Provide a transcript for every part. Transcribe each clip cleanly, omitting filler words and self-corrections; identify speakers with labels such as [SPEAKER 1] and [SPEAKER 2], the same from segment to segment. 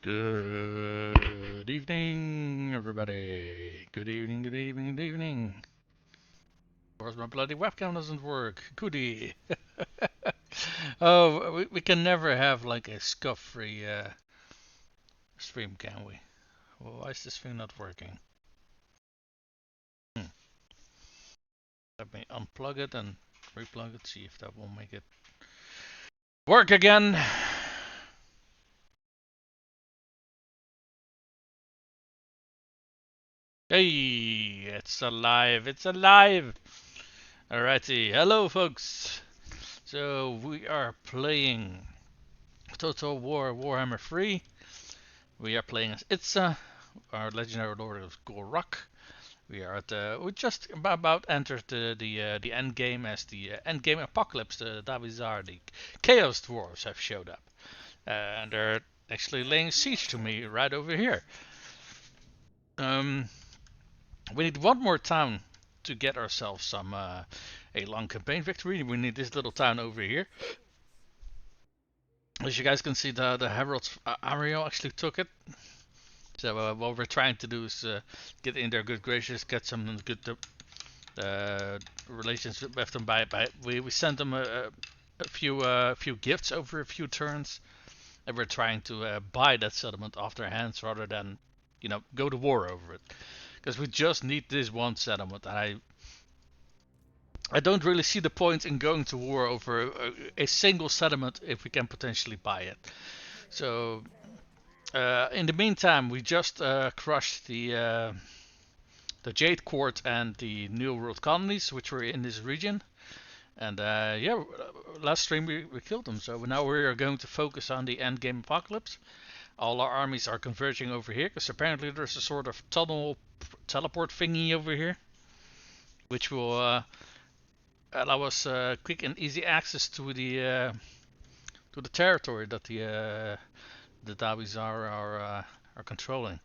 [SPEAKER 1] Good evening, everybody. Good evening, good evening, good evening. Of course, my bloody webcam doesn't work. Goody. Oh, we can never have like a scuff-free stream, can we? Well, why is this thing not working? Hmm. Let me unplug it and replug it, see if that will make it work again. Hey, it's alive, it's alive! Alrighty, hello folks! So we are playing Total War Warhammer 3. We are playing as Itza, our legendary lord of Gor-Rok. We just about entered the end game as the end game apocalypse. The Dawi Zharr, the Chaos Dwarves have showed up, and they're actually laying siege to me right over here. Um, we need one more town to get ourselves some a long campaign victory. We need this little town over here. As you guys can see, the Herald's Ariel actually took it. So what we're trying to do is get in their good graces, get some good relations with them. We sent them a few gifts over a few turns, and we're trying to buy that settlement off their hands rather than go to war over it. Because we just need this one settlement, and I don't really see the point in going to war over a single settlement if we can potentially buy it. So in the meantime, we just crushed the Jade Court and the New World Colonies, which were in this region. And yeah, last stream we killed them. So now we are going to focus on the endgame apocalypse. All our armies are converging over here, because apparently there's a sort of tunnel teleport thingy over here, which will allow us quick and easy access to the territory that the Dawi Zharr are controlling.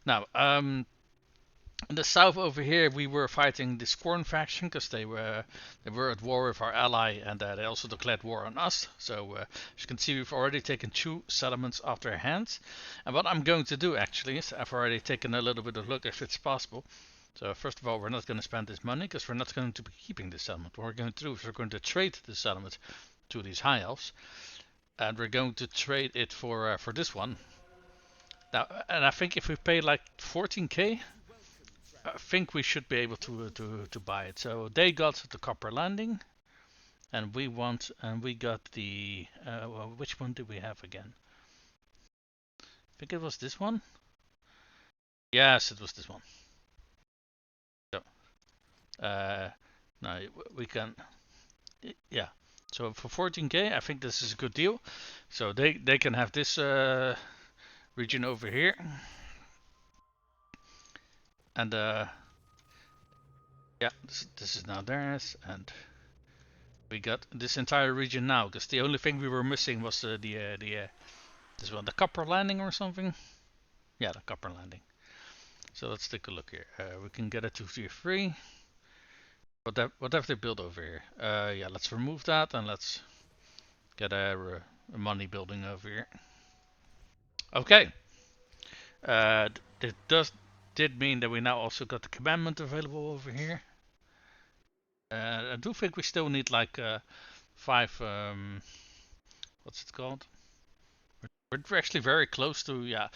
[SPEAKER 1] Now, in the south over here, we were fighting the Scorn faction because they were at war with our ally, and they also declared war on us. So as you can see, we've already taken 2 settlements off their hands. And what I'm going to do actually is I've already taken a little bit of look if it's possible. So first of all, we're not going to spend this money because we're not going to be keeping this settlement. What we're going to do is we're going to trade the settlement to these high elves, and we're going to trade it for this one. Now, and I think if we pay like 14k, I think we should be able to buy it. So they got the copper landing, and we got the well, which one did we have again? I think it was this one. Yes, it was this one. So now we can, yeah. So for 14k, I think this is a good deal. So they can have this region over here, and yeah, this is now theirs, and we got this entire region now. Because the only thing we were missing was this one, the copper landing or something. Yeah, the copper landing. So let's take a look here. We can get it to tier 3. What have they built over here? Yeah, let's remove that and let's get a money building over here. Okay. It did mean that we now also got the commandment available over here. I do think we still need like 5. What's it called? We're actually very close to, yeah.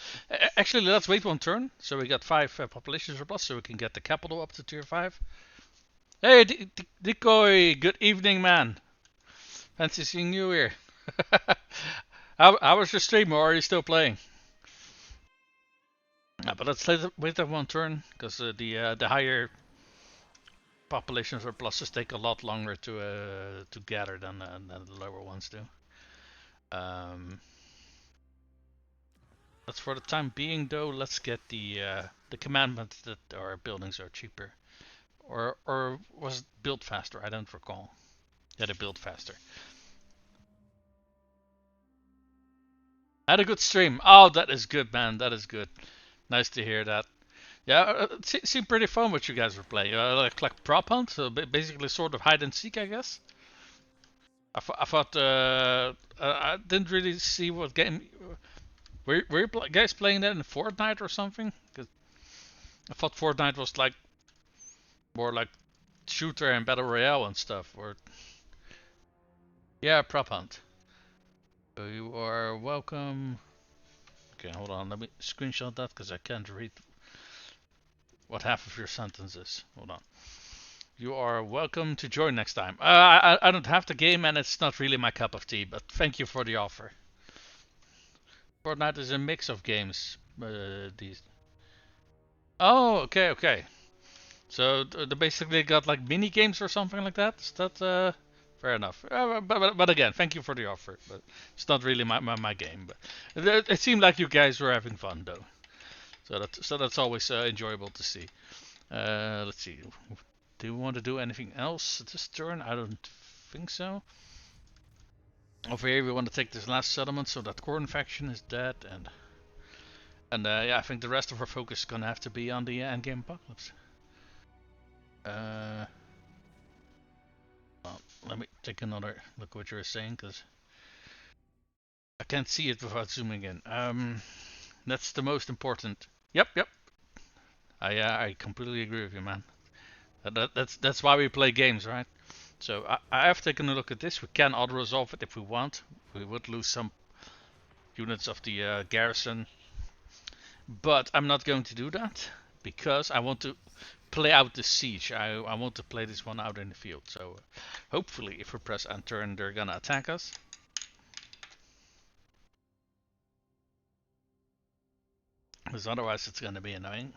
[SPEAKER 1] Actually, let's wait one turn. So we got 5 population surplus, so we can get the capital up to tier 5. Hey, Decoy, good evening, man. Fancy seeing you here. How was your stream, or are you still playing? But let's wait that one turn, because the higher population surpluses take a lot longer to gather than the lower ones do. That's for the time being, though. Let's get the commandment that our buildings are cheaper, or was it built faster? I don't recall. Yeah, they built faster. Had a good stream. Oh, that is good, man. That is good. Nice to hear that. Yeah, it seemed pretty fun what you guys were playing. Like prop hunt, so basically sort of hide and seek, I guess. I thought I didn't really see what game. Were you guys playing that in Fortnite or something? 'Cause I thought Fortnite was like more like shooter and battle royale and stuff. Or yeah, prop hunt. So you are welcome. Okay, hold on. Let me screenshot that because I can't read what half of your sentence is. Hold on. You are welcome to join next time. I don't have the game and it's not really my cup of tea, but thank you for the offer. Fortnite is a mix of games. These. Oh, okay, okay. So they basically got like mini games or something like that. Is that fair enough? But again, thank you for the offer. But it's not really my game. But it seemed like you guys were having fun though. So that's always enjoyable to see. Let's see. Do you want to do anything else this turn? I don't think so. Over here we want to take this last settlement so that Corn faction is dead and yeah, I think the rest of our focus is gonna have to be on the endgame apocalypse. Uh, well, let me take another look what you're saying because I can't see it without zooming in. That's the most important. Yep, yep. I completely agree with you, man. That's why we play games, right? So I have taken a look at this. We can auto-resolve it if we want. We would lose some units of the garrison, but I'm not going to do that because I want to play out the siege. I want to play this one out in the field. So hopefully, if we press enter and they're gonna attack us. Because otherwise it's gonna be annoying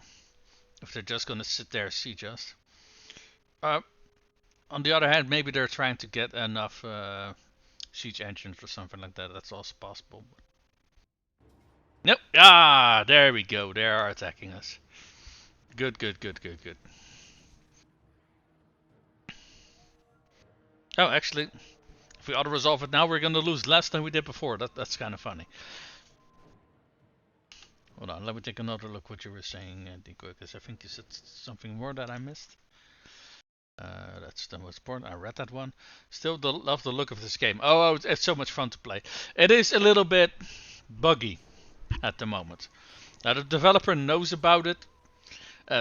[SPEAKER 1] if they're just gonna sit there and siege us. Uh, on the other hand, maybe they're trying to get enough siege engines or something like that. That's also possible. Nope. Ah, there we go. They are attacking us. Good, good, good, good, good. Oh, actually, if we auto-resolve it now, we're gonna lose less than we did before. That's kind of funny. Hold on, let me take another look what you were saying, because I think you said something more that I missed. That's the most important. I read that one. Still love the look of this game. Oh, it's so much fun to play. It is a little bit buggy at the moment. Now the developer knows about it.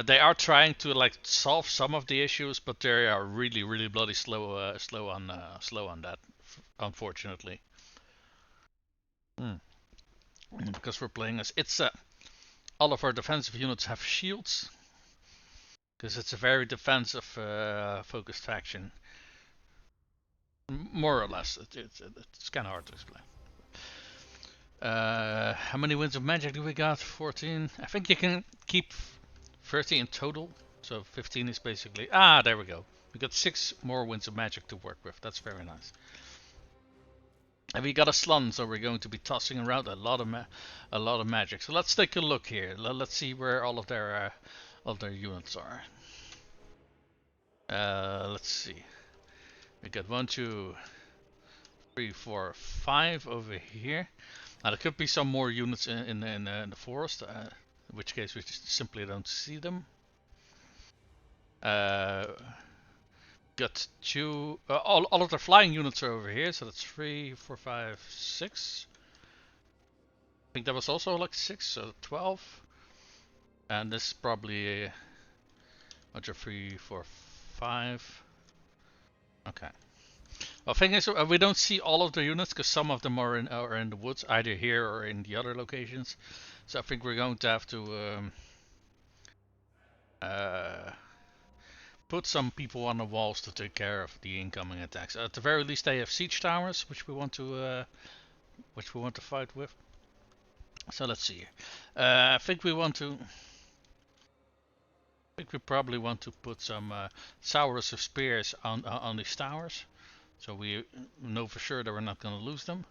[SPEAKER 1] They are trying to like solve some of the issues, but they are really, really bloody slow on that. Unfortunately, because we're playing as all of our defensive units have shields, because it's a very defensive focused faction. More or less, it's kind of hard to explain. How many winds of magic do we got? 14. I think you can keep 30 in total. So 15 is basically... Ah, there we go. We got 6 more winds of magic to work with. That's very nice. And we got a slun, so we're going to be tossing around a lot of magic. So let's take a look here. Let's see where all of their units are. Let's see. We got 1, 2, 3, 4, 5 over here. Now there could be some more units in the forest, in which case we just simply don't see them. Got 2. All of the flying units are over here, so that's 3, 4, 5, 6. I think that was also like 6, so 12. And this is probably a bunch of 3, 4, 5. Okay. Well, thing is, we don't see all of the units because some of them are in the woods, either here or in the other locations. So I think we're going to have to put some people on the walls to take care of the incoming attacks. At the very least, they have siege towers, which we want to fight with. So let's see. I think we probably want to put some Saurus of spears on these towers, so we know for sure that we're not going to lose them.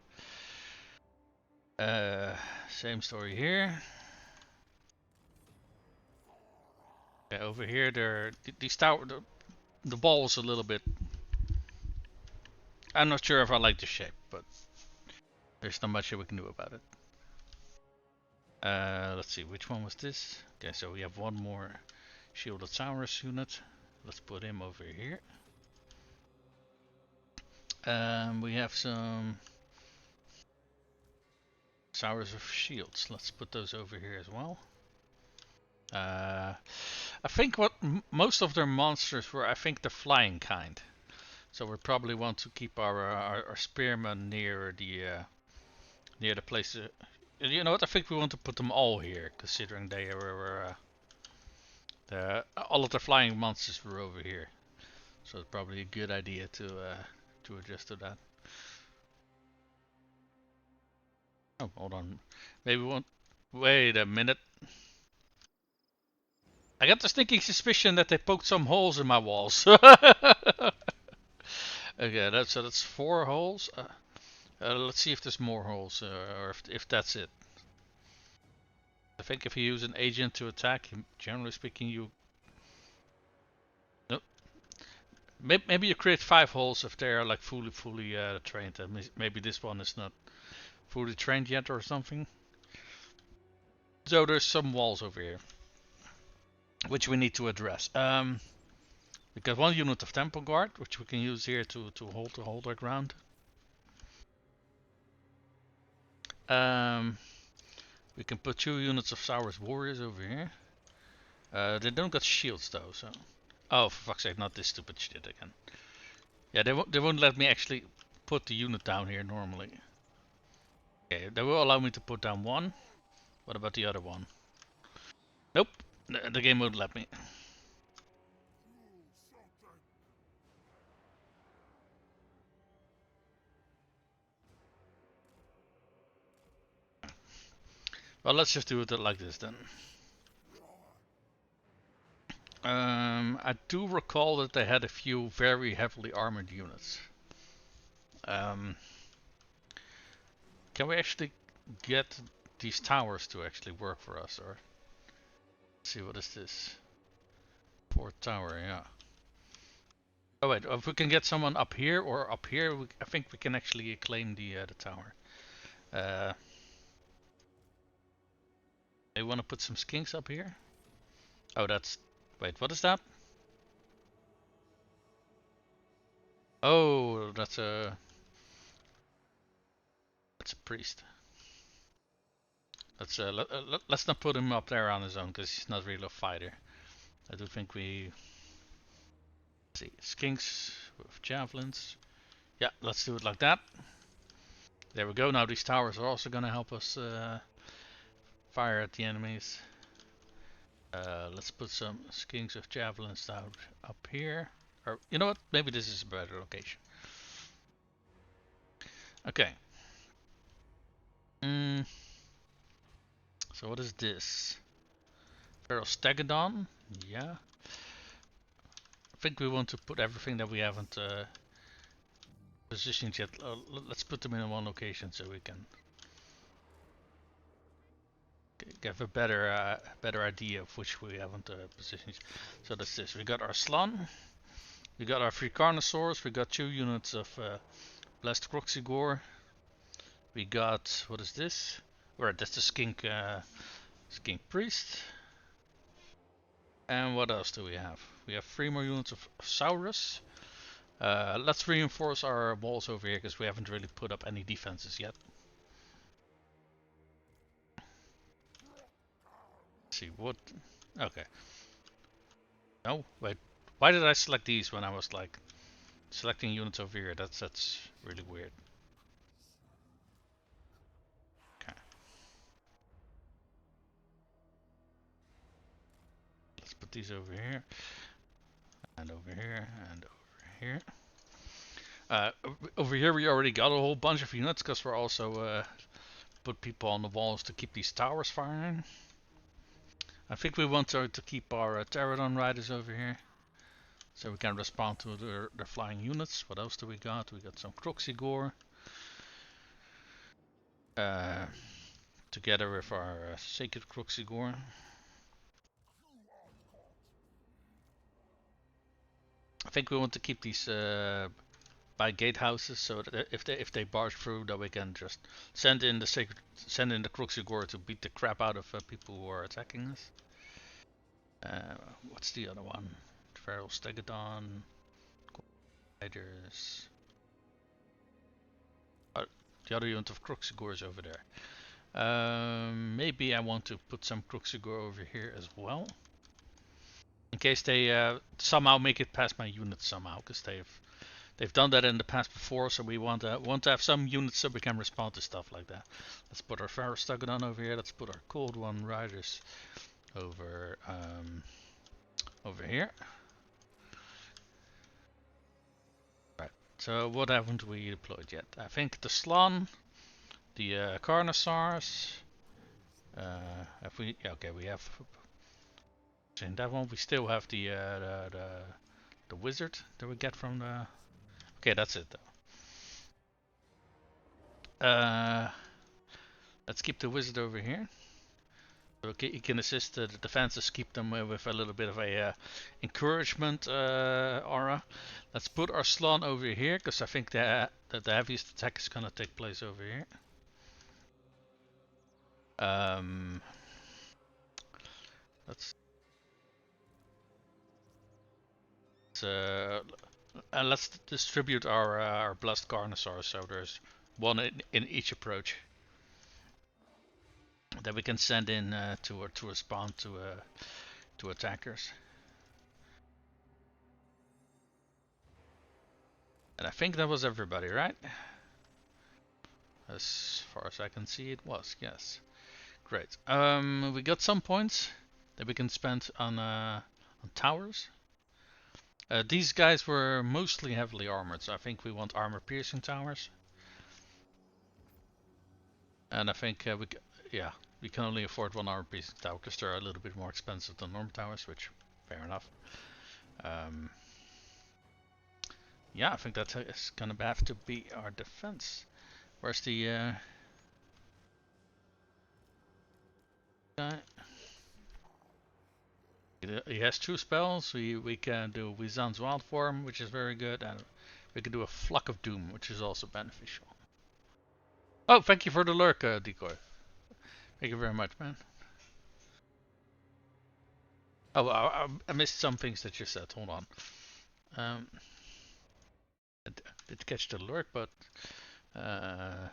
[SPEAKER 1] Same story here. Yeah, over here, these tower, the ball is a little bit. I'm not sure if I like the shape, but there's not much that we can do about it. Let's see, which one was this? Okay, so we have one more shielded Saurus unit. Let's put him over here. We have some Towers of Shields. Let's put those over here as well. I think what most of their monsters were, I think the flying kind. So we probably want to keep our spearmen near the place. You know what? I think we want to put them all here, considering they were all of the flying monsters were over here. So it's probably a good idea to adjust to that. Oh, hold on. Maybe we won't. Wait a minute. I got the sneaking suspicion that they poked some holes in my walls. Okay, that's 4 holes. Let's see if there's more holes, or if that's it. I think if you use an agent to attack, generally speaking, you... Nope. Maybe you create 5 holes if they are like fully trained. Maybe this one is not fully trained yet or something. So there's some walls over here, which we need to address. We got 1 unit of Temple Guard, which we can use here to hold our ground. We can put 2 units of Saurus Warriors over here. They don't got shields though, so... Oh, for fuck's sake, not this stupid shit again. Yeah, they won't let me actually put the unit down here normally. Okay, they will allow me to put down 1. What about the other one? Nope, the game won't let me. Well, let's just do it like this then. I do recall that they had a few very heavily armored units. Can we actually get these towers to actually work for us, or... Let's see, what is this? 4th tower, yeah. Oh wait, if we can get someone up here or up here, I think we can actually claim the tower. They want to put some skinks up here. Oh, that's... Wait, what is that? Oh, that's a priest. Let's not put him up there on his own, because he's not really a fighter. I do think we... Let's see, skinks with javelins. Yeah, let's do it like that. There we go. Now these towers are also going to help us fire at the enemies. Let's put some skinks of javelins down up here. Or, you know what? Maybe this is a better location. Okay. So what is this? Feral Stegodon? Yeah. I think we want to put everything that we haven't positioned yet. Let's put them in one location so we can get a better idea of which we haven't positioned. So that's this. We got our Slan. We got our 3 Carnosaurs. We got 2 units of Blessed Croxigore. We got... What is this? Right, that's the Skink Priest. And what else do we have? We have 3 more units of Saurus. Let's reinforce our walls over here, because we haven't really put up any defenses yet. Let's see, what... Okay. No, wait. Why did I select these when I was like selecting units over here? That's really weird. Okay. Let's put these over here. And over here, and over here. Over here we already got a whole bunch of units, because we're also put people on the walls to keep these towers firing. I think we want to keep our Pterodon riders over here, so we can respond to their flying units. What else do we got? We got some Croxigore. Together with our Sacred Croxigore. I think we want to keep these by gatehouses, so that if they barge through, that we can just send in the Croxigore to beat the crap out of people who are attacking us. What's the other one? Feral Stegodon, Riders. The other unit of Croxigore is over there. Maybe I want to put some Kruxigor over here as well, in case they somehow make it past my units somehow, because they've done that in the past before. So we want to have some units so we can respond to stuff like that. Let's put our Pharaoh-Stugadon over here. Let's put our Cold One Riders over over here. Right. So what haven't we deployed yet? I think the Slann, the Carnosaurs. Have we? Yeah, okay, we have. In that one, we still have the wizard that we get from the. Okay, that's it though. Let's keep the wizard over here. Okay, he can assist the defenses, keep them with a little bit of a encouragement aura. Let's put our Slann over here, because I think that the heaviest attack is gonna take place over here. Let's let's distribute our blessed Carnosaurs, so there's one in each approach that we can send in to respond to attackers. And I think that was everybody, right? As far as I can see, it was, yes. Great. We got some points that we can spend on towers. These guys were mostly heavily armored, so I think we want armor-piercing towers. And I think we can only afford one armor-piercing tower because they're a little bit more expensive than normal towers, which fair enough. Yeah, I think that is gonna have to be our defense. Where's the guy? He has 2 spells. We can do Wizan's Wild Form, which is very good, and we can do a Flock of Doom, which is also beneficial. Oh, thank you for the lurk, Decoy. Thank you very much, man. Oh, I missed some things that you said. Hold on. I did catch the lurk, but ga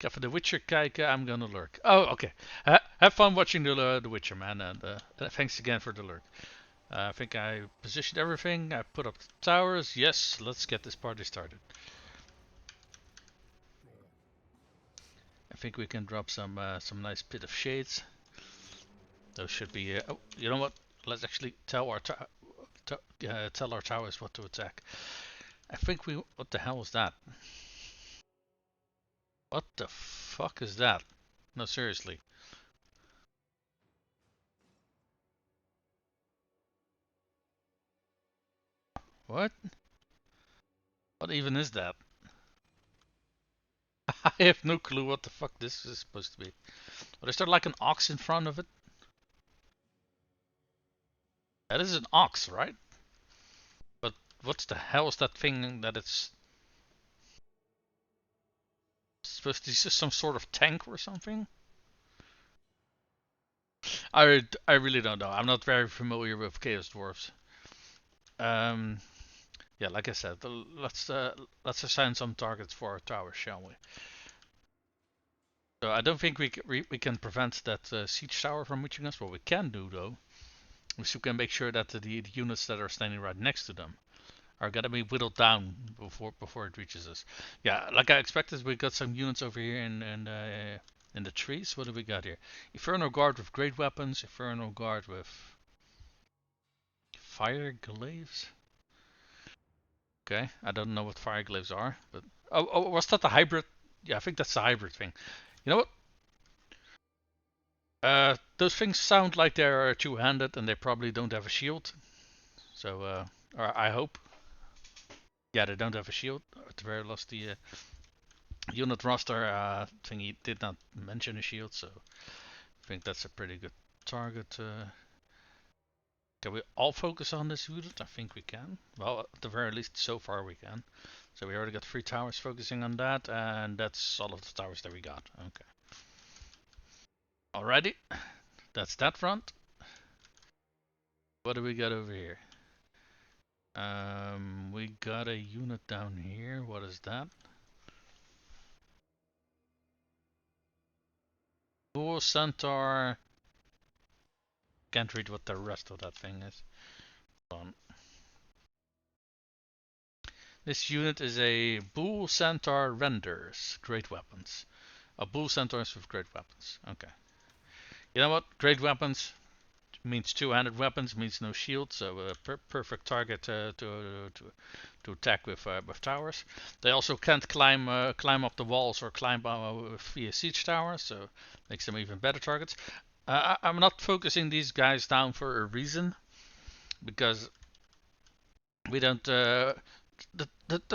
[SPEAKER 1] for The Witcher kijken. I'm gonna lurk. Oh, okay. Have fun watching the Witcher, man, and thanks again for the lurk. I think I positioned everything. I put up the towers. Yes, let's get this party started. I think we can drop some nice Pit of Shades. Those should be. Oh, you know what? Let's actually tell our towers what to attack. I think we. What the hell was that? What the fuck is that? No, seriously. What? What even is that? I have no clue what the fuck this is supposed to be. But is there like an ox in front of it? That is an ox, right? But what the hell is that thing that it's supposed to be? Just some sort of tank or something? I really don't know. I'm not very familiar with Chaos Dwarves. Yeah, like I said, let's assign some targets for our tower, shall we? So I don't think we can prevent that siege tower from reaching us. What we can do though, is we can make sure that the units that are standing right next to them are gonna be whittled down before it reaches us. Yeah, like I expected, we got some units over here in the trees. What do we got here? Inferno Guard with great weapons. Inferno Guard with fire glaives. Okay, I don't know what fire glaives are, but oh, was that the hybrid? Yeah, I think that's the hybrid thing. You know what? Those things sound like they're two-handed and they probably don't have a shield. So, or I hope. Yeah, they don't have a shield. At the very least, the unit roster thingy did not mention a shield, so I think that's a pretty good target. Can we all focus on this unit? I think we can. Well, at the very least, so far we can. So we already got 3 towers focusing on that, and that's all of the towers that we got. Okay. Alrighty, that's that front. What do we got over here? We got a unit down here. What is that? Bull Centaur. Can't read what the rest of that thing is. Hold on. This unit is a Bull Centaur renders great weapons. Bull Centaurs with great weapons. Okay. You know what? Great weapons means two-handed weapons, means no shield, so a perfect target to attack with towers. They also can't climb up the walls or climb via siege towers, so makes them even better targets. I'm not focusing these guys down for a reason, because we don't. The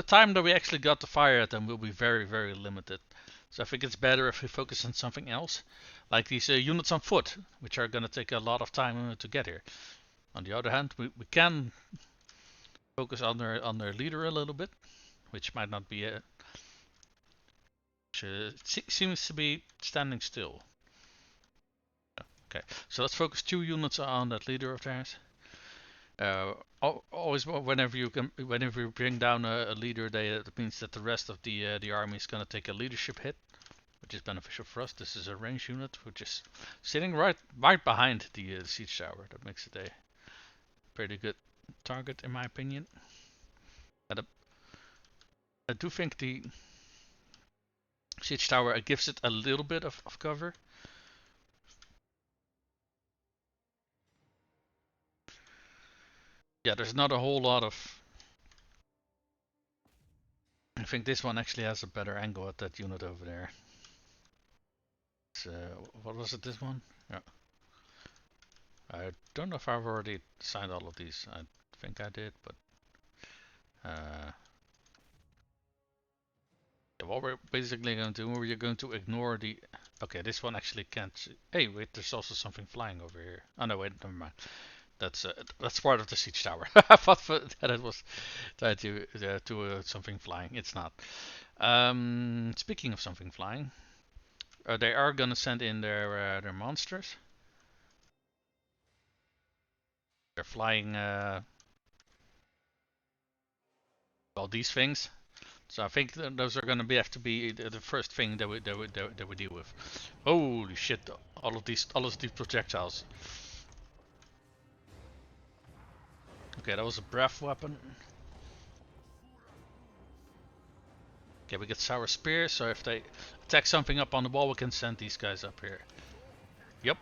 [SPEAKER 1] time that we actually got to fire at them will be very, very limited. So I think it's better if we focus on something else, like these units on foot, which are going to take a lot of time to get here. On the other hand, we can focus on their leader a little bit, which might not be a. Seems to be standing still. Okay, so let's focus 2 units on that leader of theirs. Always whenever you bring down a leader, that means that the rest of the army is going to take a leadership hit, which is beneficial for us. This is a range unit which is sitting right behind the siege tower. That makes it a pretty good target in my opinion. And I do think the siege tower gives it a little bit of cover. Yeah, there's not a whole lot of. I think this one actually has a better angle at that unit over there. What was it, this one? Yeah. I don't know if I've already signed all of these. I think I did, but what we're basically going to do, we're going to ignore the. Okay, this one actually can't. Hey, wait, there's also something flying over here. Oh no, wait, never mind. That's part of the siege tower. I thought that it was tied to something flying. It's not. Speaking of something flying, they are gonna send in their monsters. They're flying. Well, these things. So I think those are gonna have to be the first thing that we deal with. Holy shit! All of these projectiles. Okay, that was a breath weapon. Okay, we get sour spear, so if they attack something up on the wall, we can send these guys up here. Yep.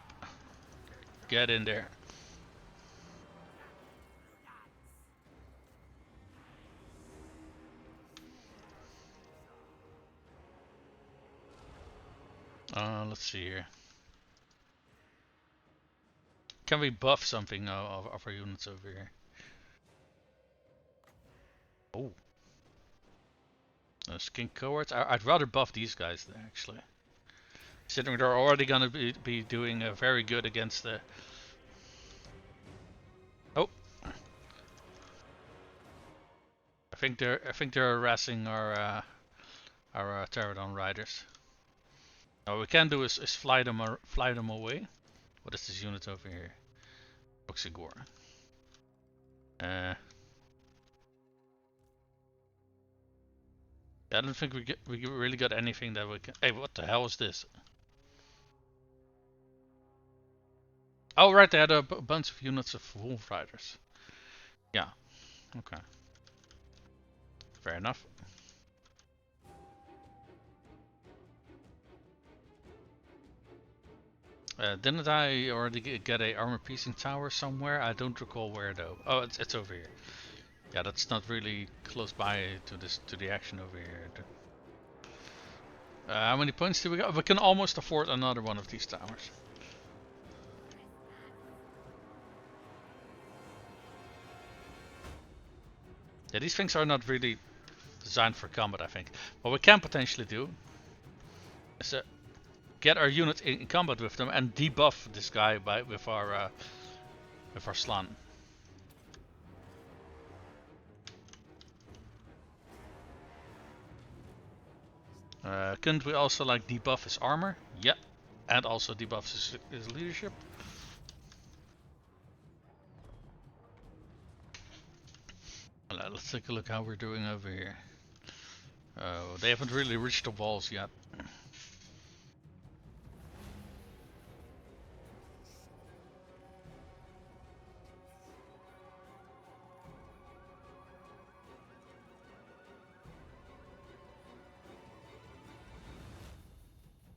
[SPEAKER 1] Get in there. Let's see here. Can we buff something of our units over here? Oh. Skink cohorts. I'd rather buff these guys there, actually. Considering they're already gonna be doing very good against the. Oh. I think they're harassing our pterodon riders. Now what we can do is fly them away. What is this unit over here? Oxygor. I don't think we really got anything that we can. Hey, what the hell is this? Oh right, they had a bunch of units of wolf riders. Yeah. Okay. Fair enough. Didn't I already get a armor piercing tower somewhere? I don't recall where though. Oh, it's over here. Yeah, that's not really close by to the action over here. How many points do we got? We can almost afford another one of these towers. Yeah, these things are not really designed for combat, I think. What we can potentially do is get our unit in combat with them and debuff this guy with our slan. Couldn't we also like debuff his armor? Yep, and also debuff his leadership. Let's take a look how we're doing over here. They haven't really reached the walls yet.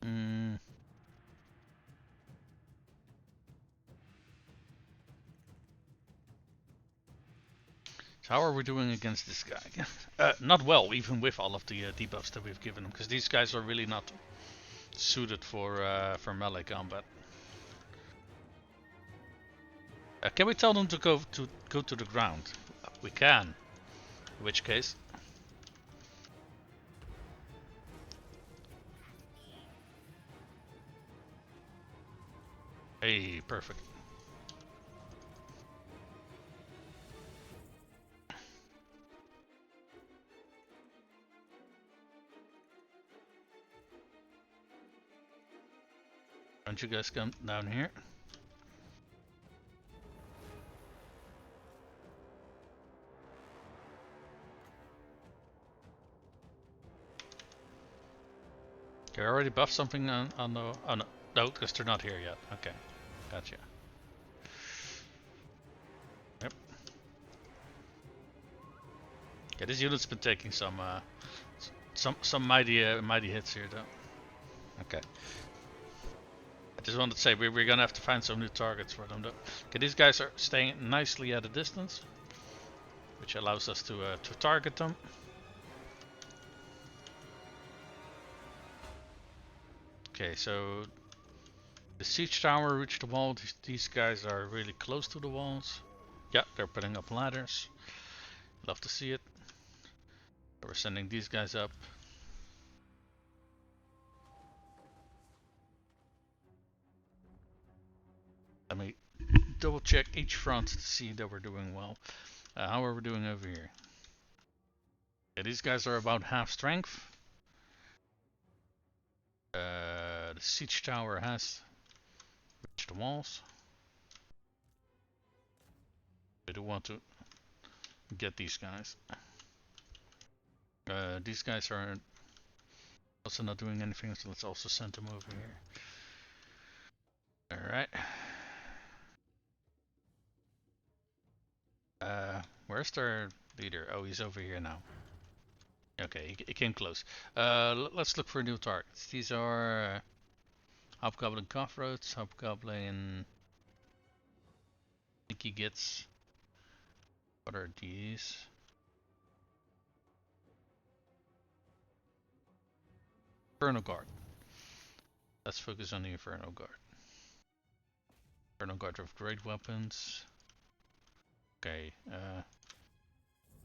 [SPEAKER 1] Mm. So how are we doing against this guy? Not well, even with all of the debuffs that we've given him, because these guys are really not suited for melee combat. Can we tell them to go to the ground? We can. In which case, hey, perfect. Don't you guys come down here? Okay, I already buffed something on the... Oh no, no, because they're not here yet. Okay, gotcha. Yep. Yeah, this unit's been taking some mighty hits here though. Okay. I just wanted to say we're gonna have to find some new targets for them though. Okay, these guys are staying nicely at a distance, which allows us to target them. Okay, so the siege tower reached the wall. These guys are really close to the walls. Yeah, they're putting up ladders. Love to see it. We're sending these guys up. Let me double check each front to see that we're doing well. How are we doing over here? Yeah, these guys are about half strength. The siege tower has reached the walls. We do want to get these guys. These guys are also not doing anything, so let's also send them over here. Alright. Where's their leader? Oh, he's over here now. Okay, he came close. Let's look for new targets. These are Hobgoblin Coffroads, Hobgoblin Nicky Gits. What are these? Inferno Guard. Let's focus on the Inferno Guard. Inferno Guard with great weapons. Okay,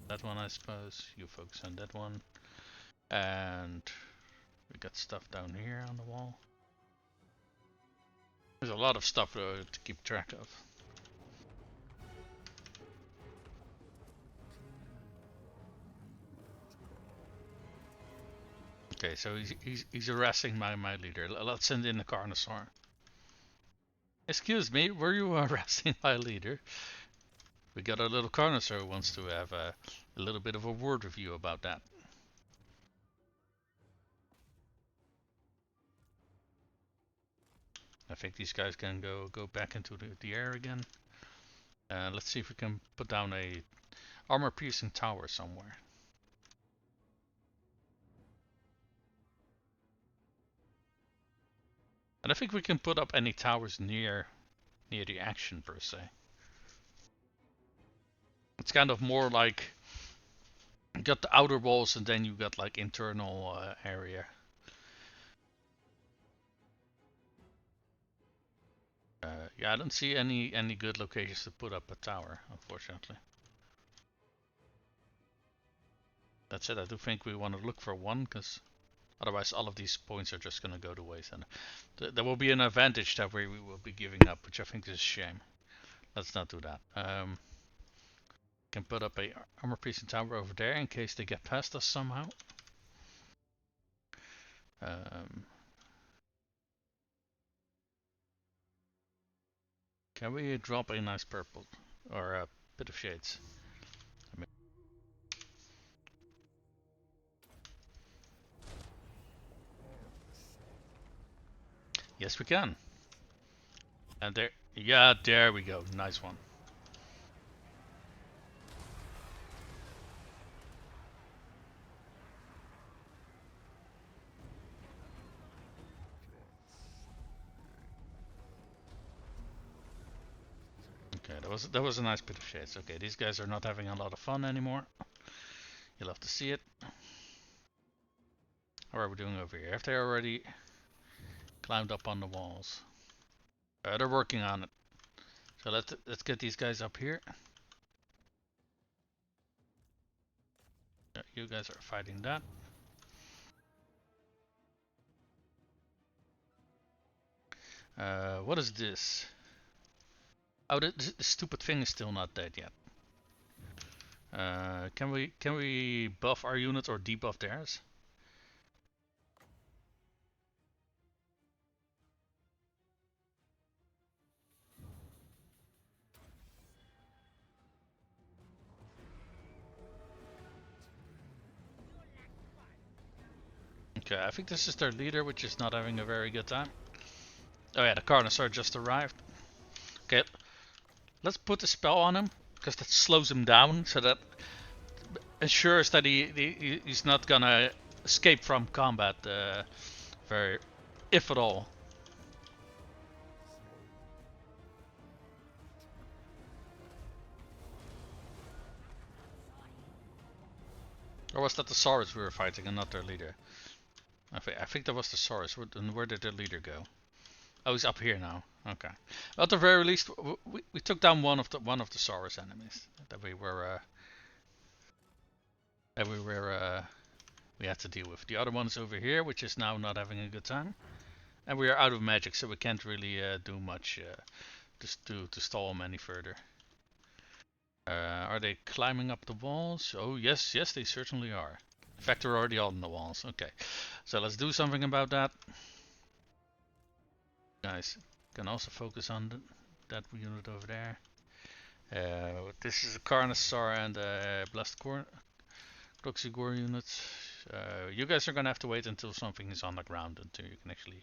[SPEAKER 1] that one I suppose. You focus on that one. And we got stuff down here on the wall. There's a lot of stuff to keep track of. Okay, so he's harassing my leader. Let's send in the Carnosaur. Excuse me, were you harassing my leader? We got a little Carnosaur who wants to have a little bit of a word with you about that. I think these guys can go back into the air again. Let's see if we can put down a armor-piercing tower somewhere. And I think we can put up any towers near the action per se. It's kind of more like you got the outer walls and then you got like internal area. Yeah, I don't see any good locations to put up a tower, unfortunately. That said, I do think we want to look for one, because otherwise all of these points are just going to go to waste. And there will be an advantage that we will be giving up, which I think is a shame. Let's not do that. Can put up a armor piercing tower over there in case they get past us somehow. Can we drop a nice purple or a bit of shades? Yes, we can. And there, yeah, there we go. Nice one. that was a nice bit of shades. Okay, these guys are not having a lot of fun anymore. You'll have to see it. How are we doing over here? Have they already climbed up on the walls? They're working on it. So let's get these guys up here. You guys are fighting that. What is this? Oh, the stupid thing is still not dead yet. Can we buff our unit or debuff theirs? Okay, I think this is their leader, which is not having a very good time. Oh yeah, the Carnosaur just arrived. Okay, let's put a spell on him, because that slows him down, so that ensures that he's not gonna escape from combat very, if at all. Or was that the Saurus we were fighting and not their leader? I think that was the Saurus. Where did their leader go? Oh, he's up here now. Okay. At the very least, we took down one of the Saurus enemies that we had to deal with. The other one is over here, which is now not having a good time, and we are out of magic, so we can't really do much to stall them any further. Are they climbing up the walls? Oh yes, yes, they certainly are. In fact, they're already on the walls. Okay, so let's do something about that. Guys, can also focus on that unit over there. This is a Carnosaur and a Blessed Gor unit. You guys are gonna have to wait until something is on the ground until you can actually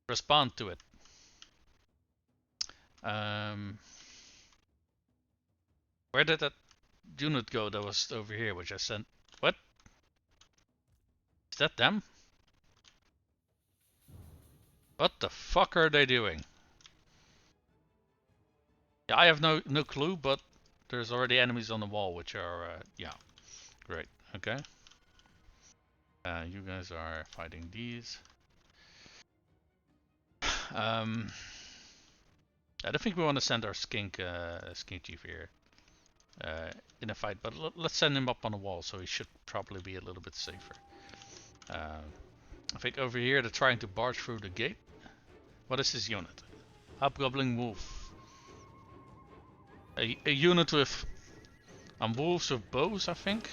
[SPEAKER 1] respond to it. Where did that unit go that was over here, which I sent? What? Is that them? What the fuck are they doing? Yeah, I have no clue, but there's already enemies on the wall, which are yeah, great. Okay. You guys are fighting these. I don't think we want to send our skink chief here in a fight, but let's send him up on the wall, so he should probably be a little bit safer. I think over here they're trying to barge through the gate. What is this unit? Hobgoblin Wolf. A unit with wolves with bows, I think.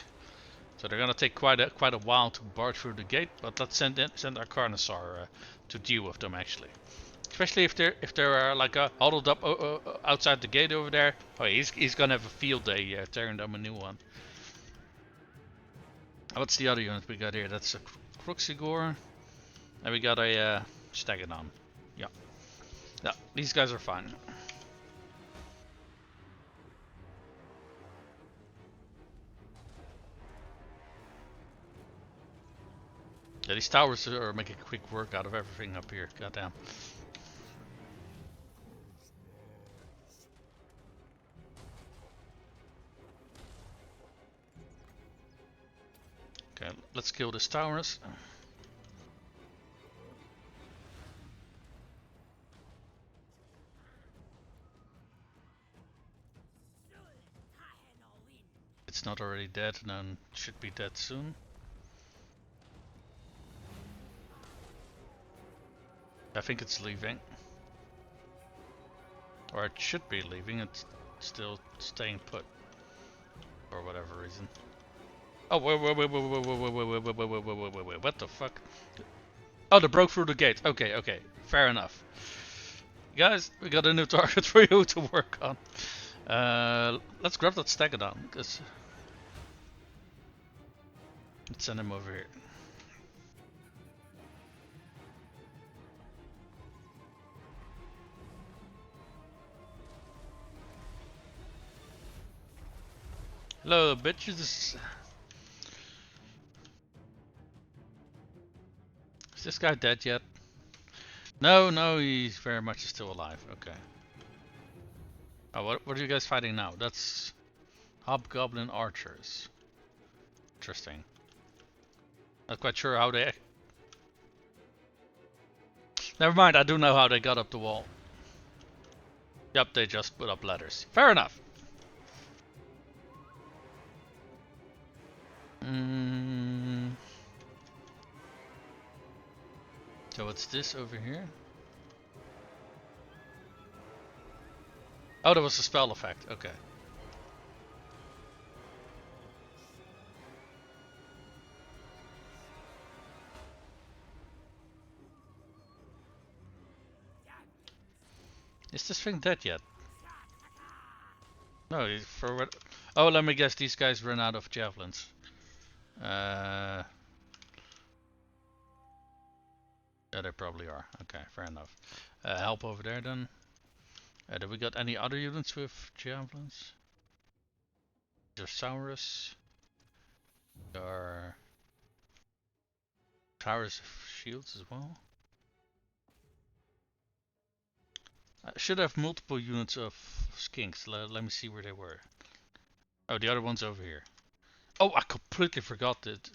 [SPEAKER 1] So they're gonna take quite a while to barge through the gate, but let's send our Carnosaur to deal with them actually. Especially if they're like huddled up outside the gate over there. Oh, he's gonna have a field day tearing down a new one. What's the other unit we got here? That's a Cruxigor, and we got a Stegodon. Yeah, yeah, these guys are fine. Yeah, these towers are making quick work out of everything up here. Goddamn. Okay, let's kill these towers. It's not already dead, and then should be dead soon. I think it's leaving. Or it should be leaving, it's still staying put. For whatever reason. Oh, wait, what the fuck? Oh, they broke through the gate. Okay, okay, fair enough. Guys, we got a new target for you to work on. Let's grab that Stegodon, because... Let's send him over here. Hello, bitches. Is this guy dead yet? No, no, he's very much still alive. Okay. Oh, what are you guys fighting now? That's hobgoblin archers. Interesting. Not quite sure how they... Never mind, I do know how they got up the wall. Yep, they just put up ladders. Fair enough. So what's this over here? Oh, that was a spell effect. Okay. Is this thing dead yet? No, for what? Oh, let me guess. These guys ran out of javelins. Yeah, they probably are. Okay, fair enough. Help over there then. Do we got any other units with javelins? There's Saurus. There are towers of shields as well. I should have multiple units of skinks. Let me see where they were. Oh, the other one's over here. Oh, I completely forgot it.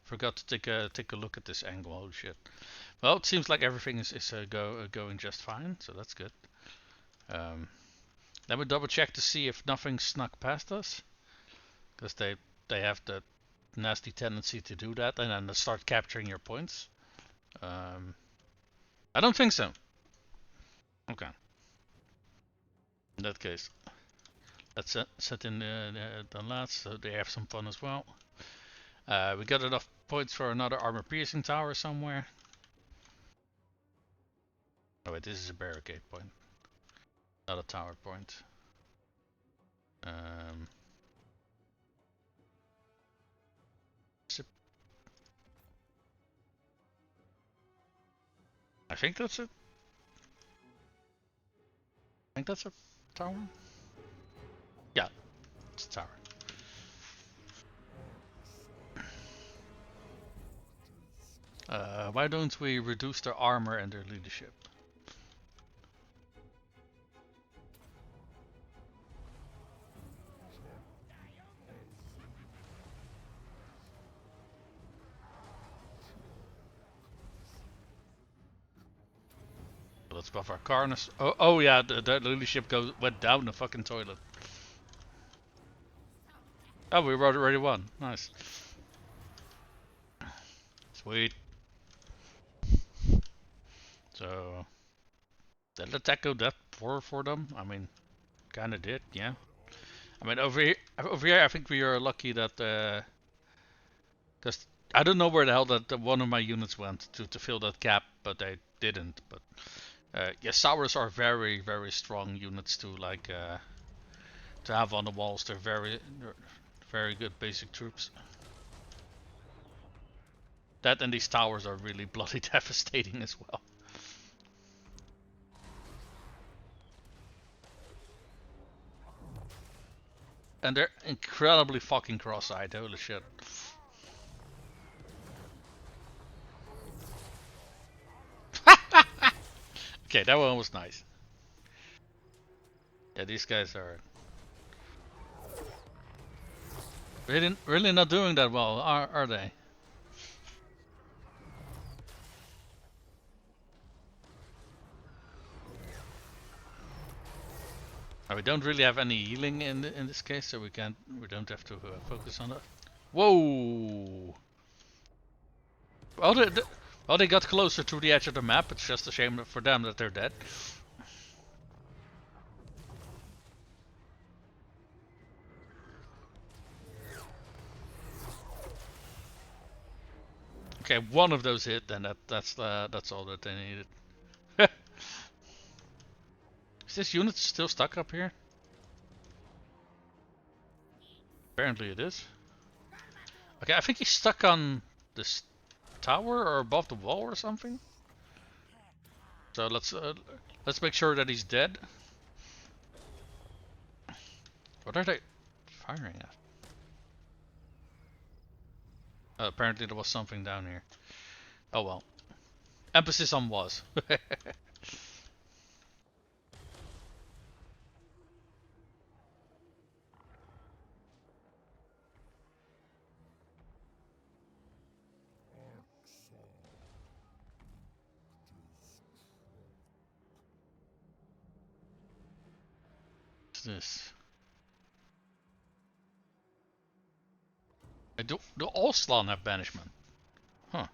[SPEAKER 1] Forgot to take a look at this angle. Holy shit. Well, it seems like everything is going just fine, so that's good. Let me double check to see if nothing snuck past us, because they have the nasty tendency to do that and then start capturing your points. I don't think so. Okay. In that case, let's set in the lads so they have some fun as well. We got enough points for another armor piercing tower somewhere. Oh wait, this is a barricade point, not a tower point. I think that's it. I think that's a tower. Yeah, it's a tower. Why don't we reduce their armor and their leadership? Let's buff our Carnus. Oh yeah, the leadership went down the fucking toilet. Oh, we already won. Nice. Sweet. So, did the attack go that poor for them? I mean, kinda did, yeah. I mean, over here, I think we are lucky that, because I don't know where the hell that one of my units went to fill that gap, but they didn't. But yeah, Saurus are very, very strong units to to have on the walls. They're very good basic troops. That and these towers are really bloody devastating as well. And they're incredibly fucking cross-eyed, holy shit. Okay, that one was nice. Yeah, these guys are really not doing that well, are they? We don't really have any healing in this case, so we don't have to focus on that. Whoa! Well, they got closer to the edge of the map. It's just a shame for them that they're dead. Okay, one of those hit, then that's all that they needed. Is this unit still stuck up here? Apparently it is. Okay, I think he's stuck on this tower or above the wall or something. So let's make sure that he's dead. What are they firing at? Apparently there was something down here. Oh well. Emphasis on was. this? Do all Slan have banishment? Huh,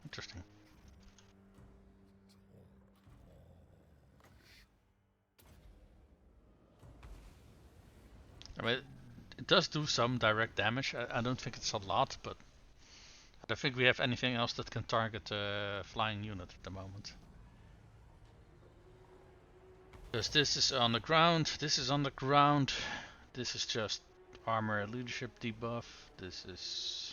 [SPEAKER 1] interesting. I mean, it does do some direct damage. I don't think it's a lot, but I don't think we have anything else that can target a flying unit at the moment. Because this is on the ground, this is on the ground, this is just armor and leadership debuff, this is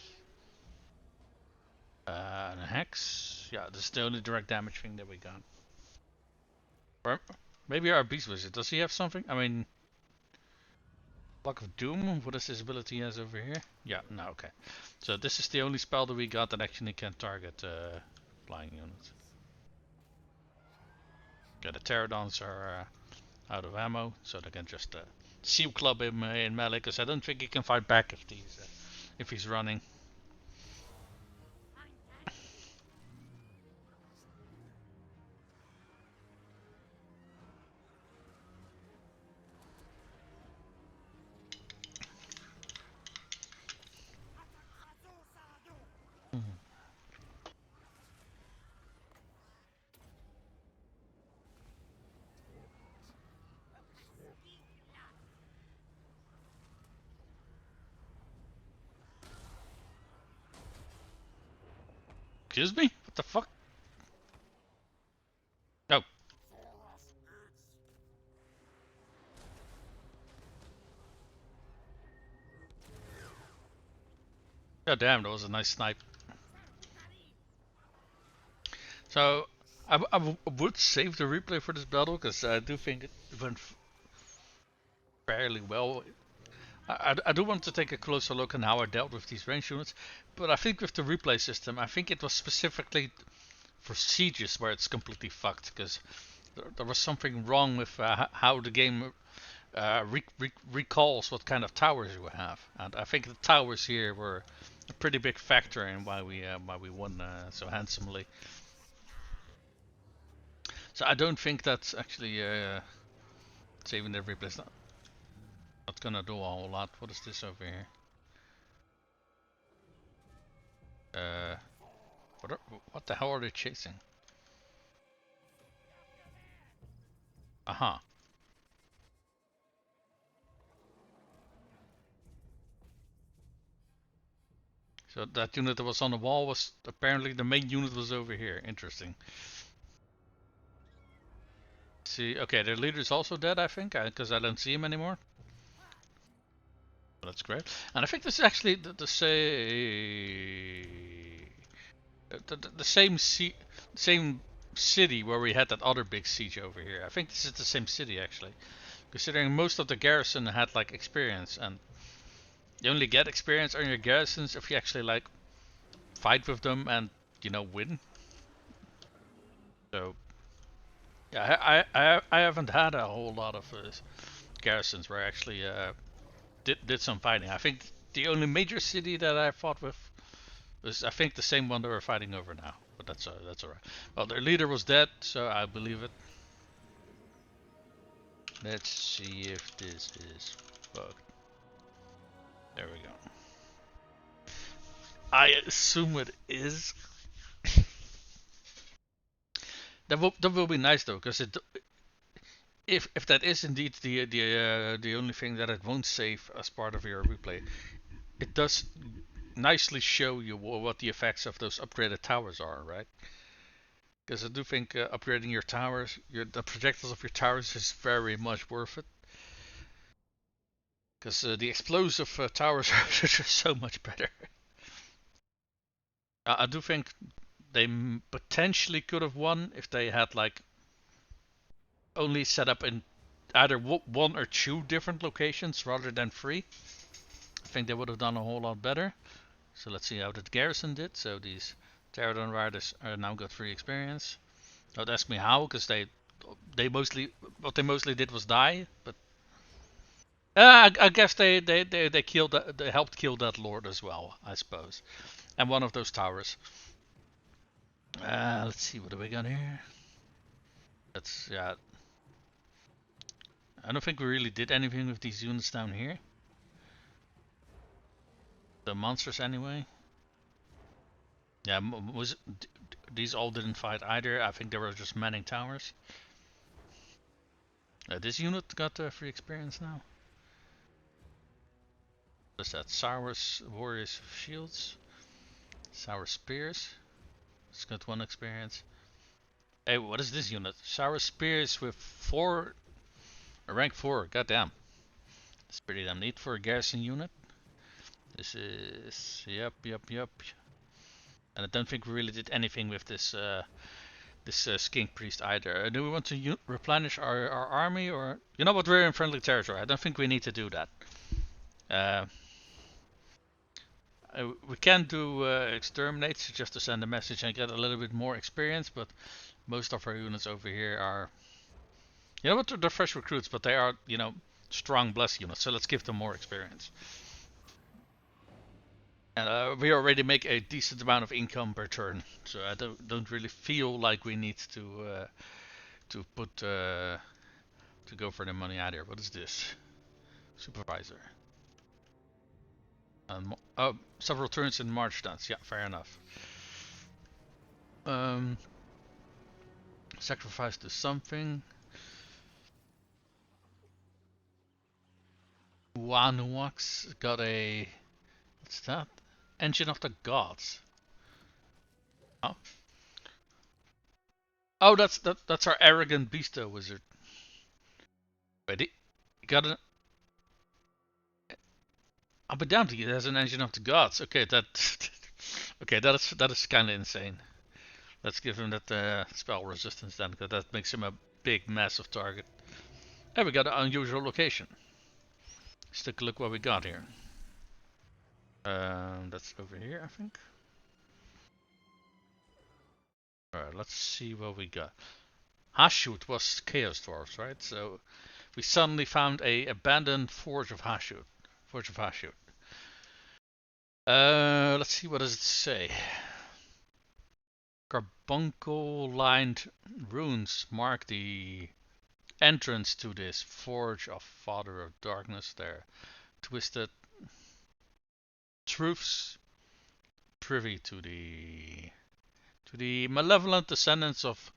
[SPEAKER 1] a hex. Yeah, this is the only direct damage thing that we got. Or maybe our beast wizard, does he have something? I mean, Block of Doom, what is his ability he has over here? Yeah, no, okay. So this is the only spell that we got that actually can target flying units. Yeah, the Pterodons are out of ammo, so they can just seal club him in melee, because I don't think he can fight back if he's running. Excuse me? What the fuck? No. God damn, that was a nice snipe. So, I would save the replay for this battle, because I do think it went fairly well. I do want to take a closer look on how I dealt with these range units, but I think with the replay system, I think it was specifically for sieges where it's completely fucked, because there was something wrong with how the game recalls what kind of towers you have, and I think the towers here were a pretty big factor in why we won so handsomely. So I don't think that's actually saving the replay. Not gonna do a whole lot. What is this over here? What the hell are they chasing? Aha. So that unit that was on the wall was apparently the main unit was over here. Interesting. See, okay, their leader is also dead, I think, because I don't see him anymore. That's great. And I think this is actually the same city where we had that other big siege over here. I think this is the same city actually, considering most of the garrison had like experience, and you only get experience on your garrisons if you actually like fight with them and win. So yeah, I haven't had a whole lot of garrisons where I actually did some fighting. I think the only major city that I fought with was, I think, the same one that we're fighting over now. But that's alright. Well, their leader was dead, so I believe it. Let's see if this is bugged. There we go. I assume it is. That will be nice though, because if that is indeed the only thing that it won't save as part of your replay, it does nicely show you what the effects of those upgraded towers are, right? Because I do think upgrading your towers, the projectiles of your towers is very much worth it. Because the explosive towers are just so much better. I do think they potentially could have won if they had like only set up in either one or two different locations rather than three. I think they would have done a whole lot better. So let's see how the garrison did. So these Pterodon riders are now got 3 experience. Don't ask me how, because they mostly what they mostly did was die. But I guess they killed they helped kill that lord as well, I suppose, and one of those towers. Let's see, what do we got here? That's, yeah. I don't think we really did anything with these units down here. The monsters anyway. Yeah, these all didn't fight either. I think they were just manning towers. This unit got 3 experience now. What's that? Sour's Warriors of Shields. Sour Spears. It's got 1 experience. Hey, what is this unit? Sour Spears with 4... rank 4, goddamn. It's pretty damn neat for a garrison unit. This is... Yep. And I don't think we really did anything with this Skink Priest either. Do we want to replenish our army, or... You know what, we're in friendly territory. I don't think we need to do that. We can do exterminates just to send a message and get a little bit more experience, but most of our units over here are... You know what, they're fresh recruits, but they are, you know, strong bless units, so let's give them more experience. And we already make a decent amount of income per turn, so I don't really feel like we need to put to go for the money either. What is this? Supervisor. Oh, several turns in march dance. Yeah, fair enough. Sacrifice to something. Wanuaks got a... What's that? Engine of the Gods. Oh. Oh, that's our arrogant Beasto wizard. Wait, he got an... I'll be damned, he has an Engine of the Gods. Okay, okay, that is kind of insane. Let's give him that spell resistance then, because that makes him a big, massive target. And we got an unusual location. Let's take a look what we got here. That's over here, I think. Alright, let's see what we got. Hashut was Chaos Dwarves, right? So we suddenly found a abandoned Forge of Hashut. Forge of Hashut. Let's see, what does it say? Carbuncle-lined runes mark the entrance to this Forge of Father of Darkness. There, twisted truths privy to the malevolent descendants of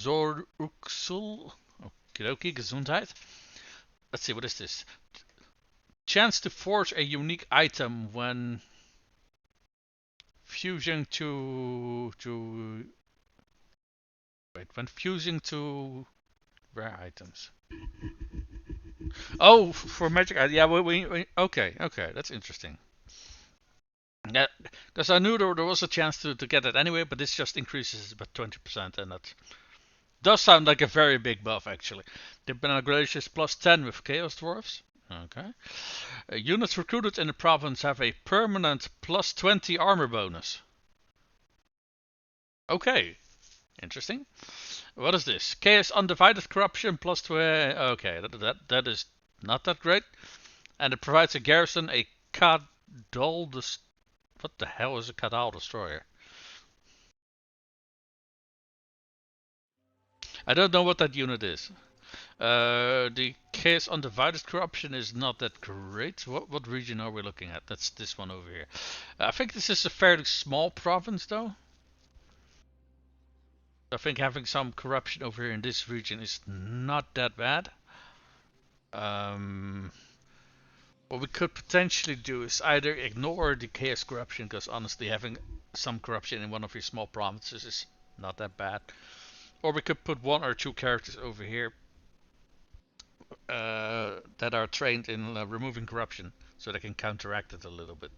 [SPEAKER 1] Zor-Uxul. Okidoki, Gesundheit. Let's see, what is this? Chance to forge a unique item when fusing to when fusing to rare items. Oh, for magic. Yeah, we okay, that's interesting. Yeah, because I knew there was a chance to get it anyway, but this just increases about 20%, and that does sound like a very big buff actually. The penetration is plus 10 with Chaos Dwarves. Okay. Units recruited in the province have a permanent plus 20 armor bonus. Okay, interesting. What is this? Chaos Undivided Corruption plus 20. Okay, that is not that great. And it provides a garrison a Kadal. What the hell is a Kadal Destroyer? I don't know what that unit is. The Chaos Undivided Corruption is not that great. What region are we looking at? That's this one over here. I think this is a fairly small province though. I think having some corruption over here in this region is not that bad. What we could potentially do is either ignore the chaos corruption, because honestly having some corruption in one of your small provinces is not that bad. Or we could put 1 or 2 characters over here that are trained in removing corruption, so they can counteract it a little bit.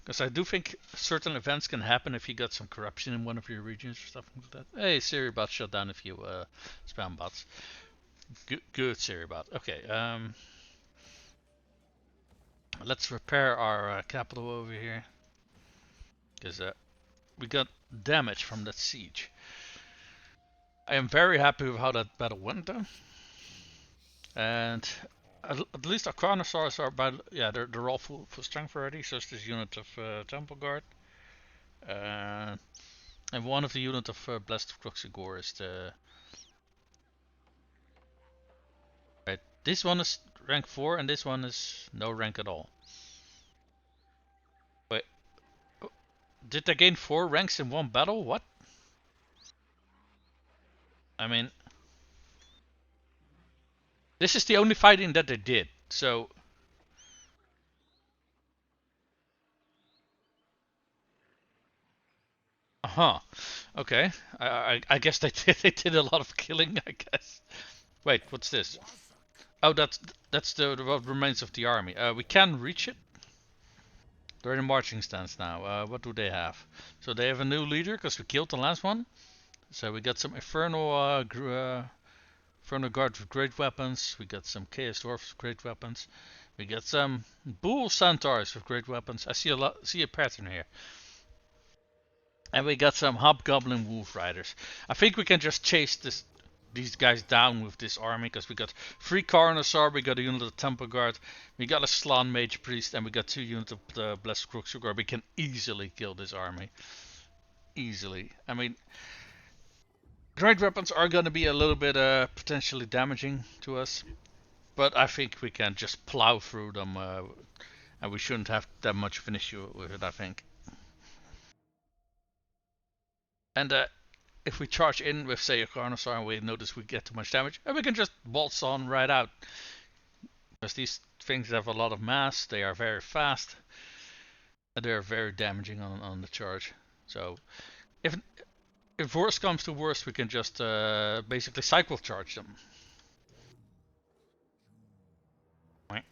[SPEAKER 1] Because I do think certain events can happen if you got some corruption in one of your regions or something like that. Hey, Siribot shut down a few spam bots. Good Siribot. Okay, let's repair our capital over here. Because we got damage from that siege. I am very happy with how that battle went though. And at least our Carnosaurs are they're all full strength already, so is this unit of Temple Guard. And one of the unit of Blessed Gor is the... Right, this one is rank 4 and this one is no rank at all. Wait, did they gain 4 ranks in one battle? What? I mean, this is the only fighting that they did, so... Uh-huh. Okay. I guess they did a lot of killing, I guess. Wait, what's this? Oh, that's the what remains of the army. We can reach it. They're in a marching stance now. What do they have? So they have a new leader because we killed the last one. So we got some Infernal Guard with great weapons. We got some Chaos Dwarves with great weapons. We got some Bull Centaurs with great weapons. I see a pattern here. And we got some Hobgoblin Wolf Riders. I think we can just chase these guys down with this army because we got 3 Carnosaur, we got a unit of Temple Guard, we got a Slann Mage Priest, and we got 2 units of the Blessed Guard. We can easily kill this army. Easily. I mean, great weapons are going to be a little bit potentially damaging to us, but I think we can just plow through them, and we shouldn't have that much of an issue with it, I think. And if we charge in with, say, a Carnosaur and we notice we get too much damage, and we can just waltz on right out. Because these things have a lot of mass, they are very fast, and they're very damaging on the charge. So, if worst comes to worst, we can just basically cycle charge them. Right.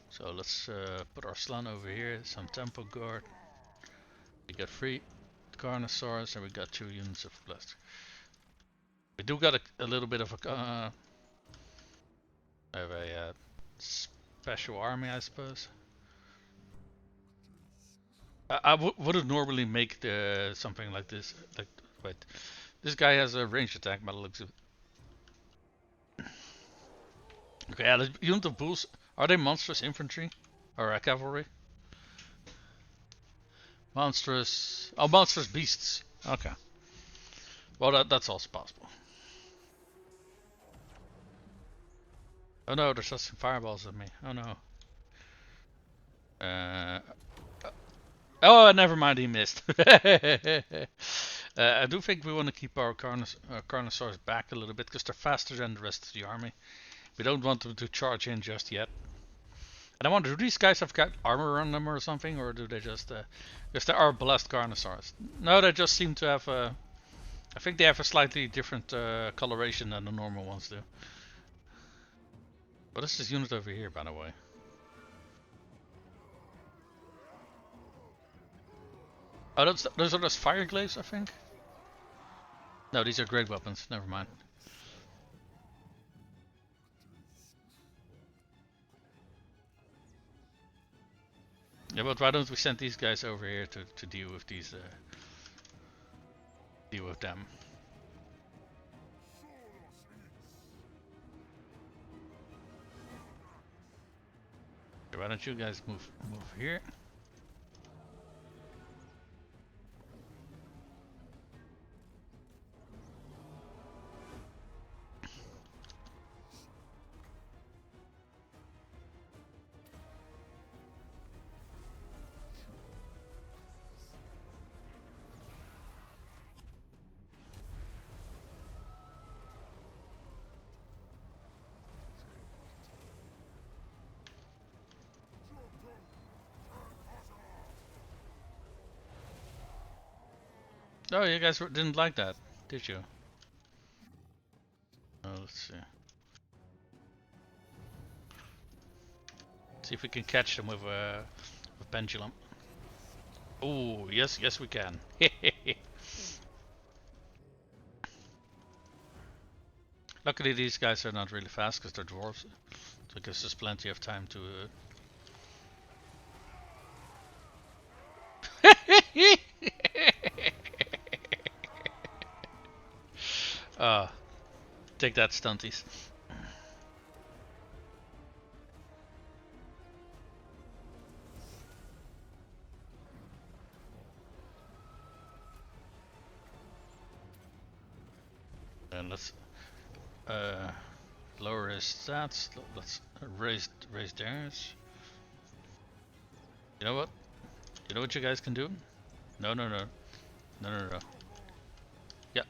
[SPEAKER 1] So let's put our Slann over here, some Temple Guard. We got 3 Carnosaurs and we got 2 units of Blessed. We do got a little bit of a special army, I suppose. I wouldn't normally make something like this. Like, wait, this guy has a ranged attack by the looks of it. Okay, yeah, the unit of bulls, are they monstrous infantry or cavalry? Monstrous, oh, monstrous beasts. Okay, well that's also possible. Oh no, they're just fireballs at me. Oh no. Oh, never mind, he missed. I do think we want to keep our Carnosaurs back a little bit because they're faster than the rest of the army. We don't want them to charge in just yet. And I wonder, do these guys have got armor on them or something, or do they just... because they are blessed Carnosaurs. No, they just seem to have... I think they have a slightly different coloration than the normal ones do. What is this unit over here, by the way? Oh, those are those fire glaives, I think? No, these are great weapons. Never mind. Yeah, but why don't we send these guys over here to deal with these... deal with them. Okay, why don't you guys move here? Oh, you guys didn't like that, did you? Oh, let's see. See if we can catch them with a pendulum. Oh, yes, we can. Luckily, these guys are not really fast because they're dwarves, so it gives us plenty of time to. Take that, stunties. And let's lower his stats. Let's raise theirs. You know what? You know what you guys can do? No, no, no, no, no, no. Yeah,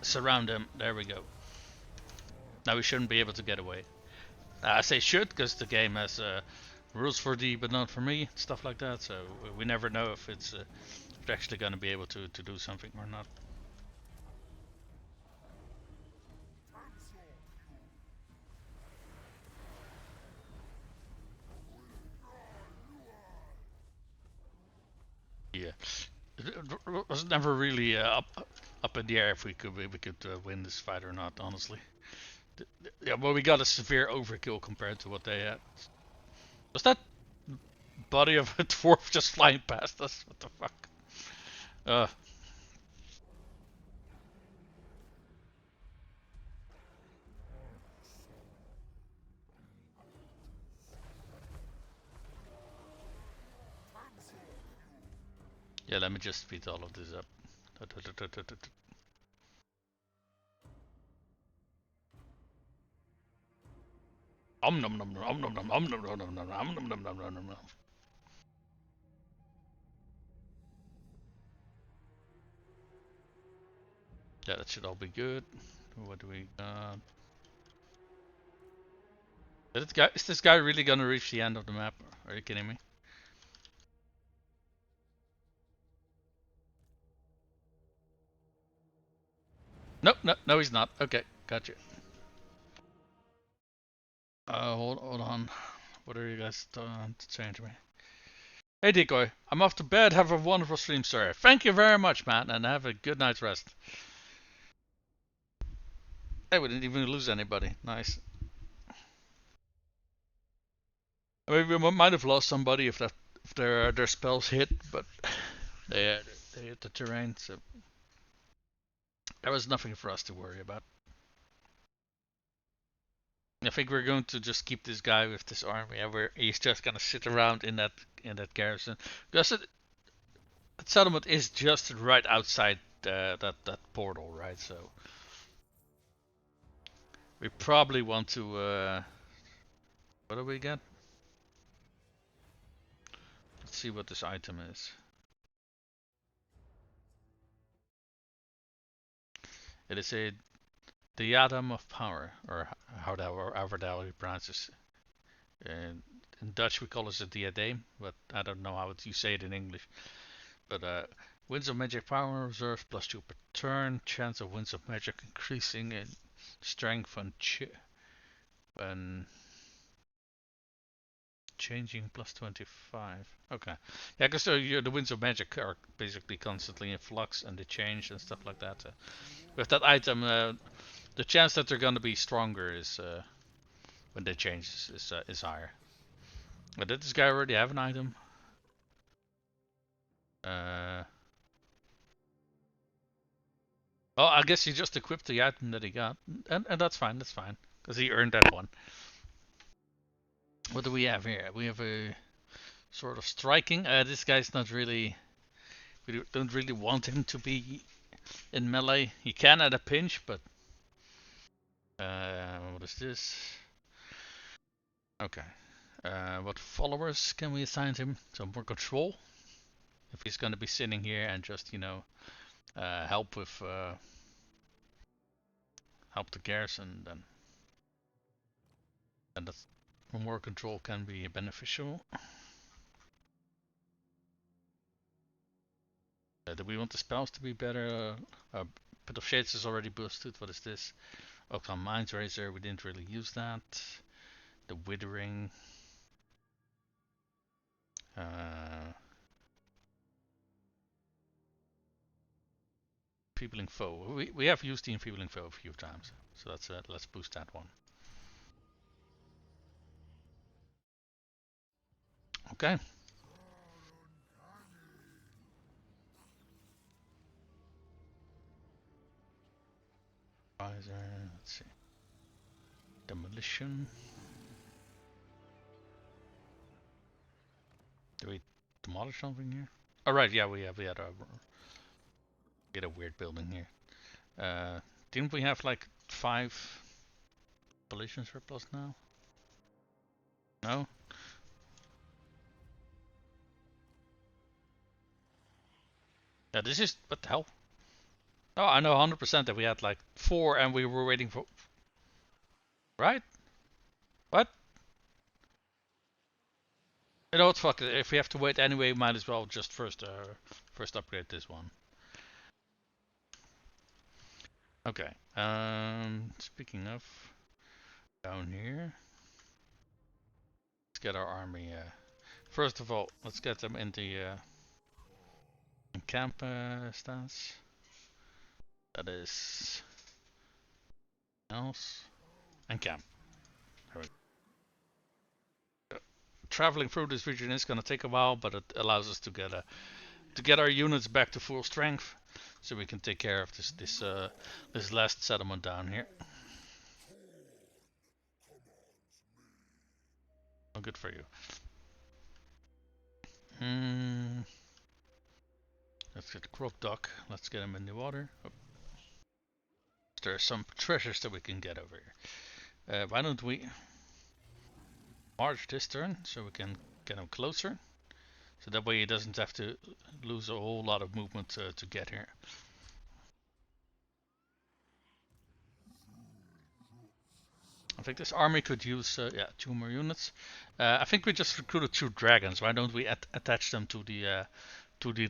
[SPEAKER 1] surround him. There we go. Now we shouldn't be able to get away. I say should because the game has rules for thee but not for me, stuff like that. So we never know if it's if they're actually going to be able to do something or not. Yeah, it was never really up in the air if we could win this fight or not. Honestly, yeah. Well, we got a severe overkill compared to what they had. Was that body of a dwarf just flying past us? What the fuck? Uh, yeah. Let me just speed all of this up. Om nom nom nom nom nom nom nom nom nom nom nom nom nom nom nom nom. Yeah, that should all be good. What do we got? Is this guy really gonna reach the end of the map? Are you kidding me? Nope, no, he's not. Okay, gotcha. Hold on. What are you guys saying to me? Hey Decoy, I'm off to bed. Have a wonderful stream, sir. Thank you very much, man, and have a good night's rest. Hey, we didn't even lose anybody. Nice. I mean, we might have lost somebody if their spells hit, but they hit the terrain, so there was nothing for us to worry about. I think we're going to just keep this guy with this army, and he's just gonna sit around in that garrison because that settlement is just right outside that portal, right? So we probably want to. What do we get? Let's see what this item is. It is a diadem of power, or however that pronounces. In Dutch we call it a diadem, but I don't know how you say it in English. But winds of magic power reserve +2 per turn. Chance of winds of magic increasing in strength when changing +25. Okay, yeah, because the winds of magic are basically constantly in flux and they change and stuff like that. With that item, the chance that they're gonna be stronger is when they change is higher. But did this guy already have an item? Uh, oh, I guess he just equipped the item that he got, and that's fine. That's fine because he earned that one. What do we have here? We have a sort of striking. This guy's not really. We don't really want him to be in melee. He can at a pinch, but what is this? Okay. What followers can we assign him? Some more control. If he's going to be sitting here and just help with help the garrison, then that's more control can be beneficial. Do we want the spells to be better? Pit of Shades is already boosted. What is this? Octon Mind Razor, we didn't really use that. The Withering. Enfeebling Foe. We have used the Enfeebling Foe a few times, so let's boost that one. Okay. Let's see. Demolition. Do we demolish something here? Oh right, yeah, we had a weird building here. Didn't we have like 5 population surplus now? No? Yeah, this is... What the hell? Oh, I know 100% that we had like 4 and we were waiting for... Right? What? You know what, fuck it. If we have to wait anyway, might as well just first upgrade this one. Okay. Speaking of... Down here... Let's get our army... First of all, let's get them in the... camp stance. That is... Else... And camp. There we go. Traveling through this region is going to take a while, but it allows us to get our units back to full strength, so we can take care of this last settlement down here. Oh, good for you. Let's get the Gor-Rok. Let's get him in the water. Oh. There's some treasures that we can get over here. Why don't we march this turn so we can get him closer? So that way he doesn't have to lose a whole lot of movement to get here. I think this army could use 2 more units. I think we just recruited 2 dragons. Why don't we attach them to the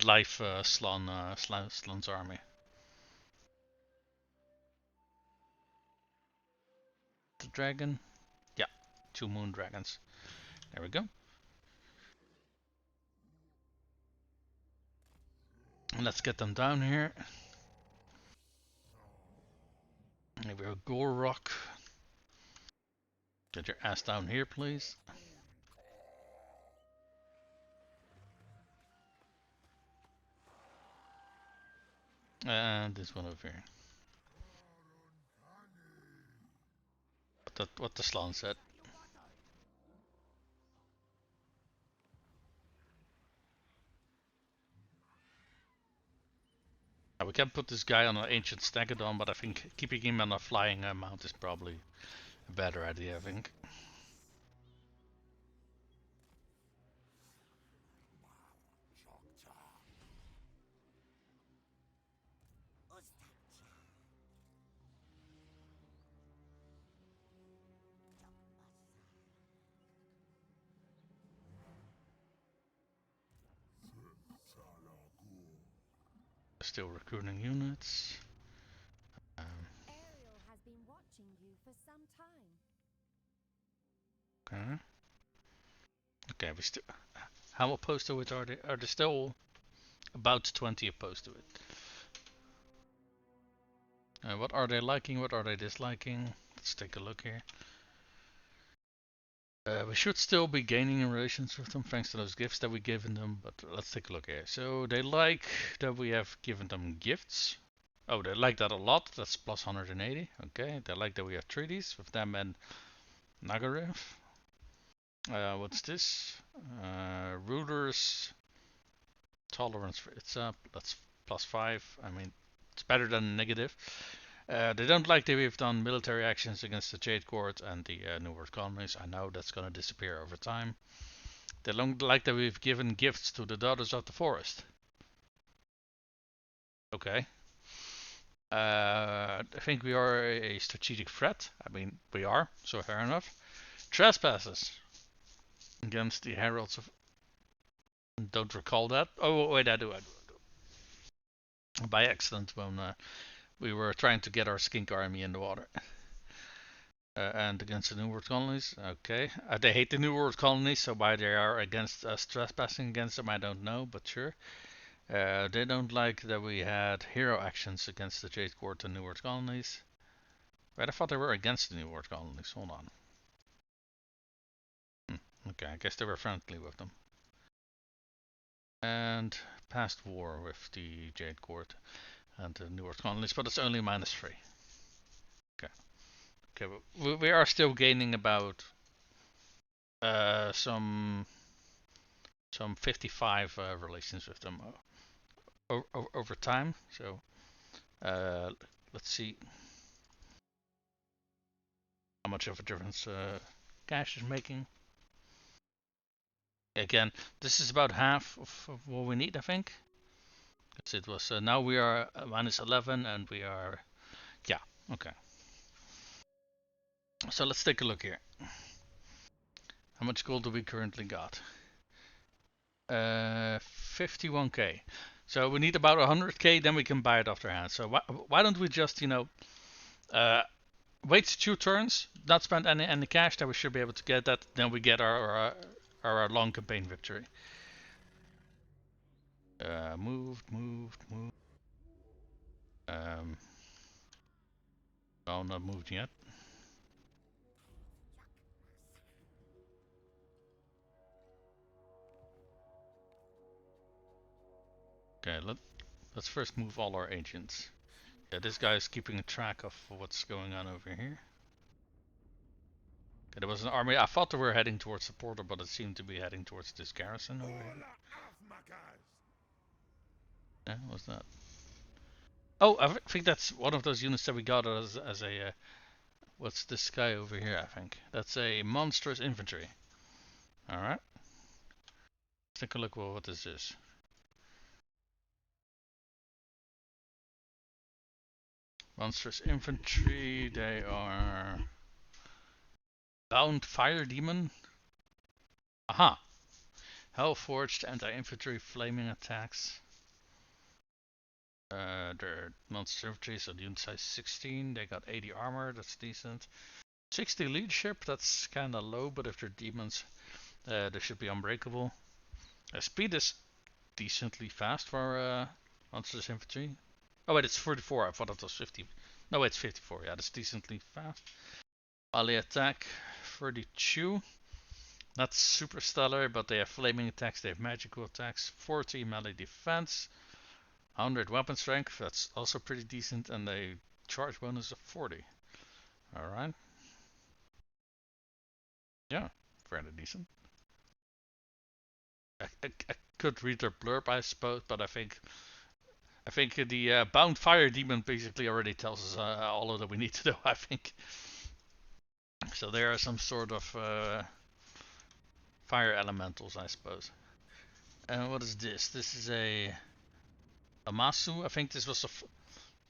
[SPEAKER 1] life Slun's army? The dragon, yeah, 2 moon dragons. There we go. And let's get them down here. Here we go, Gor-Rok. Get your ass down here, please. And this one over here. What the Slan said. We can put this guy on an ancient Stegodon, but I think keeping him on a flying mount is probably a better idea, I think. Still recruiting units.
[SPEAKER 2] Ariel has been watching you for some time.
[SPEAKER 1] Okay. Okay, we still. How opposed to it are they? Are they still about 20 opposed to it? What are they liking? What are they disliking? Let's take a look here. We should still be gaining in relations with them thanks to those gifts that we've given them, but let's take a look here. So they like that we have given them gifts. Oh, they like that a lot. That's plus 180. Okay, they like that we have treaties with them and Nagarev. What's this? Rulers tolerance for it's up. That's plus 5. I mean, it's better than negative. They don't like that we've done military actions against the Jade Court and the New World colonies. I know that's gonna disappear over time. They don't like that we've given gifts to the Daughters of the Forest. Okay. I think we are a strategic threat. I mean, we are, so fair enough. Trespasses against the Heralds of... Don't recall that. Oh, wait, I do. By accident when we were trying to get our skink army in the water. And against the New World colonies. Okay. They hate the New World colonies, so why they are against us trespassing against them, I don't know, but sure. They don't like that we had hero actions against the Jade Court and New World colonies. Right, I thought they were against the New World colonies. Hold on. Okay, I guess they were friendly with them. And past war with the Jade Court and the New World colonies, but it's only -3. Okay. Okay, we are still gaining about some 55 relations with them over time. So let's see. how much of a difference cash is making. Again, this is about half of what we need, I think. Because it was now we are minus 11 and we are yeah, okay. So let's take a look here. How much gold do we currently got? 51k. So we need about 100k, then we can buy it after hand. So why don't we just, uh, wait 2 turns, not spend any cash, then we should be able to get that. Then we get our long campaign victory. Moved. No, not moved yet. Okay, let's first move all our agents. Yeah, this guy is keeping track of what's going on over here. Okay, there was an army. I thought they were heading towards the portal, but it seemed to be heading towards this garrison over here. Yeah, what's that? Oh, I think that's one of those units that we got as a. What's this guy over here? I think that's a monstrous infantry. All right. Let's take a look. Well, what this is. Monstrous infantry. They are bound fire demon. Aha. Hellforged anti-infantry flaming attacks. They're monster infantry, so the unit size 16. They got 80 armor. That's decent. 60 leadership. That's kind of low, but if they're demons, they should be unbreakable. Speed is decently fast for monstrous infantry. Oh wait, it's 44. I thought it was 50. No, wait, it's 54. Yeah, that's decently fast. Melee attack 32. Not super stellar, but they have flaming attacks. They have magical attacks. 40 melee defense. 100 weapon strength. That's also pretty decent, and a charge bonus of 40. All right. Yeah, fairly decent. I could read their blurb, I suppose, but I think the bound fire demon basically already tells us all of that we need to know. I think so. There are some sort of fire elementals, I suppose. And what is this? This is a Masu. I think this was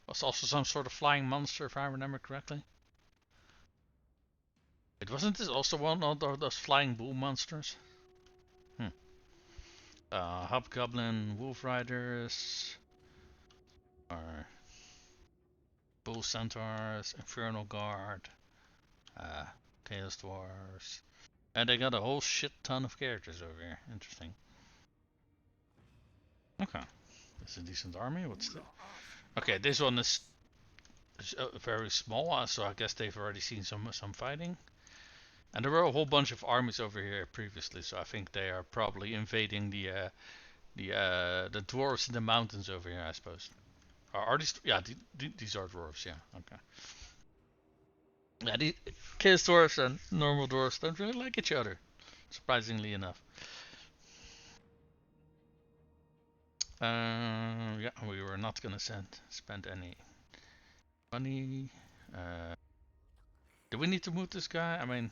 [SPEAKER 1] was also some sort of flying monster, if I remember correctly. It wasn't this also one of those flying bull monsters? Hmm. Hobgoblin, Wolf Riders, or Bull Centaurs, Infernal Guard, uh, Chaos Dwarves. And they got a whole shit ton of characters over here. Interesting. Okay. That's a decent army. What's the... Okay, this one is very small, so I guess they've already seen some fighting. And there were a whole bunch of armies over here previously, so I think they are probably invading the dwarves in the mountains over here, I suppose. Are these? Yeah, these are dwarves. Yeah. Okay. Yeah, the chaos dwarves and normal dwarves don't really like each other, surprisingly enough. Yeah, we were not gonna spend any money. Do we need to move this guy? I mean,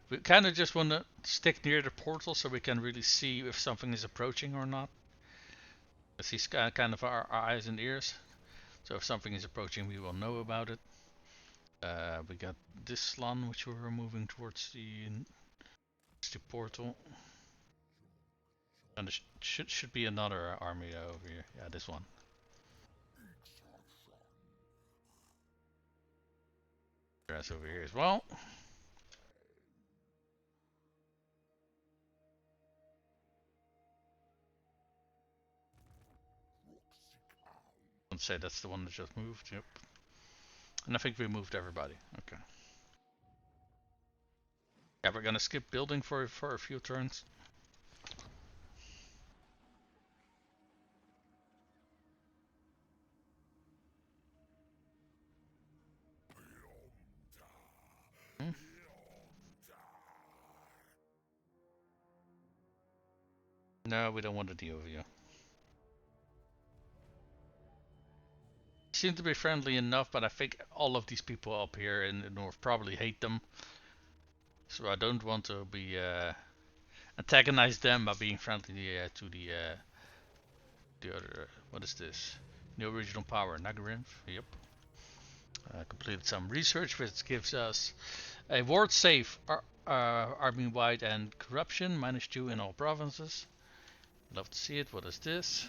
[SPEAKER 1] we kind of just want to stick near the portal so we can really see if something is approaching or not. Because he's kind of our eyes and ears. So if something is approaching, we will know about it. We got this slun, which we were moving towards the portal. And there should be another army over here. Yeah, this one. Grass over here as well. Let's say that's the one that just moved. Yep. And I think we moved everybody. Okay. Yeah, we're gonna skip building for a few turns. Hmm? No, we don't want to deal with you. seem to be friendly enough, but I think all of these people up here in the north probably hate them. So I don't want to be antagonize them by being friendly to the other. What is this? New original power, Nagarinth. Yep. Completed some research, which gives us a ward safe army wide and corruption -2 in all provinces. Love to see it. What is this?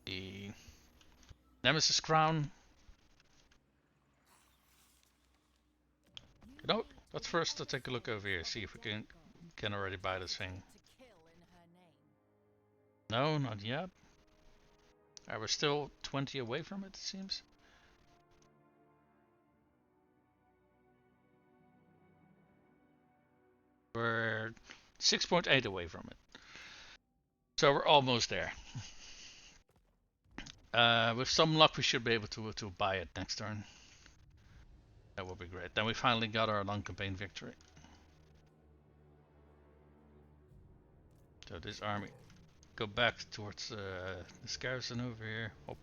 [SPEAKER 1] The Nemesis Crown. You know, let's first take a look over here, see if we can already buy this thing. No, not yet. We're still 20 away from it, it seems. We're 6.8 away from it. So we're almost there. With some luck, we should be able to buy it next turn. That would be great. Then we finally got our long campaign victory. So this army, go back towards this garrison over here. Oh.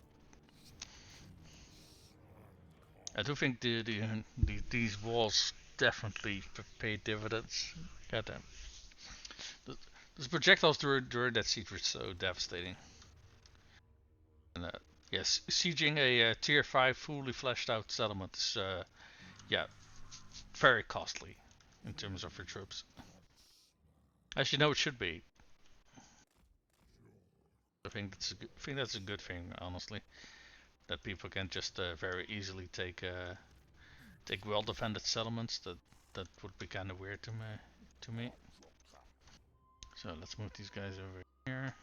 [SPEAKER 1] I do think these walls definitely pay dividends. Goddamn. Those projectiles during that siege were so devastating. And yes, sieging a tier 5 fully fleshed out settlement is yeah, very costly in terms of your troops. As you know, it should be. I think that's a good thing, honestly, that people can just very easily take well defended settlements. That would be kind of weird to me. So let's move these guys over here.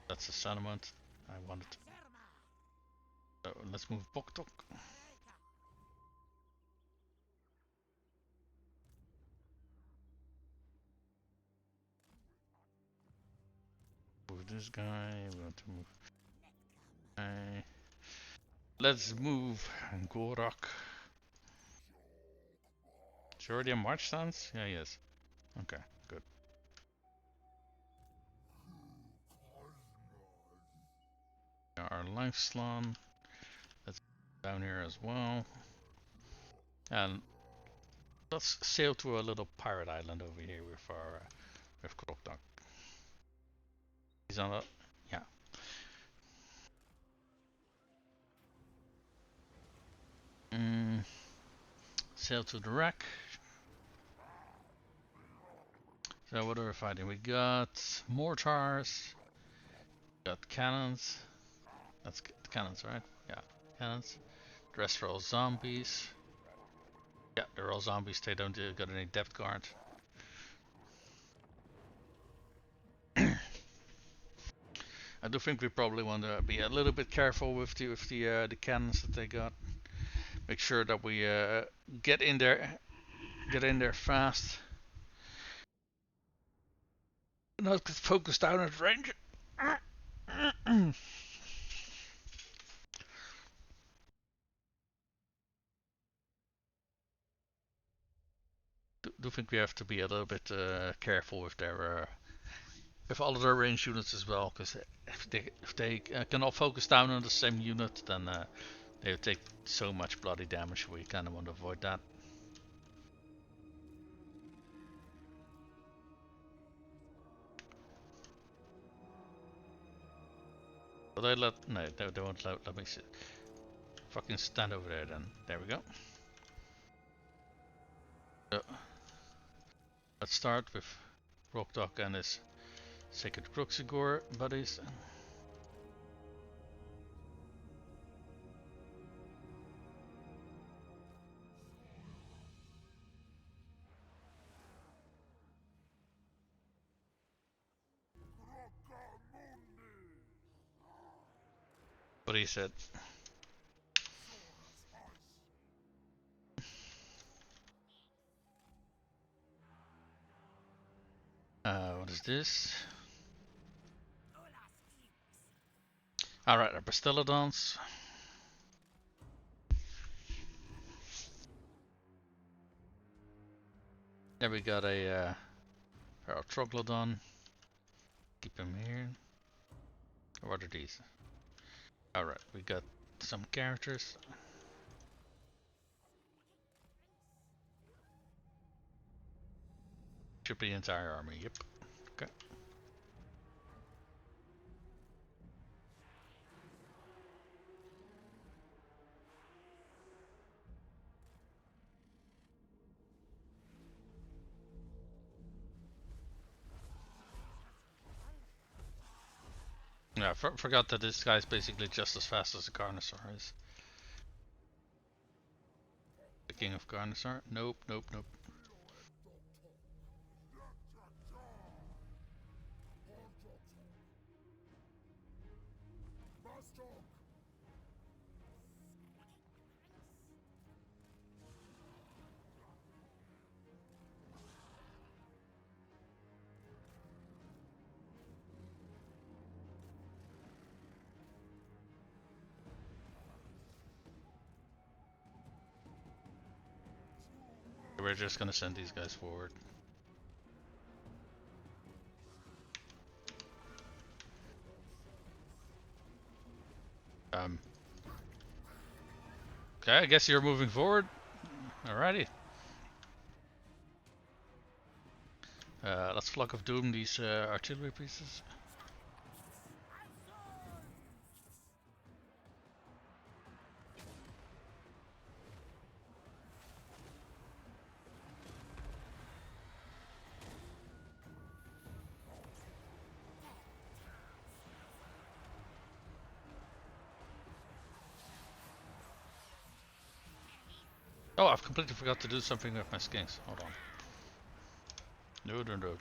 [SPEAKER 1] That's the settlement I wanted. So let's move BOK-BOK. Move this guy. We want to move. Let's move Gor-Rok. Is he already a march stance? Yeah, he is. Okay, good. Our Lifeline. That's down here as well. And let's sail to a little pirate island over here with our with Gor-Rok. He's on a yeah. Sail to the wreck. So what are we fighting? We got mortars. We got cannons. That's cannons, right? Yeah, cannons. The rest are all zombies. Yeah, they're all zombies. They don't got any depth guard. I do think we probably want to be a little bit careful with the cannons that they got. Make sure that we get in there fast. Not focus down at range. do think we have to be a little bit careful with their with all of their range units as well, because if they cannot focus down on the same unit, then they will take so much bloody damage. We kind of want to avoid that. But they no, they won't let me sit. Fucking stand over there then. There we go. So, let's start with BOK-BOK and his Sacred Proxygore buddies. What he said. What is this? Alright, our Bastiladons. There we got a our Troglodon. Keep him here. What are these? Alright, we got some characters. Should be the entire army, yep. Okay. Yeah, forgot that this guy's basically just as fast as the Carnosaur is. The King of Carnosaur? Nope, nope, nope. We're just gonna send these guys forward. Okay, I guess you're moving forward. Alrighty. Let's Flock of Doom these artillery pieces. Oh, I've completely forgot to do something with my skinks. Hold on. No, no, no.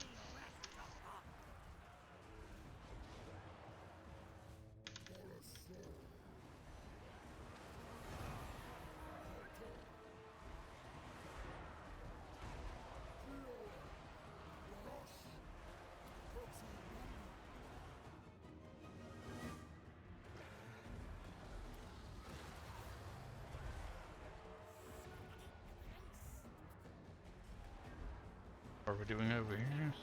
[SPEAKER 1] What are we doing over here?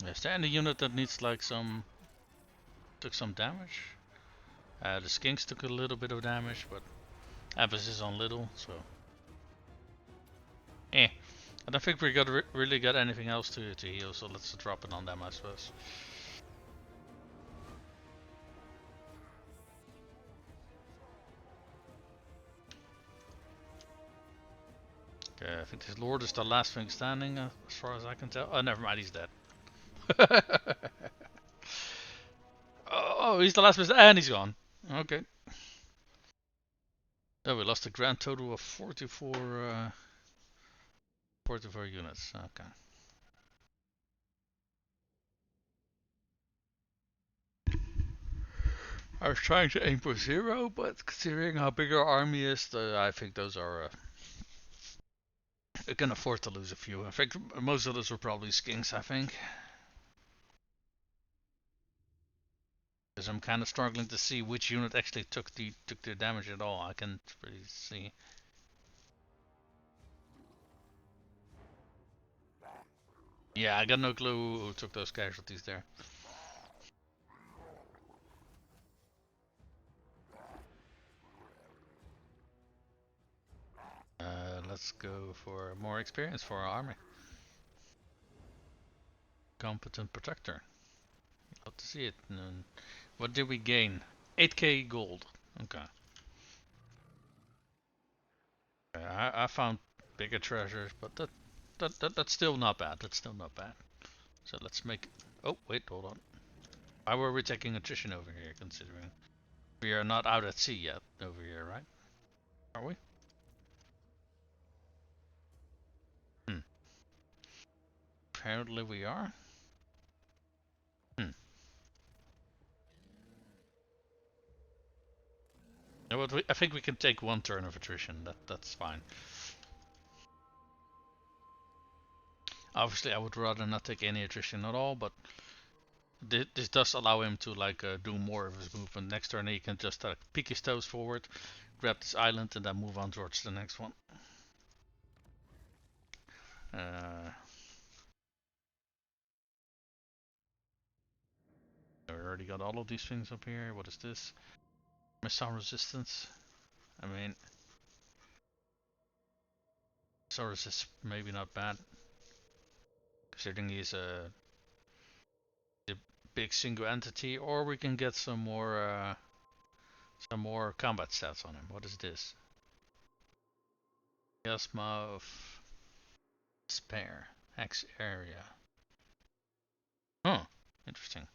[SPEAKER 1] Is there any unit that needs like took some damage? The skinks took a little bit of damage, but emphasis on little, so. I don't think we really got anything else to heal, so let's drop it on them, I suppose. Okay, I think this Lord is the last thing standing, as far as I can tell. Oh, never mind, he's dead. Oh, he's the last person, and he's gone. Okay. Oh, we lost a grand total of 44 units. Okay. I was trying to aim for 0, but considering how big our army is, I think those are. We can afford to lose a few. I think most of those were probably skinks, I think. Because I'm kind of struggling to see which unit actually took the damage at all. I can't really see. Yeah, I got no clue who took those casualties there. Let's go for more experience for our army. Competent protector. Love to see it. And what did we gain? 8k gold. Okay. I found bigger treasures, but that's still not bad. That's still not bad. So let's make. Oh wait, hold on. Why were we taking attrition over here? Considering we are not out at sea yet over here, right? Are we? Hmm. Apparently we are. Hmm. No, but I think we can take one turn of attrition. That's fine. Obviously, I would rather not take any attrition at all, but this does allow him to like do more of his movement. Next turn, he can just peek his toes forward, grab this island, and then move on towards the next one. Uh, already got all of these things up here. What is this? Missile resistance. I mean, Saurus is maybe not bad, considering he's a big single entity. Or we can get some more combat stats on him. What is this? Miasma of Despair. Hex area. Oh, interesting.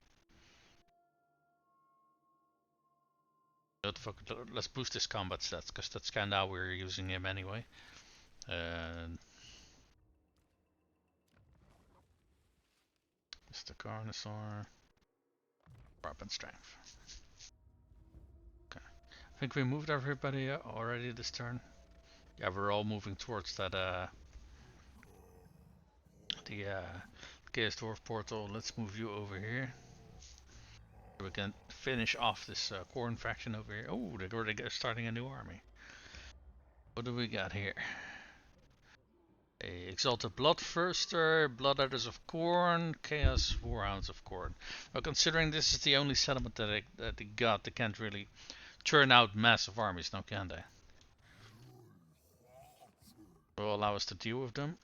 [SPEAKER 1] Let's boost his combat stats, because that's kinda how we're using him anyway. Mr. Carnosaur. Weapon strength. Okay. I think we moved everybody already this turn. Yeah, we're all moving towards that the Chaos Dwarf portal. Let's move you over here. We can finish off this Corn faction over here. Oh, they're already starting a new army. What do we got here? A Exalted Bloodthirster, Bloodhunters of Khorne, Chaos Warhounds of Khorne. Well, considering this is the only settlement that they got, they can't really churn out massive armies, now can they? Will allow us to deal with them.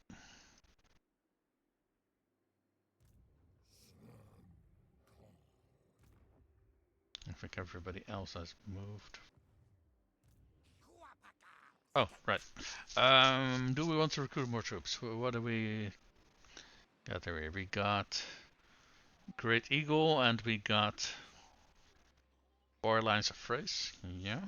[SPEAKER 1] I think everybody else has moved. Oh, right. Do we want to recruit more troops? What do we got there? We got Great Eagle and we got 4 lines of phrase. Yeah.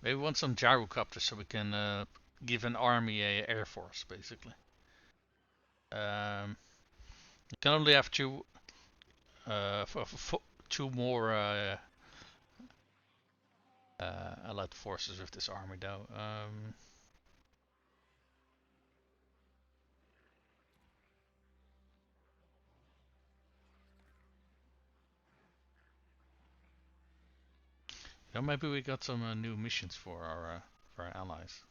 [SPEAKER 1] Maybe we want some gyrocopters so we can give an army a air force, basically. You can only have two more allied forces with this army, though. Maybe we got some new missions for our allies.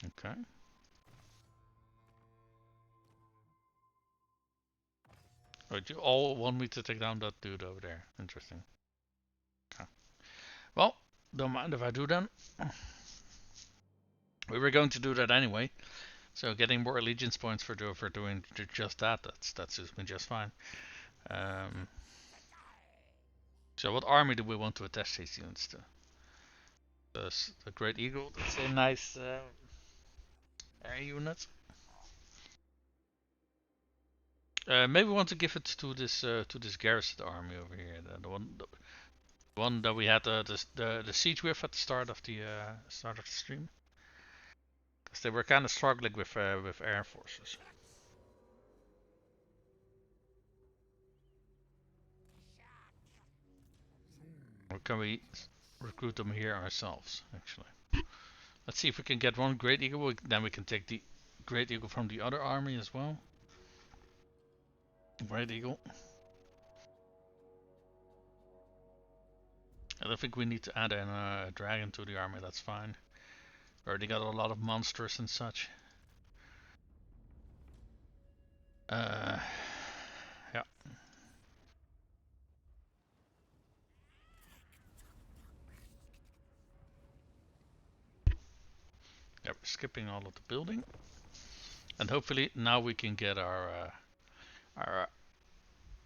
[SPEAKER 1] Okay. Right, you all want me to take down that dude over there. Interesting. Okay. Well, don't mind if I do then. We were going to do that anyway. So getting more allegiance points for doing just that, that suits me just fine. So what army do we want to attach these units to? The Great Eagle, that's a nice air unit. Maybe we want to give it to this garrison army over here, the one that we had the siege with at the start of the stream, because they were kind of struggling with air forces. Or can we recruit them here ourselves? Actually, let's see if we can get one Great Eagle. Then we can take the Great Eagle from the other army as well. Great Eagle. I don't think we need to add in a dragon to the army, that's fine. We already got a lot of monsters and such. Yeah. Yeah, we're skipping all of the building. And hopefully now we can get our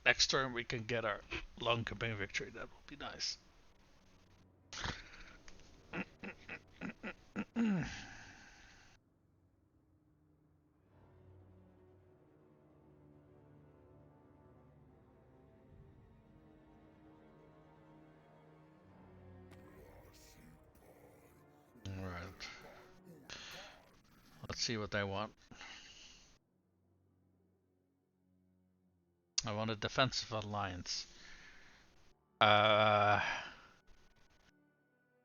[SPEAKER 1] next turn we can get our long campaign victory. That will be nice. Alright. Let's see what they want. I want a defensive alliance.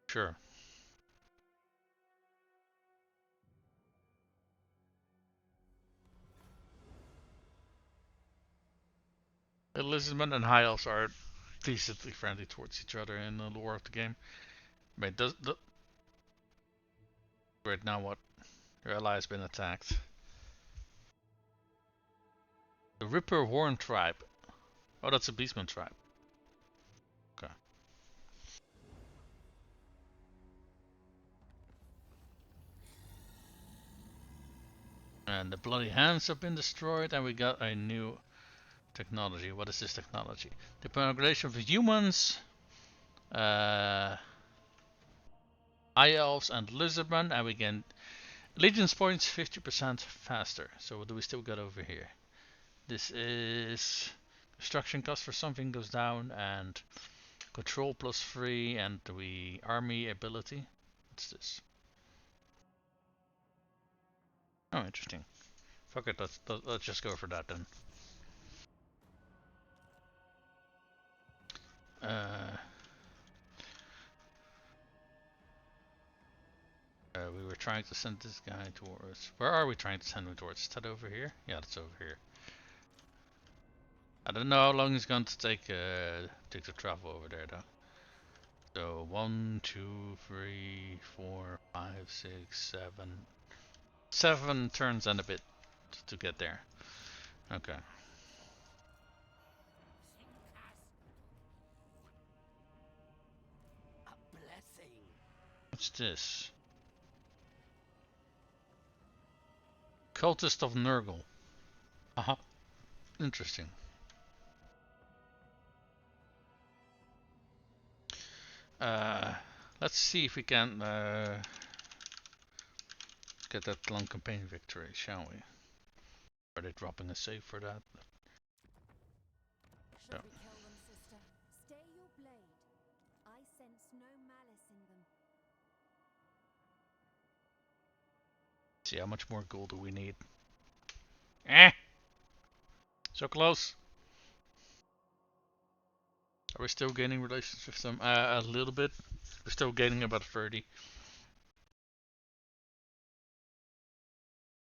[SPEAKER 1] Sure. The Lizardmen and High Elves are decently friendly towards each other in the lore of the game. Wait, wait, now what? Your ally has been attacked. The Ripper Horn tribe. Oh, that's a Beastman tribe. Okay. And the Bloody Hands have been destroyed, and we got a new technology. What is this technology? The population of humans, uh, High Elves, and Lizardmen, and we get Legion's points 50% faster. So what do we still got over here? This is construction cost for something goes down, and control +3, and we army ability. What's this? Oh, interesting. Fuck it, let's just go for that then. We were trying to send this guy towards. Where are we trying to send him towards? Is that over here? Yeah, that's over here. I don't know how long it's going to take to travel over there though. So 1, 2, 3, 4, 5, 6, 7. 7 turns and a bit to get there. Okay. What's this? Cultist of Nurgle. Uh-huh. Interesting. Let's see if we can get that long campaign victory, shall we? Are they dropping a save for that?
[SPEAKER 2] Shall we kill them, sister? Stay your blade. I sense no malice in them.
[SPEAKER 1] See how much more gold do we need? Eh! So close. Are we still gaining relations with them? A little bit. We're still gaining about 30.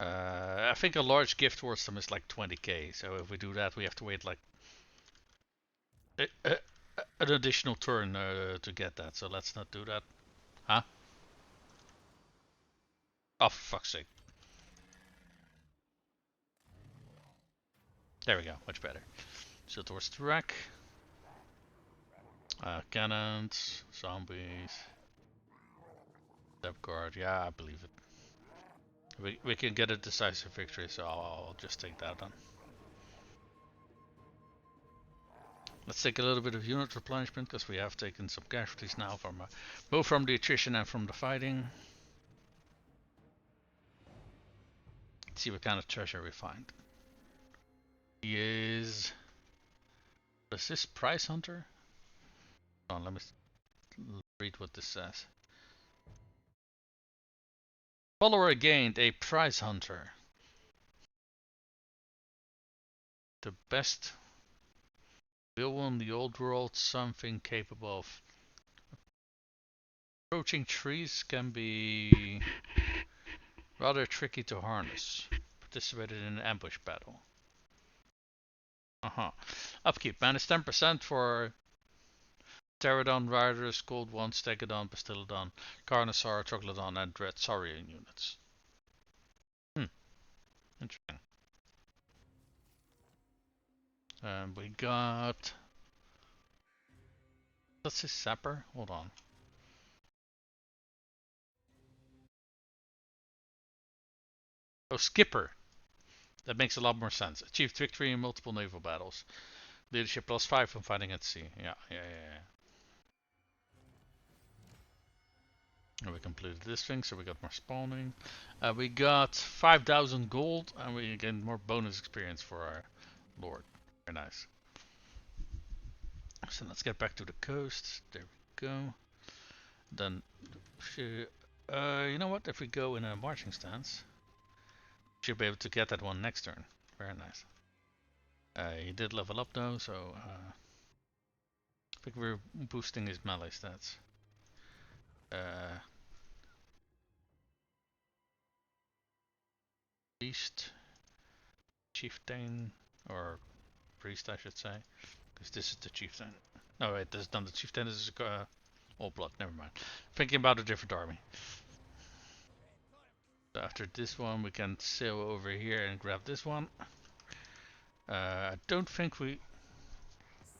[SPEAKER 1] I think a large gift towards them is like 20k. So if we do that, we have to wait like an additional turn to get that. So let's not do that. Huh? Oh, for fuck's sake. There we go. Much better. So towards the rack. Cannons, zombies, depth guard. Yeah, I believe it. We can get a decisive victory, so I'll just take that on. Let's take a little bit of unit replenishment because we have taken some casualties now from both from the attrition and from the fighting. Let's see what kind of treasure we find. He is. What is this? Prize Hunter? Oh, let me read what this says. Follower gained a Prize Hunter. The best will in the old world, something capable of approaching trees can be rather tricky to harness. Participated in an ambush battle. Upkeep. Minus 10% for Pterodon, Riders, Gold 1, Stegodon, Bastillodon, Carnosaur, Troglodon, and Dreadsaurian units. Interesting. We got. That's his Sapper? Hold on. Oh, Skipper. That makes a lot more sense. Achieved victory in multiple naval battles. Leadership +5 from fighting at sea. Yeah. And we completed this thing, so we got more spawning. We got 5,000 gold, and we gained more bonus experience for our lord. Very nice. So let's get back to the coast. There we go. Then, you know what? If we go in a marching stance, should be able to get that one next turn. Very nice. He did level up though, so I think we're boosting his melee stats. Beast, Chieftain, or Priest I should say, because this is the Chieftain. No, wait, this is not the chieftain. This is all blood. Never mind. Thinking about a different army. So after this one, we can sail over here and grab this one. I don't think we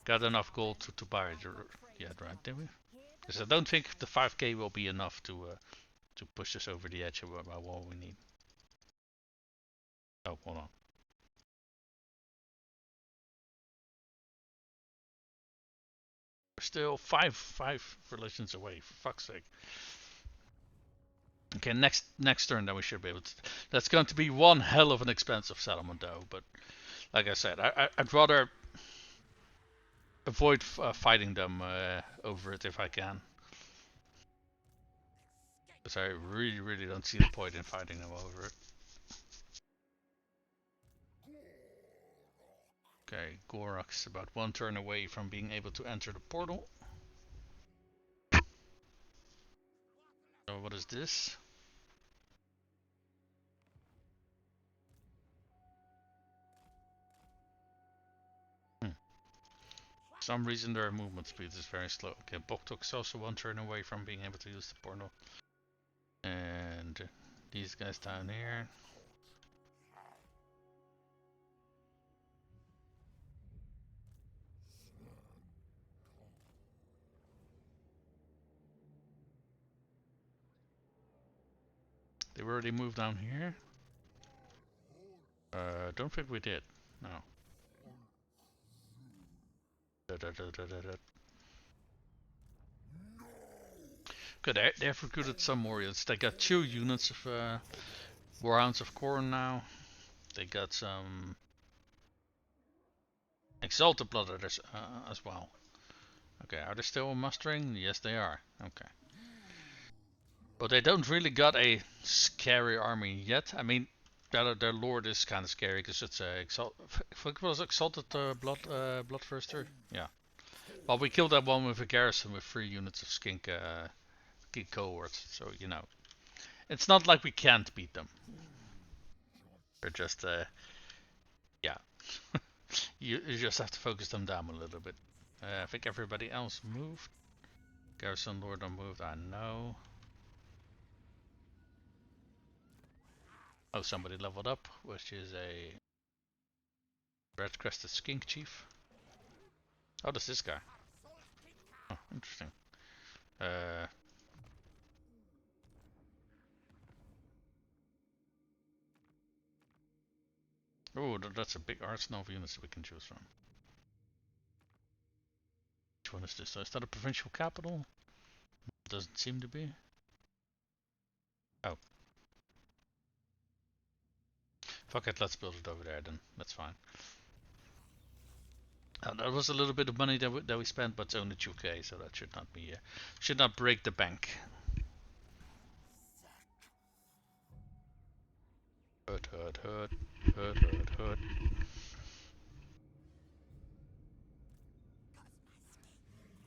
[SPEAKER 1] got enough gold to buy it yet, right? Did we? Because I don't think the 5k will be enough to push us over the edge about what we need. Oh, hold on. We're still five religions away. For fuck's sake. Okay, next turn then we should be able to. That's going to be one hell of an expensive settlement though. But like I said, I'd rather avoid fighting them over it if I can. Because I really don't see the point in fighting them over it. Okay, Gor-Rok's about one turn away from being able to enter the portal. So what is this? For some reason their movement speed is very slow. Okay, BOK-BOK is also one turn away from being able to use the portal. And these guys down here. They already moved down here. Don't think we did. No. Okay, they've recruited some warriors. They got 2 units of Warhounds of Khorne now. They got some Exalted Bloodletters as well. Okay, are they still mustering? Yes, they are. Okay. But they don't really got a scary army yet. I mean, their lord is kind of scary because it's a Exalted Bloodthirster. Yeah. Well, we killed that one with a garrison with 3 units of skink cohorts, so you know, it's not like we can't beat them. They're just yeah. you just have to focus them down a little bit. I think everybody else moved. Garrison Lord moved. I know. Oh, somebody leveled up, which is a red crested skink chief. Oh, that's this guy. Oh, interesting. Oh, that's a big arsenal of units that we can choose from. Which one is this? So is that a provincial capital? Doesn't seem to be. Oh. Fuck it, let's build it over there then. That's fine. That was a little bit of money that we spent, but it's only 2k, so that should not break the bank. Hurt.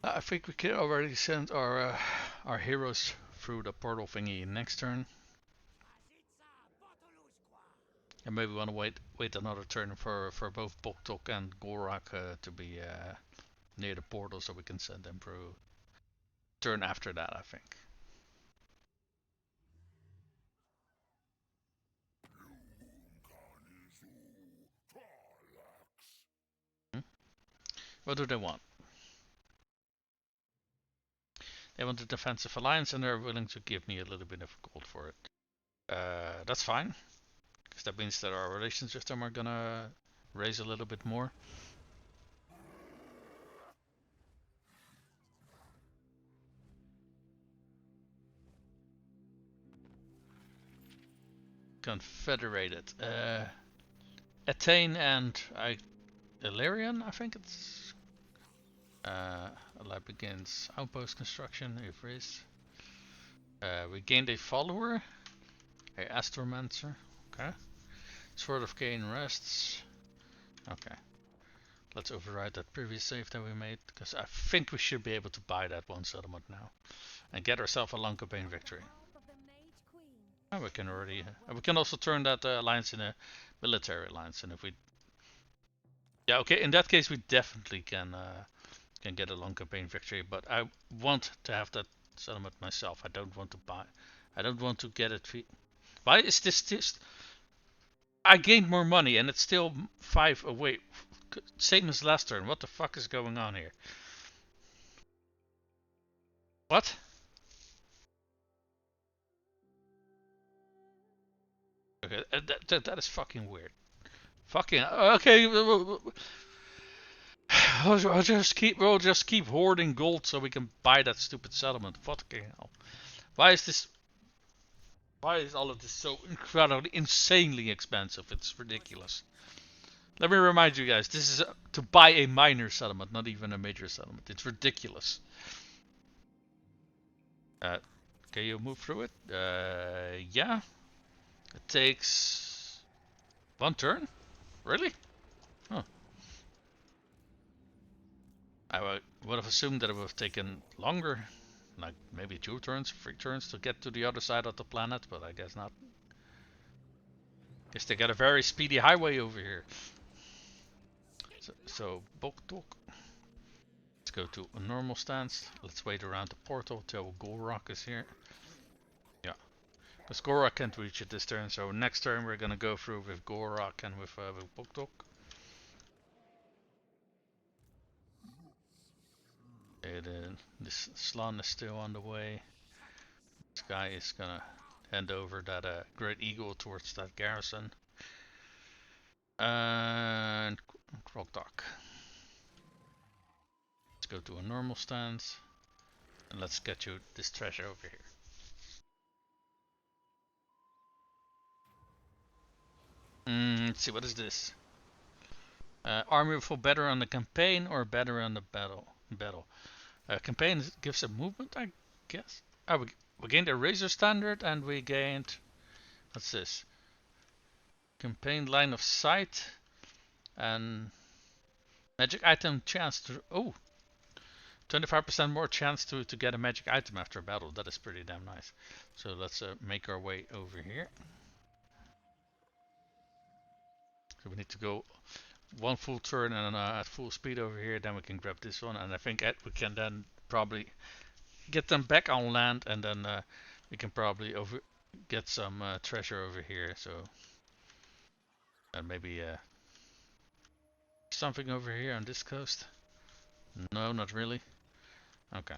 [SPEAKER 1] I think we can already send our heroes through the portal thingy next turn. And maybe we want to wait another turn for both BOK-BOK and Gor-Rok to be near the portal so we can send them through. Turn after that, I think. Hmm? What do they want? They want a defensive alliance and they're willing to give me a little bit of gold for it. That's fine. Because that means that our relations with them are gonna raise a little bit more. Confederated. Athene and Illyrian, I think it's. Lab begins outpost construction. If is. We gained a follower, a Astromancer. Okay. Sword of Cain rests. Okay. Let's override that previous save that we made, because I think we should be able to buy that one settlement now and get ourselves a long campaign victory. And we can already. We can also turn that alliance in a military alliance, and if we. Yeah, okay. In that case, we definitely can can get a long campaign victory, but I want to have that settlement myself. I don't want to buy. I don't want to get it. Why is this? I gained more money and it's still 5 away. Same as last turn. What the fuck is going on here? What? Okay, that is fucking weird. Fucking okay. We'll just keep hoarding gold so we can buy that stupid settlement. Fucking hell. Why is this? Why is all of this so incredibly, insanely expensive? It's ridiculous. Let me remind you guys, this is to buy a minor settlement, not even a major settlement. It's ridiculous. Can you move through it? Yeah. It takes 1 turn? Really? Huh. I would have assumed that it would have taken longer, like maybe 2 turns, 3 turns to get to the other side of the planet, but I guess not. Guess they got a very speedy highway over here. So BOK-BOK. Let's go to a normal stance. Let's wait around the portal till Gor-Rok is here. Yeah, because Gor-Rok can't reach it this turn, so next turn we're gonna go through with Gor-Rok and with BOK-BOK. This Slan is still on the way. This guy is gonna hand over that Great Eagle towards that garrison. And Krogdok. Let's go to a normal stance. And let's get you this treasure over here. Let's see, what is this? Army will better on the campaign or better on the battle. Campaign gives a movement, I guess. Oh, we gained a razor standard and we gained, what's this? Campaign line of sight and magic item chance to, 25% more chance to get a magic item after a battle. That is pretty damn nice. So let's make our way over here. So we need to go 1 full turn and at full speed over here, then we can grab this one, and I think we can then probably get them back on land, and then we can probably get some treasure over here. So maybe something over here on this coast. No, not really. Okay.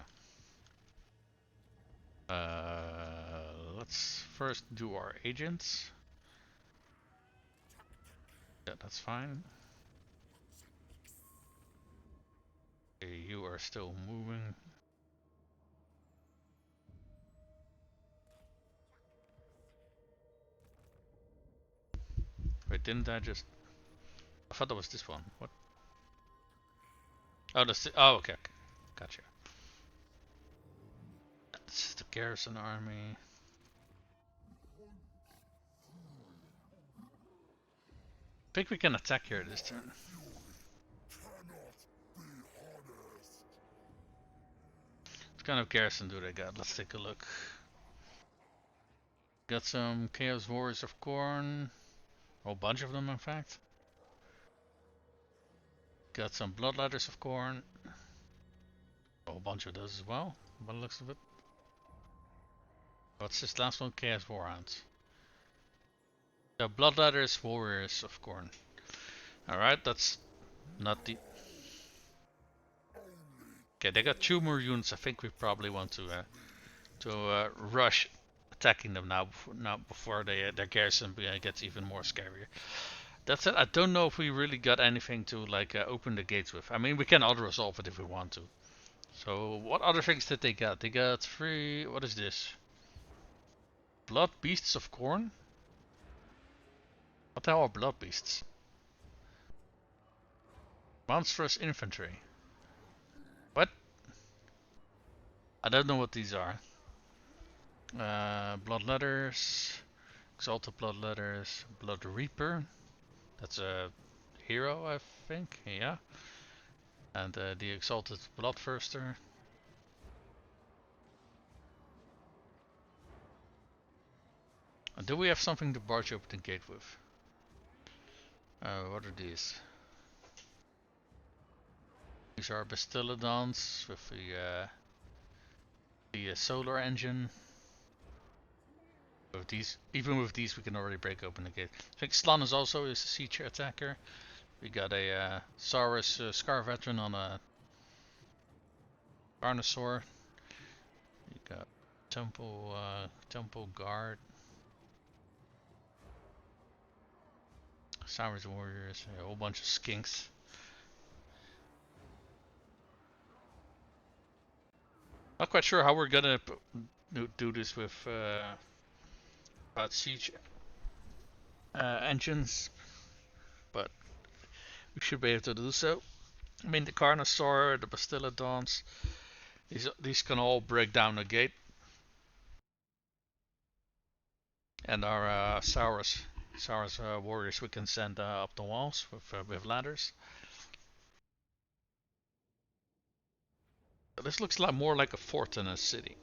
[SPEAKER 1] Let's first do our agents. Yeah, that's fine. Okay, you are still moving. Wait, didn't I just... I thought that was this one. What? Oh, that's... Oh, okay. Gotcha. That's the garrison army. I think we can attack here this turn. What kind of garrison do they got? Let's take a look. Got some Chaos Warriors of Khorne. A whole bunch of them, in fact. Got some Bloodletters of Khorne. A whole bunch of those as well, by the looks of it. What's this last one? Chaos Warhounds. The Bloodletters Warriors of Khorne. Alright, that's not the... Okay, they got 2 more units. I think we probably want to rush attacking them now before their garrison gets even more scarier. That's it. I don't know if we really got anything to like open the gates with. I mean, we can auto-resolve it if we want to. So, what other things did they got? They got 3... What is this? Blood Beasts of Khorne? What the hell are Blood Beasts? Monstrous Infantry. What? I don't know what these are. Bloodletters. Exalted Bloodletters. Blood Reaper. That's a hero, I think. Yeah. And the Exalted Bloodthirster. Do we have something to barge open the gate with? What are these? These are Bastiladons with the solar engine. With these, even with these, we can already break open the gate. I think Slan is also a siege attacker. We got a Saurus Scar Veteran on a Carnosaur. You got Temple Guard, Saurus Warriors, a whole bunch of skinks. Not quite sure how we're gonna do this with siege engines, but we should be able to do so. I mean, the Carnosaur, the Bastiladons, these can all break down the gate, and our Saurus warriors we can send up the walls with ladders. This looks like more like a fort than a city.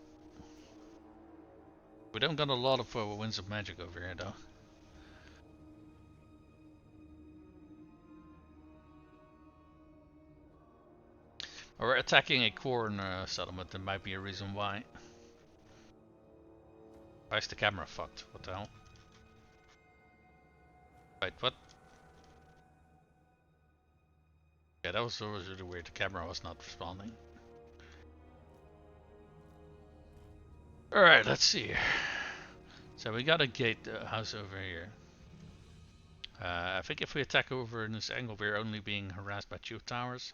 [SPEAKER 1] We don't got a lot of winds of magic over here though. We're attacking a corn settlement, there might be a reason why. Why is the camera fucked? What the hell? Wait, what? Yeah, that was really weird. The camera was not responding. Alright, let's see. So we got a gate house over here. I think if we attack over in this angle, we're only being harassed by tube towers.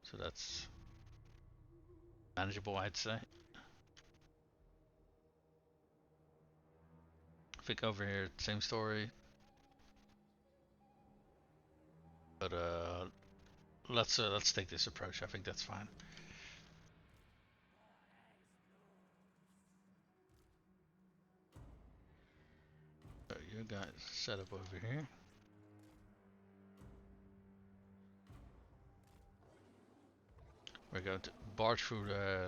[SPEAKER 1] So that's manageable, I'd say. I think over here, same story. But let's take this approach. I think that's fine. So you guys set up over here. We're going to barge through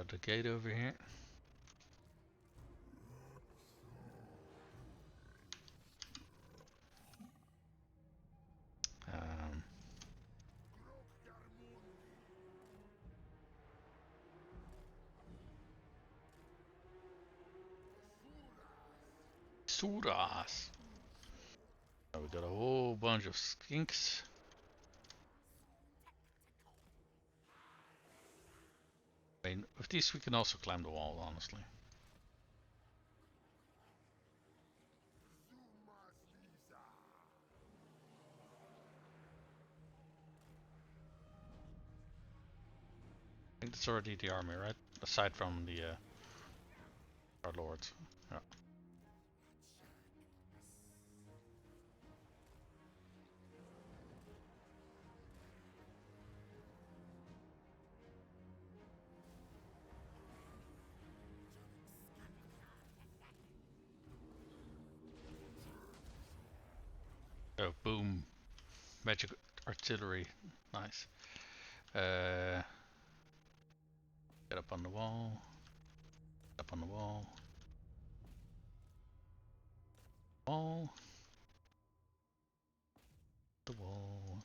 [SPEAKER 1] the gate over here. Suras. So we got a whole bunch of skinks. I mean, with these we can also climb the wall, honestly. I think that's already the army, right? Aside from the our lords. Yeah. Oh, boom. Magic artillery. Nice. Get up on the wall. Up on the wall. Wall. The wall.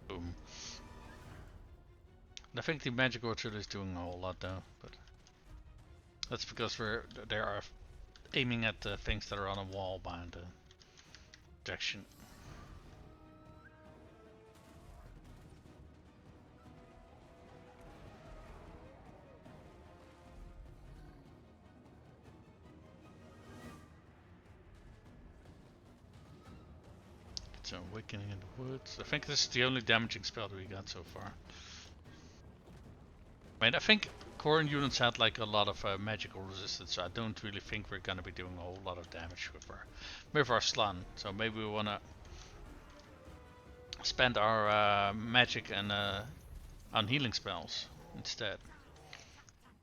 [SPEAKER 1] Boom. I think the magic artillery is doing a whole lot though, but that's because they are aiming at the things that are on a wall behind the projection. Get some awakening in the woods. I think this is the only damaging spell that we got so far. I mean, I think core units had like a lot of magical resistance, so I don't really think we're gonna be doing a whole lot of damage with our slan. So maybe we wanna spend our magic and on healing spells instead.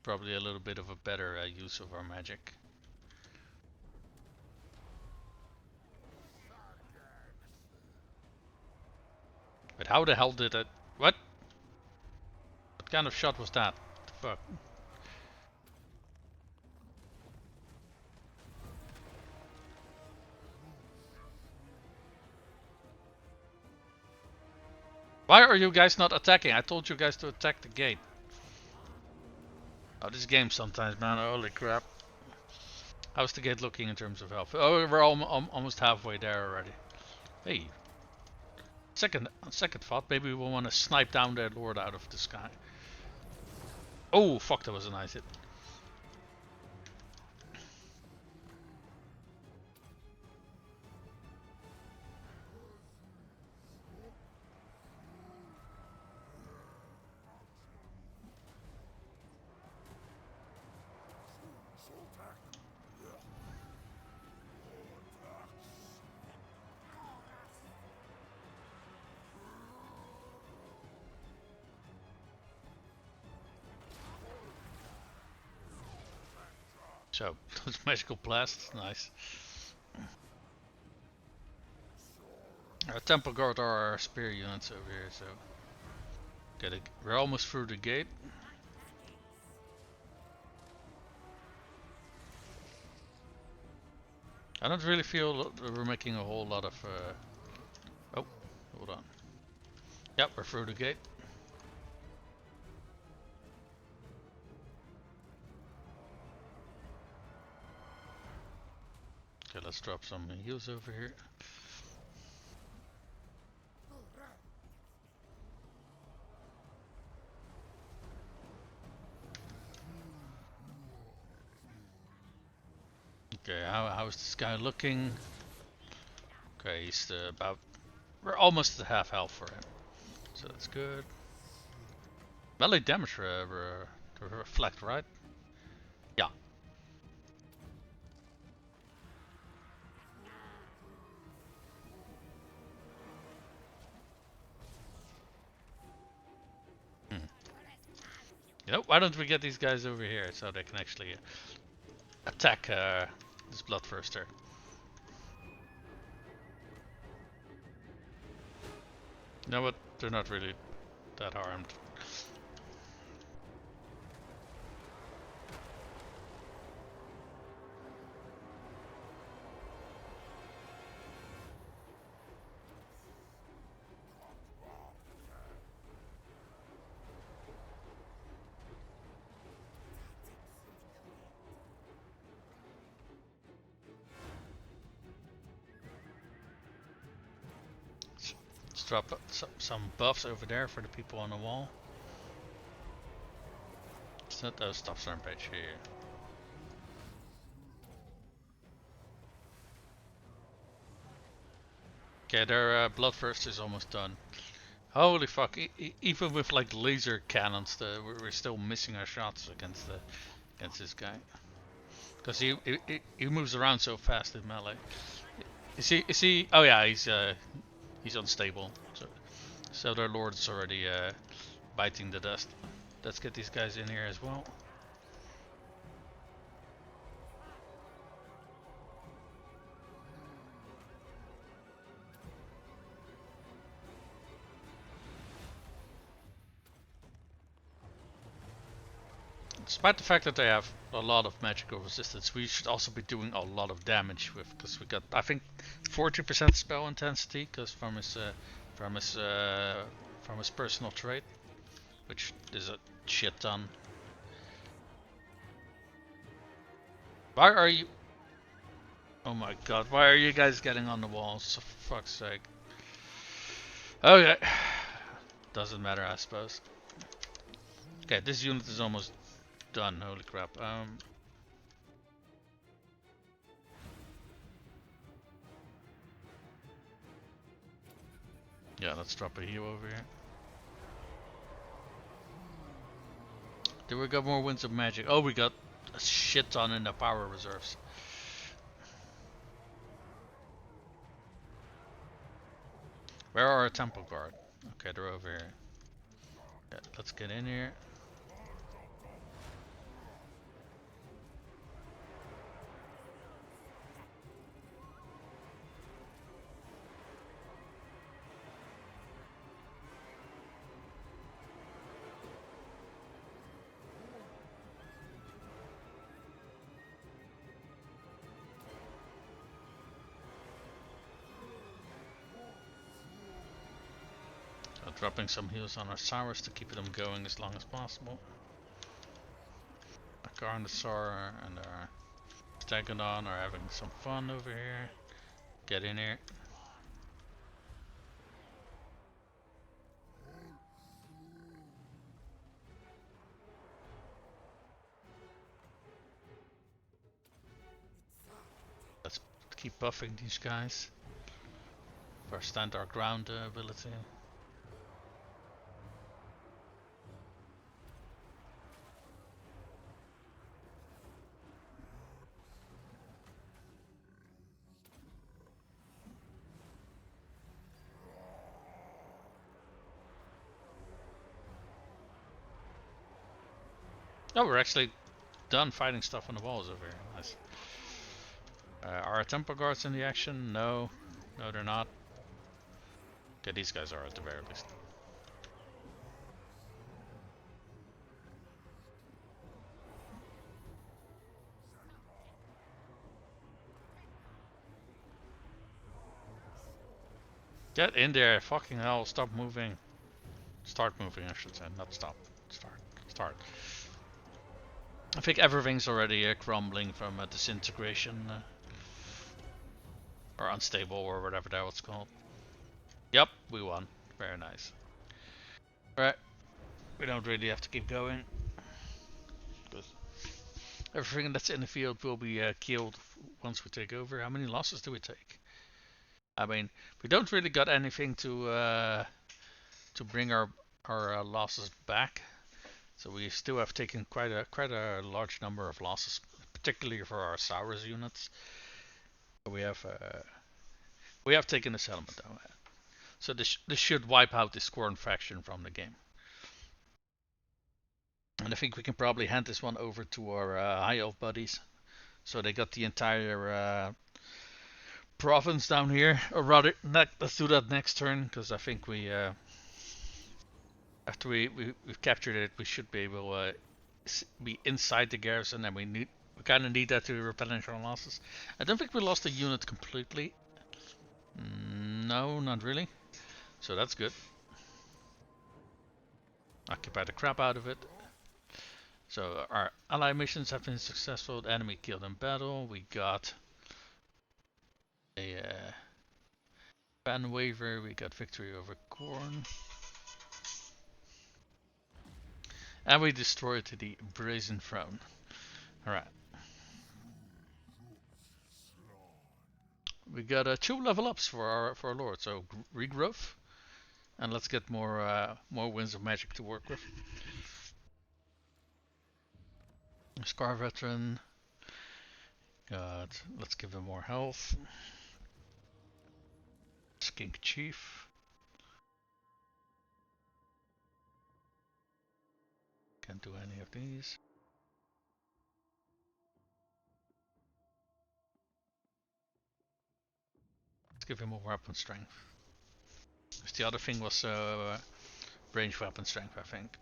[SPEAKER 1] Probably a little bit of a better use of our magic. But how the hell did it? What? What kind of shot was that? What the fuck? Why are you guys not attacking? I told you guys to attack the gate. Oh, this game sometimes, man. Holy crap. How's the gate looking in terms of health? Oh, we're almost halfway there already. Hey, second thought, maybe we want to snipe down their lord out of the sky. Oh, fuck, that was a nice hit. So, those magical blasts, nice. Our Temple Guard are our spear units over here, so we're almost through the gate. I don't really feel that we're making a whole lot of. Oh, hold on. Yep, we're through the gate. Okay, let's drop some heals over here. Okay, how's this guy looking? Okay, he's about. We're almost at half health for him, so that's good. Melee damage to reflect, right? Yeah. Hmm. You know, why don't we get these guys over here so they can actually attack this Bloodthirster? You know what? They're not really that harmed. Let's drop some buffs over there for the people on the wall. Set those stop page here. Okay, their Bloodthirst is almost done. Holy fuck! Even with like laser cannons, we're still missing our shots against this guy. Because he moves around so fast in melee. Is he? Oh yeah, he's unstable. So their lord's already biting the dust. Let's get these guys in here as well. Despite the fact that they have a lot of magical resistance, we should also be doing a lot of damage with, because we got, I think, 40% spell intensity, because from his personal trait, which is a shit ton. Why are you? Oh my god! Why are you guys getting on the walls? For fuck's sake! Okay, doesn't matter, I suppose. Okay, this unit is almost done. Holy crap! Yeah, let's drop a heal over here. Do we got more winds of magic? Oh, we got a shit ton in the power reserves. Where are our temple guard? Okay, they're over here. Yeah, let's get in here. Dropping some heals on our towers to keep them going as long as possible. Our Garnasar and our Stegodon are having some fun over here. Get in here. Let's keep buffing these guys for our stand our ground ability. Oh, we're actually done fighting stuff on the walls over here. Nice. Are our temple guards in the action? No. No, they're not. Okay, these guys are at the very least. Get in there, fucking hell, stop moving. Start moving, I should say, not stop. Start. I think everything's already crumbling from disintegration. Or unstable, or whatever that was called. Yep, we won. Very nice. Alright, we don't really have to keep going. Because everything that's in the field will be killed once we take over. How many losses do we take? I mean, we don't really got anything to bring our losses back. So we still have taken quite a large number of losses, particularly for our Saurus units. We have taken a settlement though. So this should wipe out the Scorn faction from the game. And I think we can probably hand this one over to our High Elf buddies. So they got the entire province down here. Or rather, let's do that next turn, because I think we after we've captured it, we should be able be inside the garrison, and we kind of need that to replenish our losses. I don't think we lost a unit completely. No, not really. So that's good. Occupy the crap out of it. So our ally missions have been successful. The enemy killed in battle. We got a ban waiver. We got victory over Khorne. And we destroyed the Brazen Throne. Alright. We got 2 level ups for our lord. So regrowth. And let's get more winds of magic to work with. Scar veteran. Let's give him more health. Skink chief. Can't do any of these. Let's give him more weapon strength. Because the other thing was range weapon strength, I think.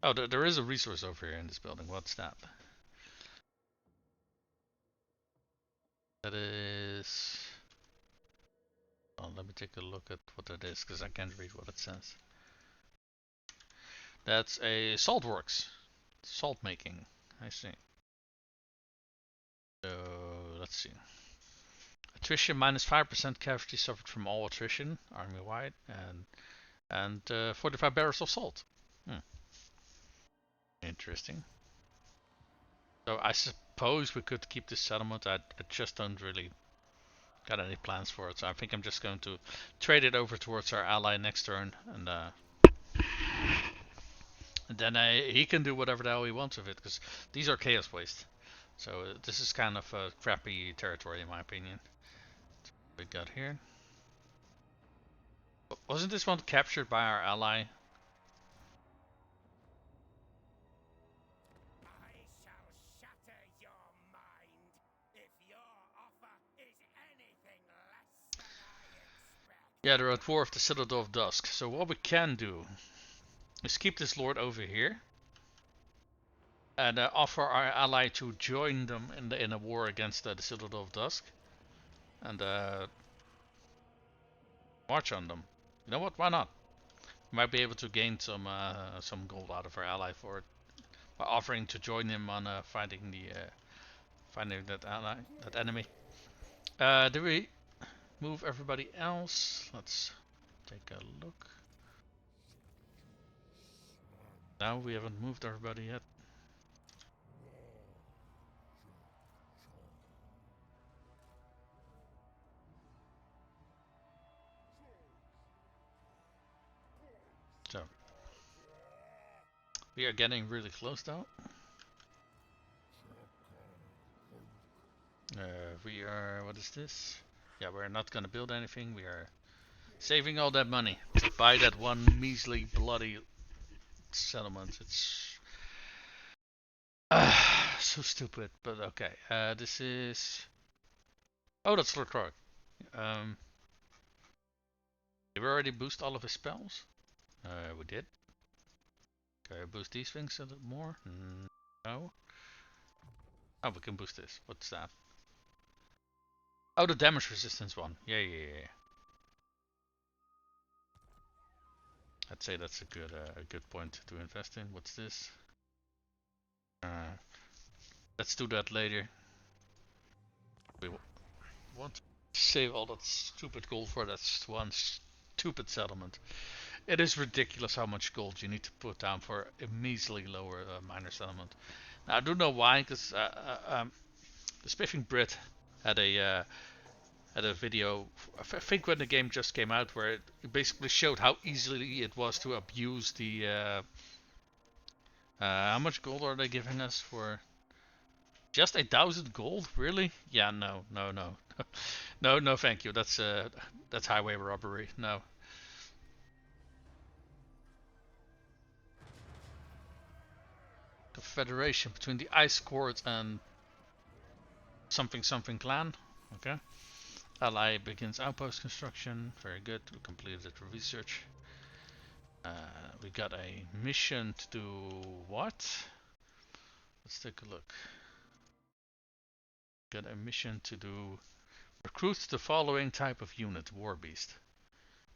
[SPEAKER 1] Oh, there is a resource over here in this building. What's that? That is... Oh, let me take a look at what that is, because I can't read what it says. That's a salt works. Salt making. I see. So, let's see. Attrition minus 5% casualty suffered from all attrition, army-wide, and 45 barrels of salt. Interesting. So I suppose we could keep this settlement. I just don't really got any plans for it. So I think I'm just going to trade it over towards our ally next turn, and And then he can do whatever the hell he wants with it, because these are chaos waste. So this is kind of crappy territory in my opinion. We got here. Wasn't this one captured by our ally?
[SPEAKER 3] I shall shatter your mind if your offer is anything less than I expect.
[SPEAKER 1] Yeah, they're at war with the Citadel of Dusk. So what we can do is keep this lord over here and offer our ally to join them in a war against the Citadel of Dusk, and march on them. You know what? Why not? We might be able to gain some gold out of our ally for it by offering to join him on finding that ally, that enemy. Do we move everybody else? Let's take a look. No, we haven't moved everybody yet. So we are getting really close though. We are, what is this? Yeah, we're not gonna build anything. We are saving all that money to buy that one measly bloody settlement. It's so stupid, but okay. This is, oh, that's Lord Gor-Rok. Did we already boost all of his spells? We did. Can I boost these things a little more? No. Oh, we can boost this. What's that? Oh, the damage resistance one. Yeah. I'd say that's a good point to invest in. What's this? Let's do that later. We want to save all that stupid gold for that one stupid settlement. It is ridiculous how much gold you need to put down for a measly lower minor settlement. Now, I don't know why, because the Spiffing Brit had a video, I think when the game just came out, where it basically showed how easily it was to abuse the. How much gold are they giving us for? Just 1,000 gold, really? Yeah, no, no, thank you. That's highway robbery. No. Confederation between the Ice Court and something clan. Okay. Ally begins outpost construction. Very good. We completed the research. We got a mission to do what? Let's take a look. Got a mission to do recruit the following type of unit, War Beast.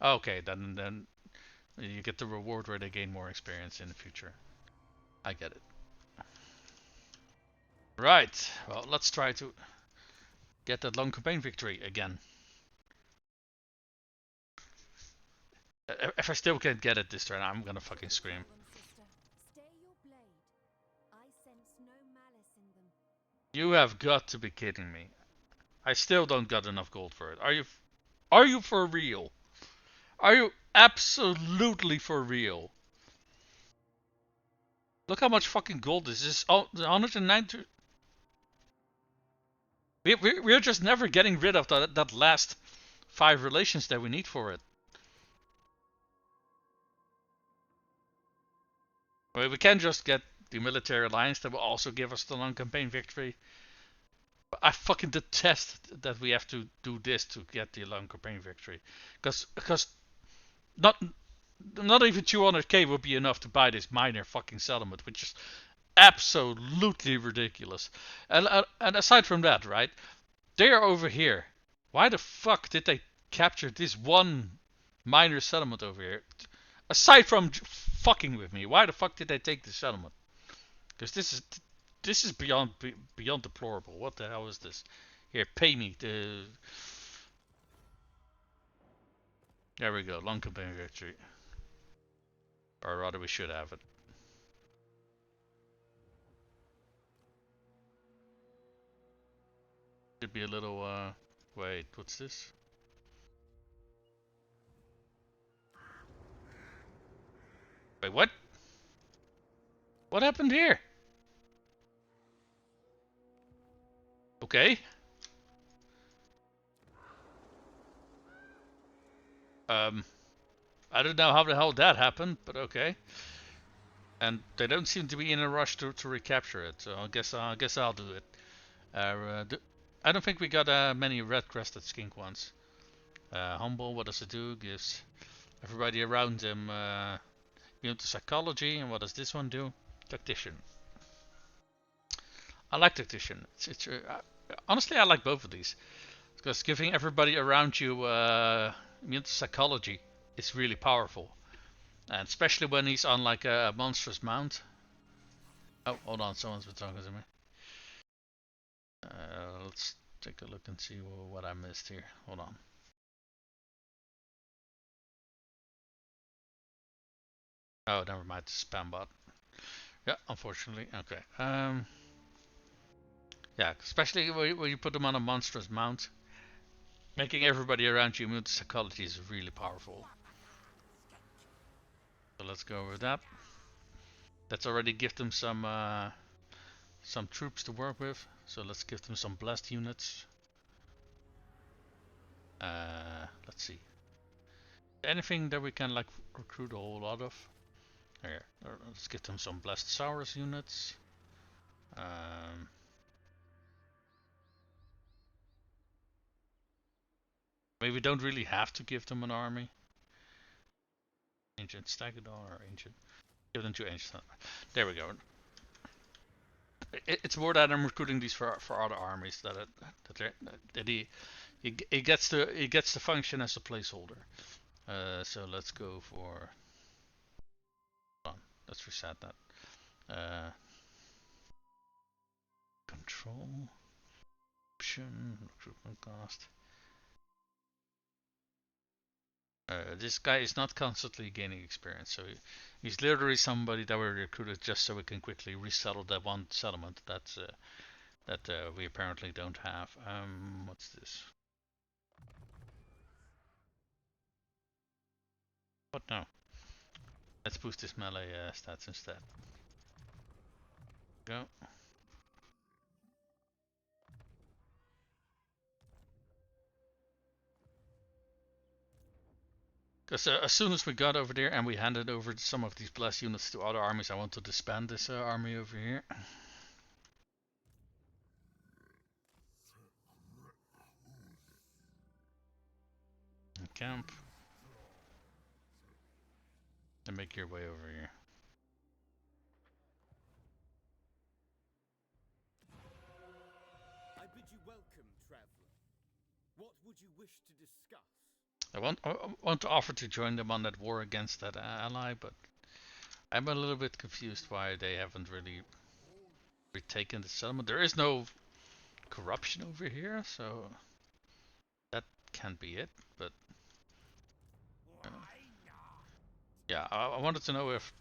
[SPEAKER 1] Okay, then you get the reward where they gain more experience in the future. I get it. Right. Well, let's try to get that long campaign victory again. If I still can't get it this turn, I'm gonna fucking scream.
[SPEAKER 2] Stay your blade. I sense no malice in them.
[SPEAKER 1] You have got to be kidding me. I still don't got enough gold for it. Are you for real? Are you absolutely for real? Look how much fucking gold this is. Oh, 190. We're just never getting rid of that last 5 relations that we need for it. Well, we can just get the military alliance that will also give us the long campaign victory. But I fucking detest that we have to do this to get the long campaign victory. Because not even 200k would be enough to buy this minor fucking settlement, which is absolutely ridiculous. And aside from that, right? They are over here. Why the fuck did they capture this one minor settlement over here? Aside from fucking with me, why the fuck did they take the settlement? Because this is beyond deplorable. What the hell is this? Here, pay me. There we go. Long campaign victory. Or rather, we should have it. Could be a little. Wait, what's this? Wait, what? What happened here? Okay. Um, I don't know how the hell that happened, but okay. And they don't seem to be in a rush to recapture it, so I guess I'll do it. I don't think we got many red-crested skink ones. Humble, what does it do? Gives everybody around him immune to psychology, and what does this one do? Tactician. I like Tactician. Honestly, I like both of these. Because giving everybody around you immune to psychology is really powerful. And especially when he's on like a monstrous mount. Oh, hold on, someone's been talking to me. Let's take a look and see what I missed here. Hold on. Oh, never mind, spam bot. Yeah, unfortunately. Okay. Yeah, especially when you put them on a monstrous mount. Making everybody around you immune to psychology is really powerful. So let's go with that. Let's already give them some troops to work with. So let's give them some blast units. Let's see. Anything that we can like recruit a whole lot of. Here, let's give them some blast Saurus units. Maybe we don't really have to give them an army. Ancient Stagador or Ancient. Give them to Ancient. There we go. It's more that I'm recruiting these for other armies that he gets to function as a placeholder. So let's go for. Hold on, let's reset that. Control option recruitment cost. This guy is not constantly gaining experience, so he's literally somebody that we recruited just so we can quickly resettle that one settlement that we apparently don't have. What's this? What now? Let's boost this melee stats instead. Go. Because as soon as we got over there and we handed over some of these blast units to other armies, I want to disband this army over here. Camp. And make your way over here.
[SPEAKER 3] I bid you welcome, traveler. What would you wish to discuss?
[SPEAKER 1] I want to offer to join them on that war against that ally, but I'm a little bit confused why they haven't really retaken the settlement. There is no corruption over here, so that can't be it. But yeah, I wanted to know if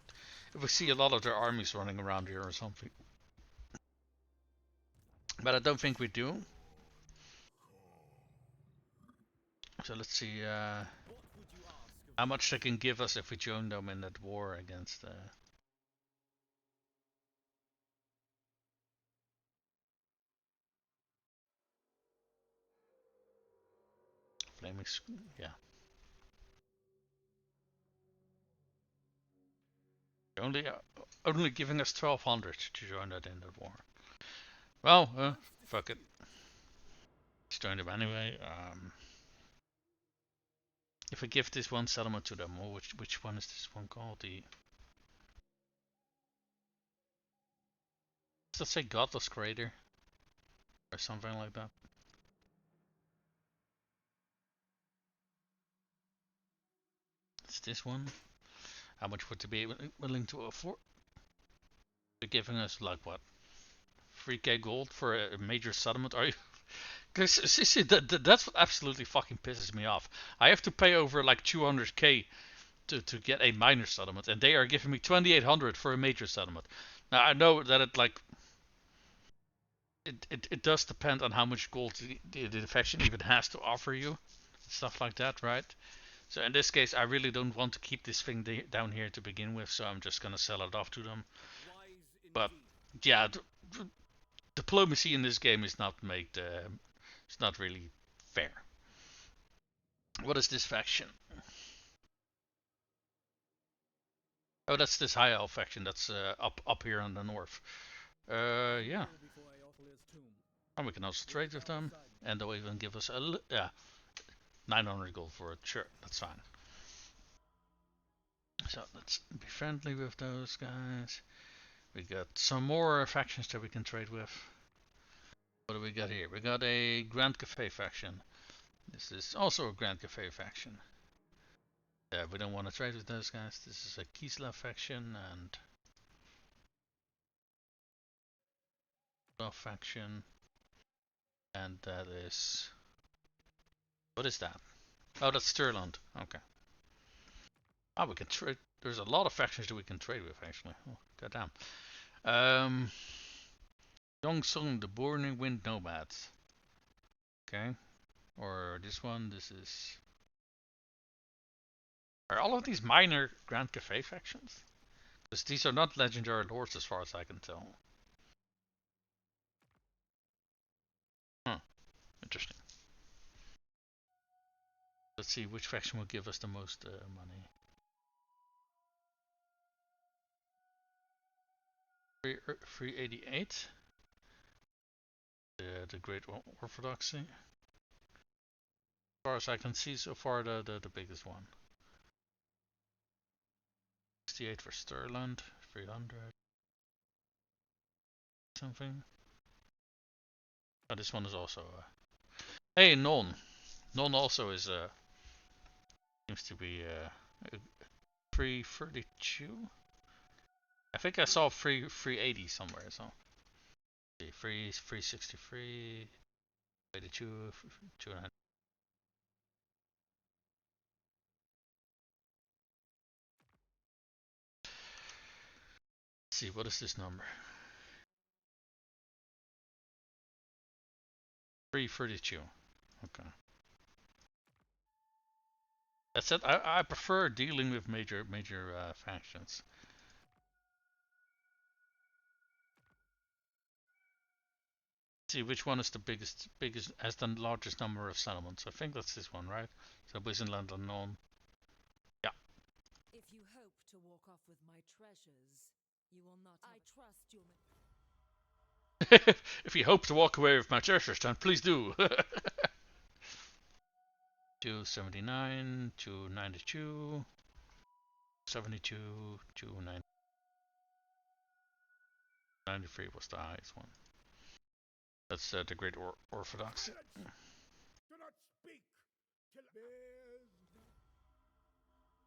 [SPEAKER 1] we see a lot of their armies running around here or something. But I don't think we do. So let's see how much they can give us if we join them in that war against. Flaming, yeah. Only giving us 1200 to join that in that war. Well, fuck it. Let's join them anyway. If I give this one settlement to them, or which one is this one called? Does that say Godless Crater? Or something like that? It's this one. How much would they be willing to afford? They're giving us like what? 3k gold for a major settlement? Are you? Because see, that's what absolutely fucking pisses me off. I have to pay over like 200k to get a minor settlement, and they are giving me 2800 for a major settlement. Now I know that it does depend on how much gold the faction even has to offer you, stuff like that, right? So in this case, I really don't want to keep this thing down here to begin with, so I'm just gonna sell it off to them. But yeah, diplomacy in this game is not made. It's not really fair. What is this faction? Oh, that's this high elf faction. That's up here in the north. Yeah. And we can also trade with them, and they'll even give us a 900 gold for it. Sure, that's fine. So let's be friendly with those guys. We got some more factions that we can trade with. What do we got here? We got a Grand Cafe faction. This is also a Grand Cafe faction. We don't want to trade with those guys. This is a Kislev faction and faction. And that is... What is that? Oh, that's Stirland. Okay. Oh, we can trade. There's a lot of factions that we can trade with, actually. Oh, goddamn. Yongsung, the Burning Wind Nomads. Okay. Or this one. This is... Are all of these minor Grand Cafe factions? Because these are not legendary lords as far as I can tell. Huh. Interesting. Let's see which faction will give us the most money. 388. The Great Orthodoxy. As far as I can see so far, the biggest one. 68 for Stirland. 300. Something. Oh, this one is also... Hey, Non. Non also is... seems to be 332. I think I saw 380 somewhere, so... 363, 82, 200. Let's see, what is this number? 332. Okay. That's it. I prefer dealing with major factions. See which one is the biggest has the largest number of settlements. I think that's this one, right? So Wissenland unknown. Yeah.
[SPEAKER 2] If you hope to walk off with my treasures, you will not. I trust you.
[SPEAKER 1] If you hope to walk away with my treasures, then please do. 279, 292, 72, 293 was the highest one. That's the Great Orthodoxy.
[SPEAKER 3] Do not speak till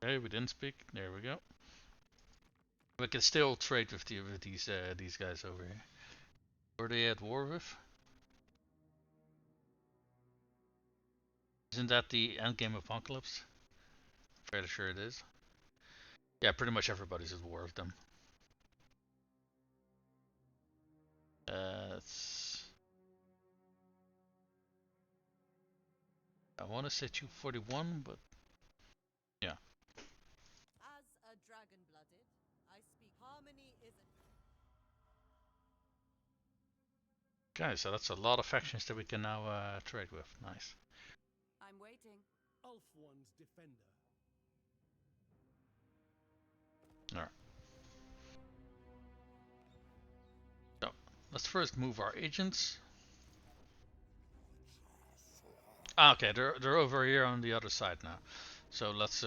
[SPEAKER 1] Okay, we didn't speak. There we go. We can still trade with these guys over here. Were they at war with? Isn't that the endgame apocalypse? Fairly sure it is. Yeah, pretty much everybody's at war with them. I want to say 241, but yeah.
[SPEAKER 2] As a dragon-blooded, I speak. Harmony isn't.
[SPEAKER 1] Okay, so that's a lot of factions that we can now trade with. Nice.
[SPEAKER 2] I'm waiting.
[SPEAKER 3] Ulf one's defender.
[SPEAKER 1] Alright. So, let's first move our agents. Ah, okay, they're over here on the other side now. So let's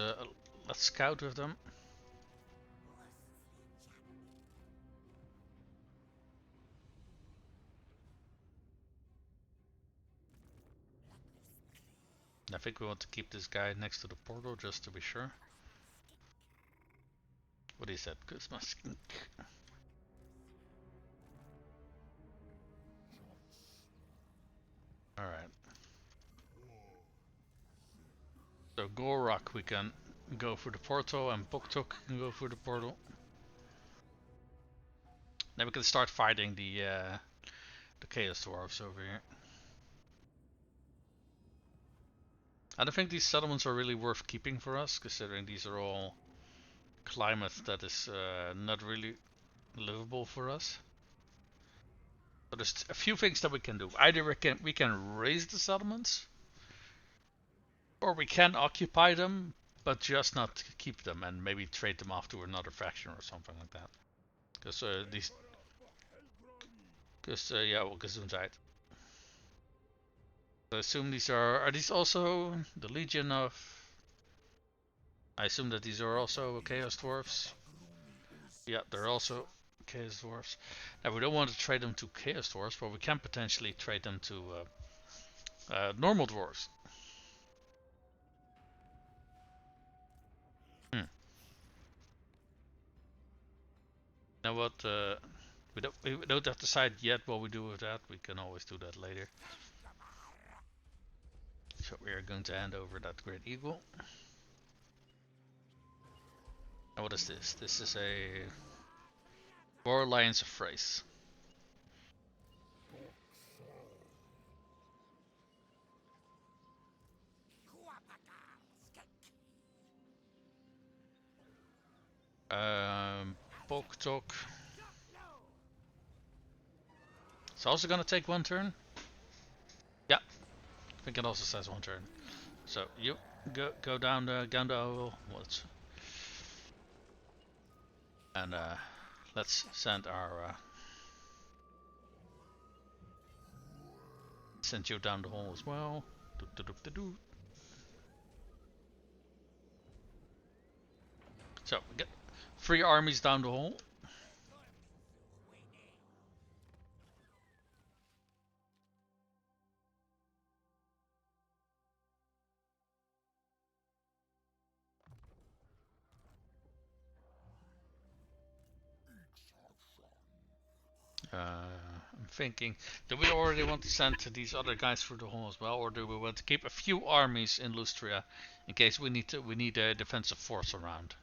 [SPEAKER 1] scout with them. I think we want to keep this guy next to the portal just to be sure. What is that? Christmas skink. Alright. So Gor-Rok we can go through the portal and BOK-BOK can go through the portal. Then we can start fighting the Chaos Dwarves over here. I don't think these settlements are really worth keeping for us, considering these are all climate that is not really livable for us. So there's a few things that we can do. Either we can raise the settlements, or we can occupy them, but just not keep them and maybe trade them off to another faction or something like that. Because yeah, well, Gesundheit. I assume these are these also the Legion of? I assume that these are also Chaos Dwarves. Yeah, they're also Chaos Dwarves. Now we don't want to trade them to Chaos Dwarves, but we can potentially trade them to normal dwarves. Hmm. Now what? We don't have to decide yet what we do with that. We can always do that later. So we are going to hand over that Great Eagle. Now what is this? This is a War Alliance of Phrase. BOK-BOK. It's also gonna take one turn. Yeah, I think it also says one turn. So you go down the Gandalf. And let's send our send you down the hole as well. So we get 3 armies down the hole. I'm thinking, do we already want to send these other guys through the hole as well, or do we want to keep a few armies in Lustria in case we need a defensive force around?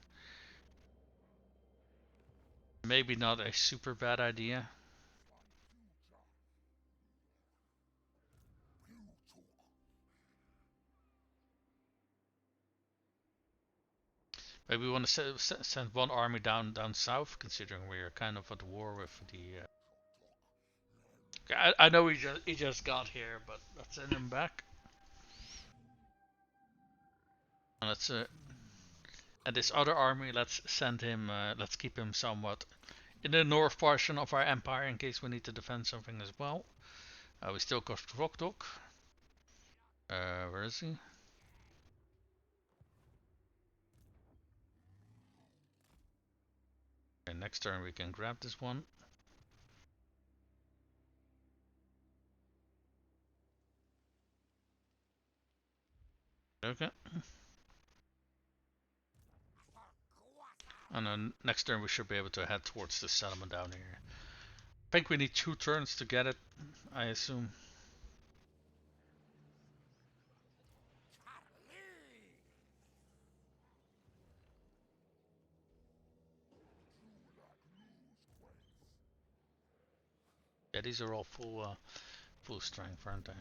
[SPEAKER 1] Maybe not a super bad idea. Maybe we want to send one army down south, considering we are kind of at war with the. I know he just got here, but let's send him back. And let's and this other army, let's send him. Let's keep him somewhat in the north portion of our empire in case we need to defend something as well. We still got Gor-Rok. Where is he? Okay, next turn we can grab this one. Okay. And then next turn we should be able to head towards the settlement down here. I think we need 2 turns to get it, I assume. Yeah, these are all full strength, aren't they?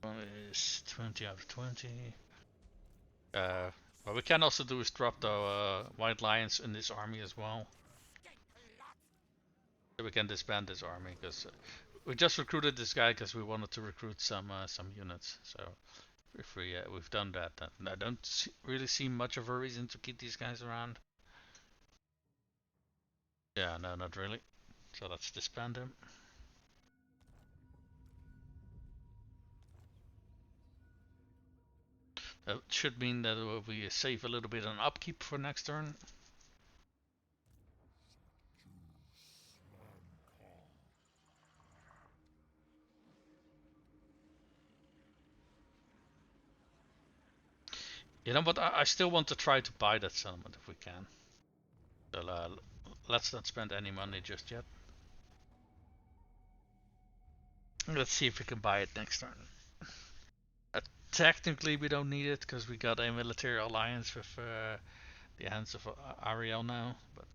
[SPEAKER 1] One is 20 out of 20. What we can also do is drop the White Lions in this army as well. So we can disband this army because we just recruited this guy because we wanted to recruit some units. So if we've done that, then I don't really see much of a reason to keep these guys around. Yeah, no, not really. So let's disband him. That should mean that we save a little bit on upkeep for next turn. You know, but I still want to try to buy that settlement if we can. So let's not spend any money just yet. Let's see if we can buy it next turn. Technically, we don't need it because we got a military alliance with the hands of Ariel now, but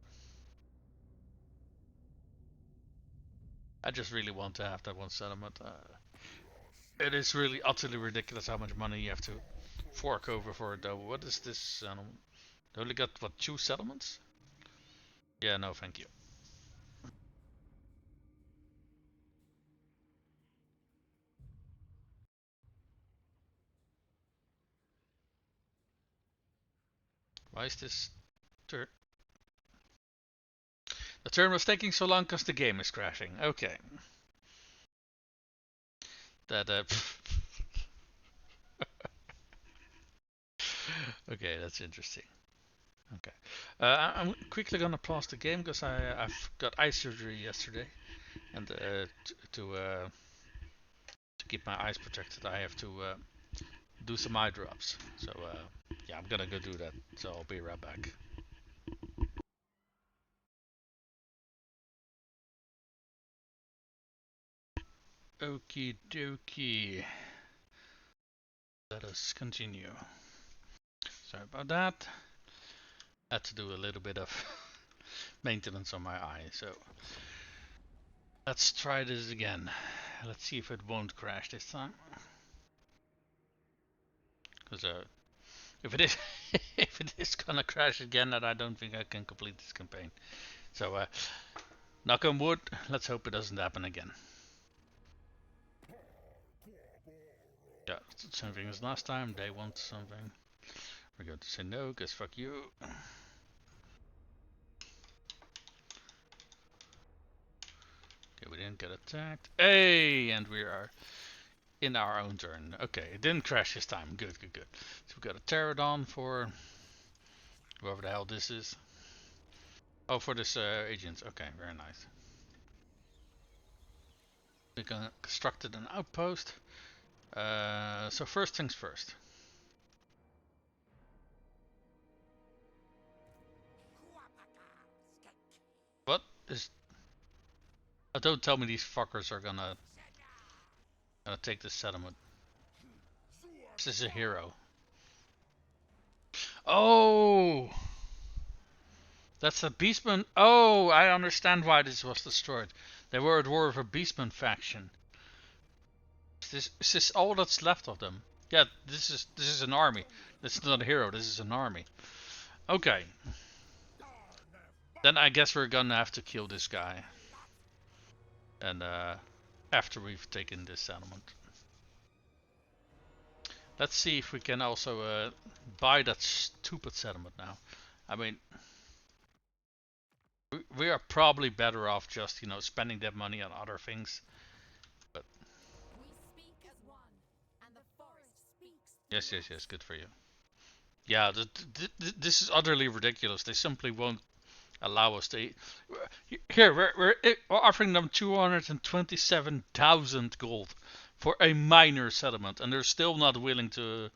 [SPEAKER 1] I just really want to have that one settlement. It is really utterly ridiculous how much money you have to fork over for it though. What is this settlement? They only got, what, 2 settlements? Yeah, no thank you. Why is this turn? The turn was taking so long because the game is crashing. Okay. That okay, that's interesting. Okay. I'm quickly gonna pause the game because I've got eye surgery yesterday, and to keep my eyes protected, I have to do some eye drops. So yeah, I'm gonna go do that. So I'll be right back. Okie dokie. Let us continue. Sorry about that. Had to do a little bit of maintenance on my eye. So let's try this again. Let's see if it won't crash this time. Because if it is, if it is gonna crash again, then I don't think I can complete this campaign. So knock on wood. Let's hope it doesn't happen again. Yeah, same thing as last time. They want something. We're going to say no, cause fuck you. Okay, we didn't get attacked. Hey, and we are in our own turn. Okay, it didn't crash this time. Good, good, good. So we got a pterodon for whoever the hell this is. Oh, for this agent. Okay, very nice. We constructed an outpost. So first things first. What is? Oh, don't tell me these fuckers are gonna take this settlement. This is a hero. Oh, that's a beastman. Oh, I understand why this was destroyed. They were at war with a beastman faction. Is this all that's left of them? Yeah, this is an army. This is not a hero. This is an army. Okay. Then I guess we're gonna have to kill this guy. And after we've taken this settlement. Let's see if we can also buy that stupid settlement now. I mean, we are probably better off just, you know, spending that money on other things. But
[SPEAKER 2] We speak as one, and the forest speaks.
[SPEAKER 1] yes, yes, yes, good for you. Yeah, this is utterly ridiculous. They simply won't allow us to. Here, we're offering them 227,000 gold for a minor settlement, and they're still not willing to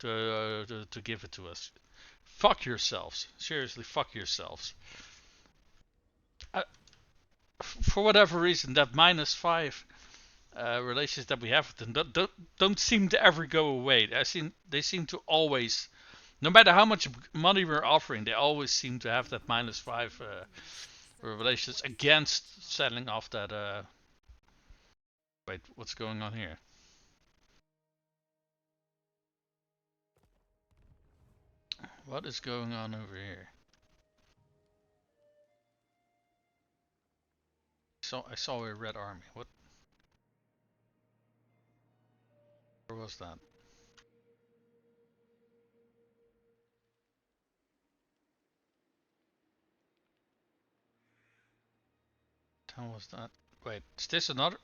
[SPEAKER 1] give it to us. Fuck yourselves. Seriously, fuck yourselves. For whatever reason, that -5 relations that we have with them don't seem to ever go away. They seem to always, no matter how much money we're offering, they always seem to have that -5 relations against selling off that. Wait, what's going on here? What is going on over here? I saw a red army. What? Where was that? How was that? Wait, is this another?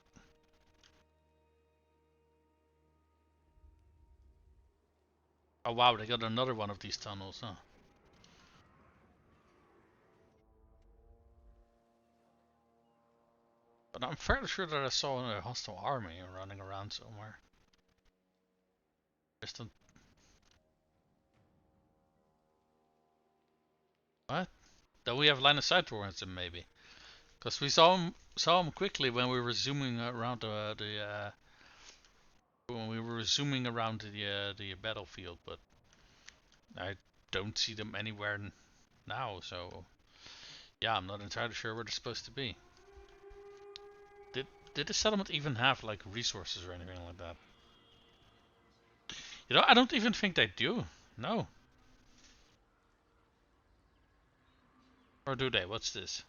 [SPEAKER 1] Oh wow, they got another one of these tunnels, huh? But I'm fairly sure that I saw a hostile army running around somewhere. Just a... What? Then we have line of sight towards them, maybe. Because we saw him quickly when we were zooming around when we were zooming around the battlefield. But I don't see them anywhere now. So yeah, I'm not entirely sure where they're supposed to be. Did the settlement even have like resources or anything like that? You know, I don't even think they do. No. Or do they? What's this?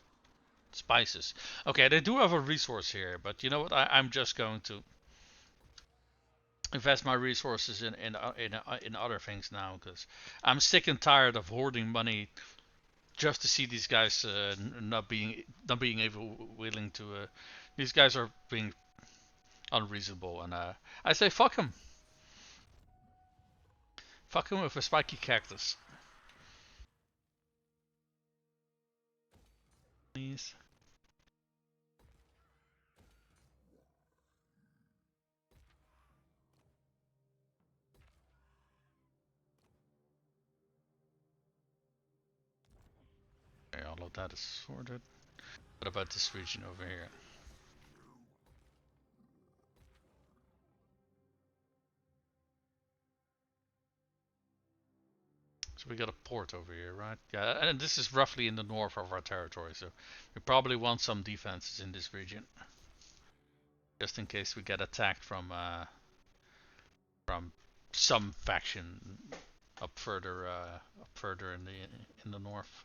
[SPEAKER 1] Spices. Okay, they do have a resource here, but you know what? I'm just going to invest my resources in other things now, because I'm sick and tired of hoarding money just to see these guys not being able willing to. These guys are being unreasonable, and I say fuck him with a spiky cactus. Please. Okay, all of that is sorted. What about this region over here? So we got a port over here, right? Yeah, and this is roughly in the north of our territory, so we probably want some defenses in this region, just in case we get attacked from some faction up further in the north.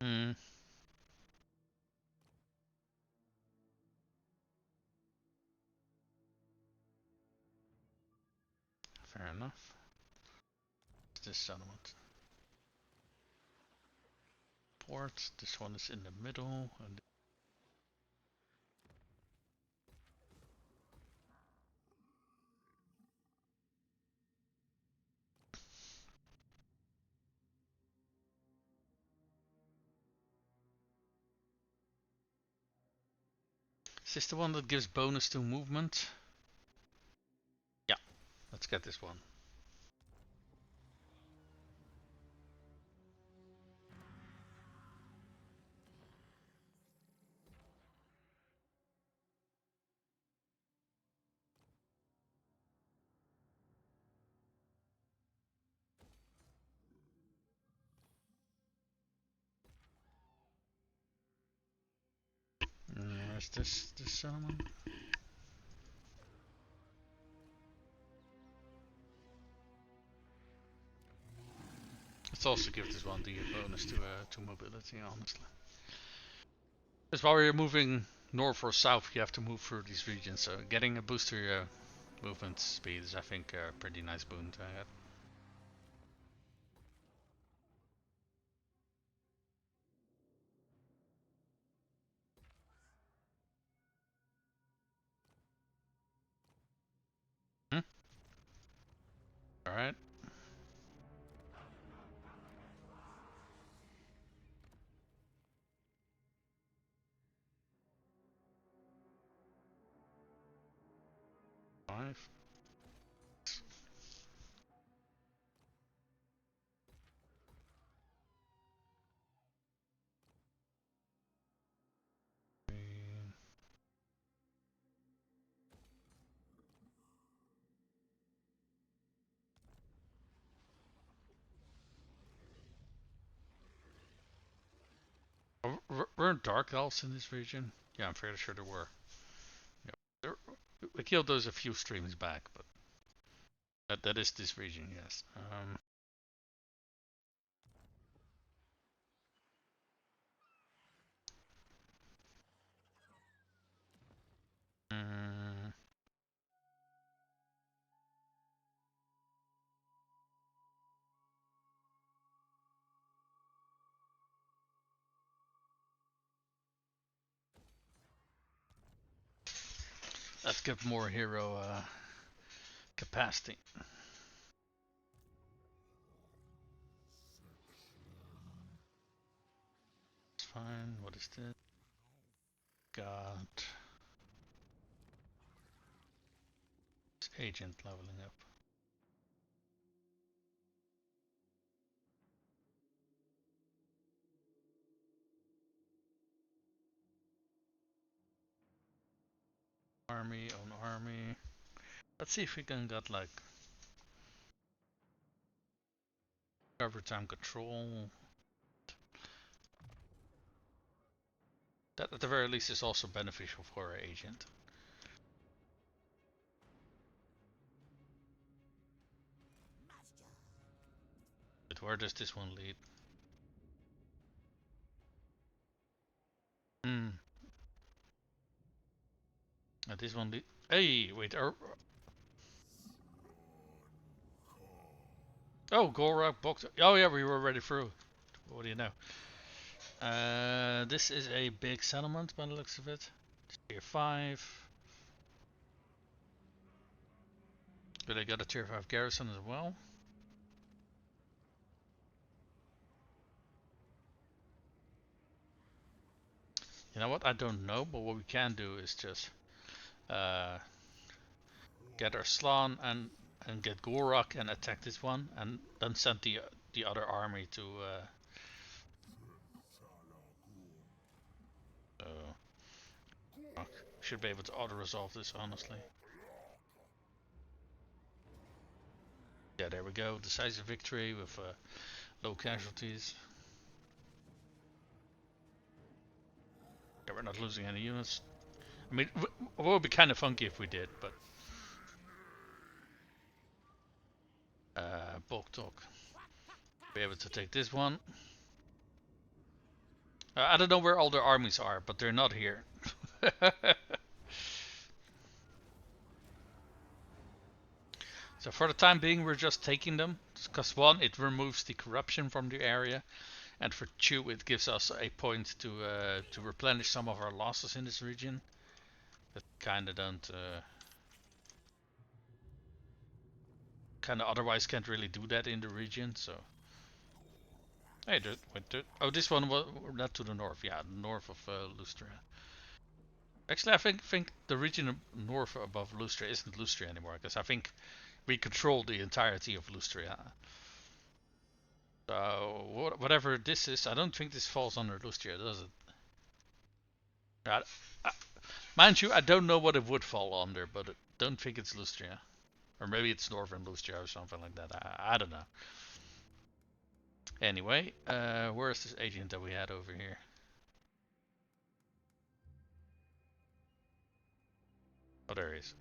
[SPEAKER 1] Hmm. Fair enough. This settlement port. This one is in the middle. And is this the one that gives bonus to movement? Yeah, let's get this one. Where's this settlement? Let's also give this one the bonus to mobility, honestly. Because while you're moving north or south, you have to move through these regions, so getting a boost to your movement speed is, I think, a pretty nice boon to get. Hmm? Alright. Five. Weren't dark elves in this region? Yeah, I'm fairly sure there were. Yeah, we killed those a few streams back, but that is this region, yes. Mm, let's get more hero capacity. It's fine. What is this? Got agent leveling up. Own army. Let's see if we can get like cover time control. That at the very least is also beneficial for our agent. But where does this one lead? Hmm. This one lead. Hey, wait. Oh, Gor-Rok, BOK. Oh yeah, we were already through. What do you know? This is a big settlement by the looks of it. Tier 5. But I got a tier 5 garrison as well. You know what? I don't know, but what we can do is just uh, get our Slan and get Gor-Rok and attack this one, and then send the other army to. Should be able to auto resolve this, honestly. Yeah, there we go. Decisive victory with low casualties. Yeah, we're not losing any units. I mean, it would be kind of funky if we did, but bulk talk. Be able to take this one. I don't know where all their armies are, but they're not here. So for the time being, we're just taking them. Because one, it removes the corruption from the area, and for two, it gives us a point to replenish some of our losses in this region. That kind of don't. Kind of otherwise can't really do that in the region. So. Hey, oh, this one was not to the north. Yeah, north of Lustria. Actually, I think the region north above Lustria isn't Lustria anymore, because I think we control the entirety of Lustria. So whatever this is, I don't think this falls under Lustria, does it? I, mind you, I don't know what it would fall under, but I don't think it's Lustria. Or maybe it's northern Lustria or something like that. I don't know. Anyway, where's this agent that we had over here? Oh, there he is.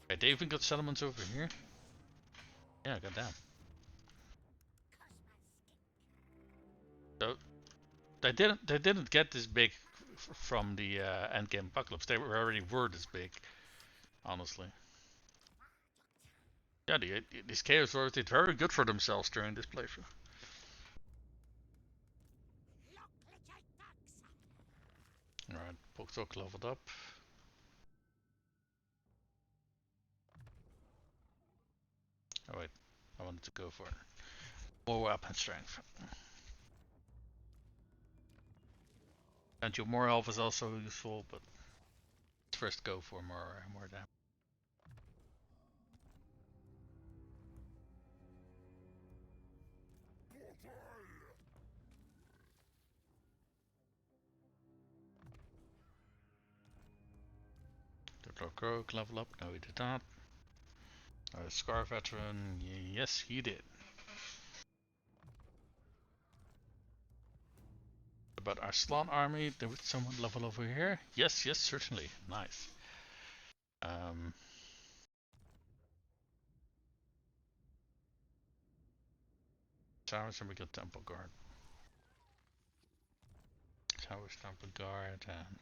[SPEAKER 1] Okay, they even got settlements over here. Yeah, goddamn. So they didn't get this big from the endgame apocalypse. They already were this big, honestly. Yeah, these Chaos Dwarves did very good for themselves during this playthrough. Alright, BOK-BOK leveled up. Oh wait, I wanted to go for more weapon strength. And your more health is also useful, but let's first go for more damage. Did Gor-Rok level up? No, he did not. Scar veteran, yes, he did. About our Slan army, did someone level over here? Yes, certainly. Nice. Towers, and we got Temple Guard. Towers, Temple Guard, and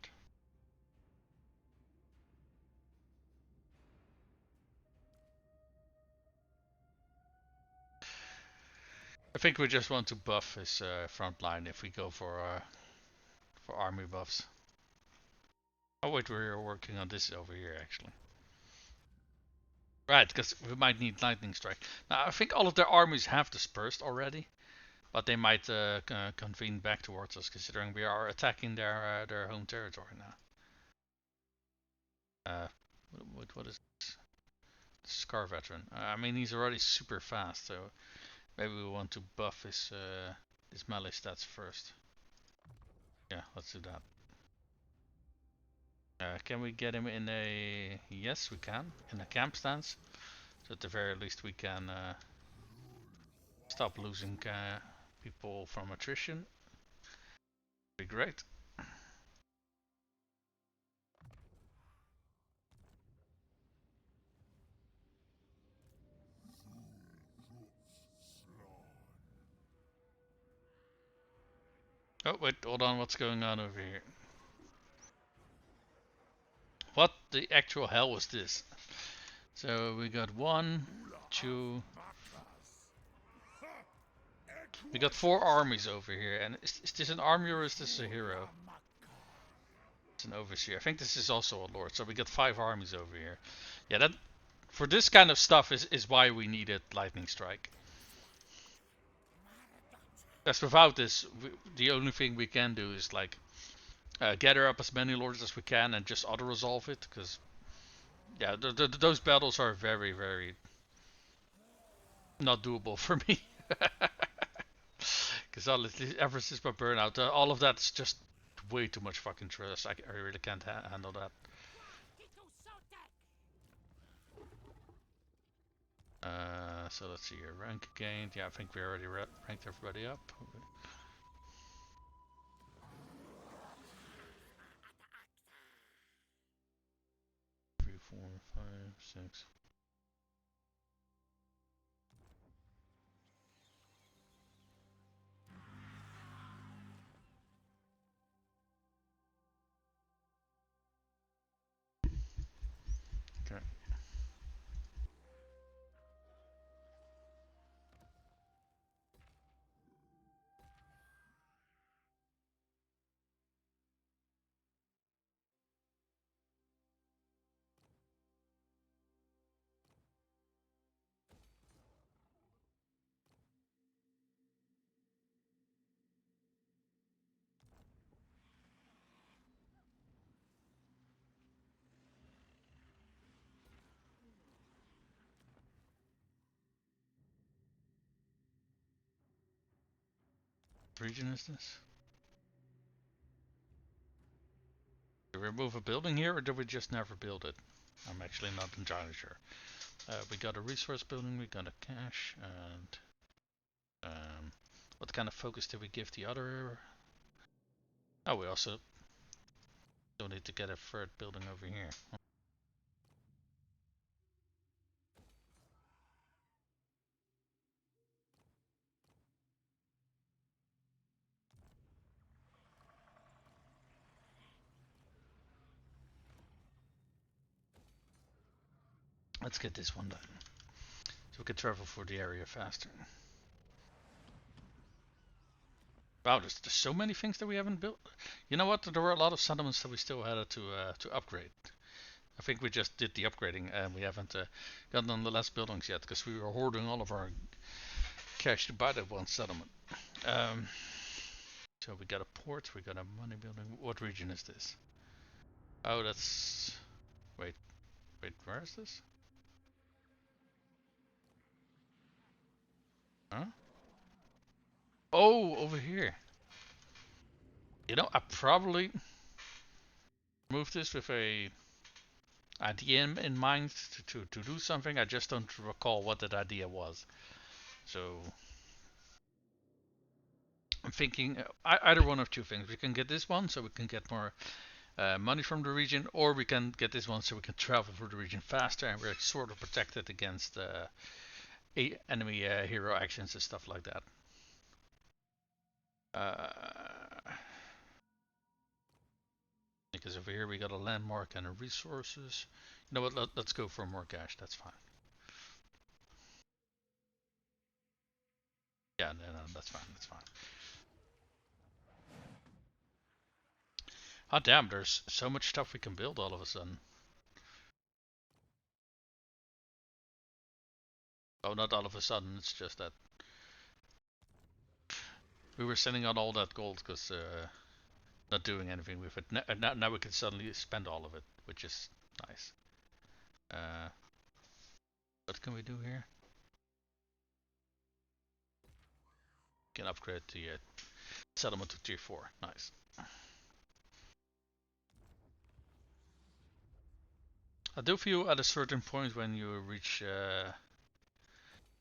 [SPEAKER 1] I think we just want to buff his front line if we go for army buffs. Oh wait, we're working on this over here actually. Right, because we might need lightning strike. Now I think all of their armies have dispersed already, but they might convene back towards us, considering we are attacking their home territory now. What is this? Scar veteran? I mean, he's already super fast, so maybe we want to buff his melee stats first. Yeah, let's do that. Can we get him in a... Yes, we can. In a camp stance. So at the very least we can stop losing people from attrition. Be great. Oh wait, hold on, what's going on over here? What the actual hell was this? So we got 1, 2... We got 4 armies over here, and is this an army or is this a hero? It's an overseer. I think this is also a lord, so we got 5 armies over here. Yeah, that for this kind of stuff is why we needed lightning strike. Because without this, the only thing we can do is like gather up as many lords as we can and just auto resolve it. Because yeah, those battles are very, very not doable for me. Because honestly, ever since my burnout, all of that's just way too much fucking stress. I really can't handle that. So let's see here. Rank gained. Yeah, I think we already ranked everybody up. 3, 4, 5, 6. Okay. What region is this? Did we remove a building here, or did we just never build it? I'm actually not entirely sure. We got a resource building, we got a cache, and what kind of focus did we give the other? Oh, we also don't need to get a third building over here. Let's get this one done, so we can travel through the area faster. Wow, there's so many things that we haven't built. You know what? There were a lot of settlements that we still had to upgrade. I think we just did the upgrading and we haven't gotten on the last buildings yet because we were hoarding all of our cash to buy that one settlement. So we got a port, we got a money building. What region is this? Oh, that's... Wait, where is this? Huh? Oh, over here. You know, I probably moved this with a idea in mind to do something. I just don't recall what that idea was. So I'm thinking either one of two things. We can get this one so we can get more money from the region, or we can get this one so we can travel through the region faster and we're sort of protected against enemy hero actions and stuff like that. Because over here we got a landmark and a resources. You know what? Let's go for more cash. That's fine. Yeah, no, that's fine. That's fine. Oh damn! There's so much stuff we can build all of a sudden. Oh, not all of a sudden. It's just that we were sending out all that gold because not doing anything with it. Now we can suddenly spend all of it, which is nice. What can we do here? We can upgrade the settlement to tier 4. Nice. I do feel at a certain point when you reach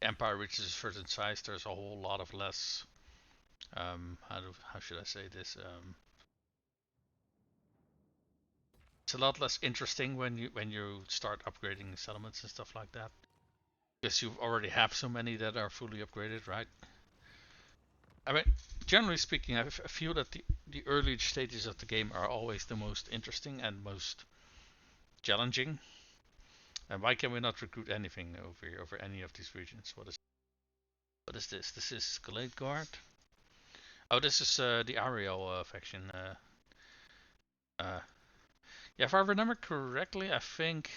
[SPEAKER 1] Empire reaches a certain size, there's a whole lot of less. How should I say this? It's a lot less interesting when you start upgrading settlements and stuff like that, because you already have so many that are fully upgraded, right? I mean, generally speaking, I feel that the early stages of the game are always the most interesting and most challenging. And why can we not recruit anything over here, over any of these regions? What is this? This is Glade Guard. Oh, this is the Ariel faction. Uh, yeah, if I remember correctly, I think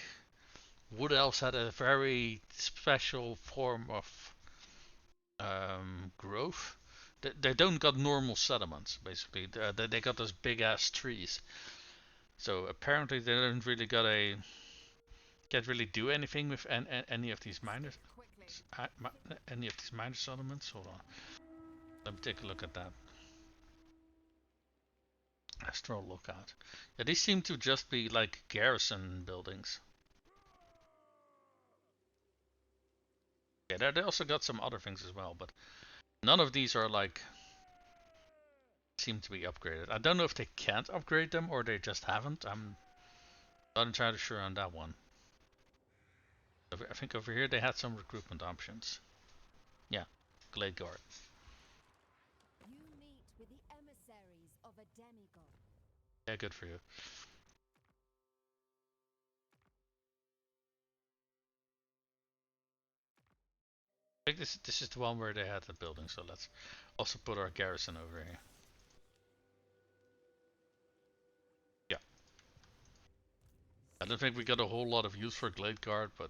[SPEAKER 1] Wood Elves had a very special form of growth. They don't got normal settlements, basically. They got those big ass trees. So apparently they don't really can't really do anything with any of these miners. Any of these minor settlements. Hold on. Let me take a look at that. Astral Lookout. Yeah, these seem to just be like garrison buildings. Yeah, they also got some other things as well, but none of these are like seem to be upgraded. I don't know if they can't upgrade them or they just haven't. I'm not entirely sure on that one. I think over here they had some recruitment options. Yeah, Glade Guard.
[SPEAKER 2] You meet with the emissaries of a demigod.
[SPEAKER 1] Yeah, good for you. I think this is the one where they had the building, so let's also put our garrison over here. Yeah. I don't think we got a whole lot of use for Glade Guard, but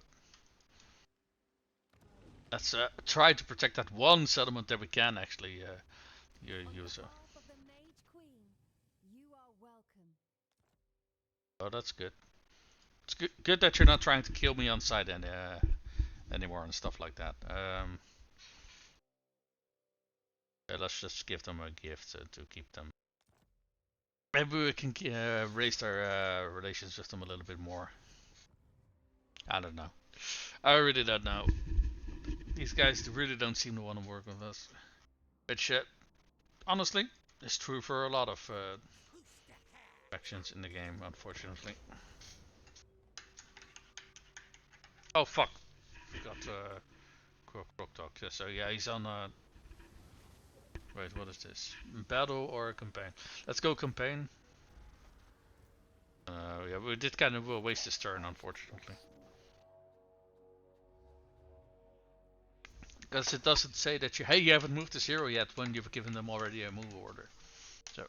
[SPEAKER 1] let's try to protect that one settlement that we can actually use.
[SPEAKER 2] Of the Mage Queen, you are welcome.
[SPEAKER 1] Oh, that's good. It's good that you're not trying to kill me on sight anymore and stuff like that. Yeah, let's just give them a gift to keep them. Maybe we can raise our relations with them a little bit more. I don't know. I really don't know. These guys really don't seem to want to work with us. Which, honestly, is true for a lot of factions in the game, unfortunately. Oh fuck! Got Gor-Rok. So yeah, he's on. Wait, what is this? Battle or campaign? Let's go campaign. Yeah, we did kind of waste his turn, unfortunately. Because it doesn't say that hey, you haven't moved this hero yet when you've given them already a move order. So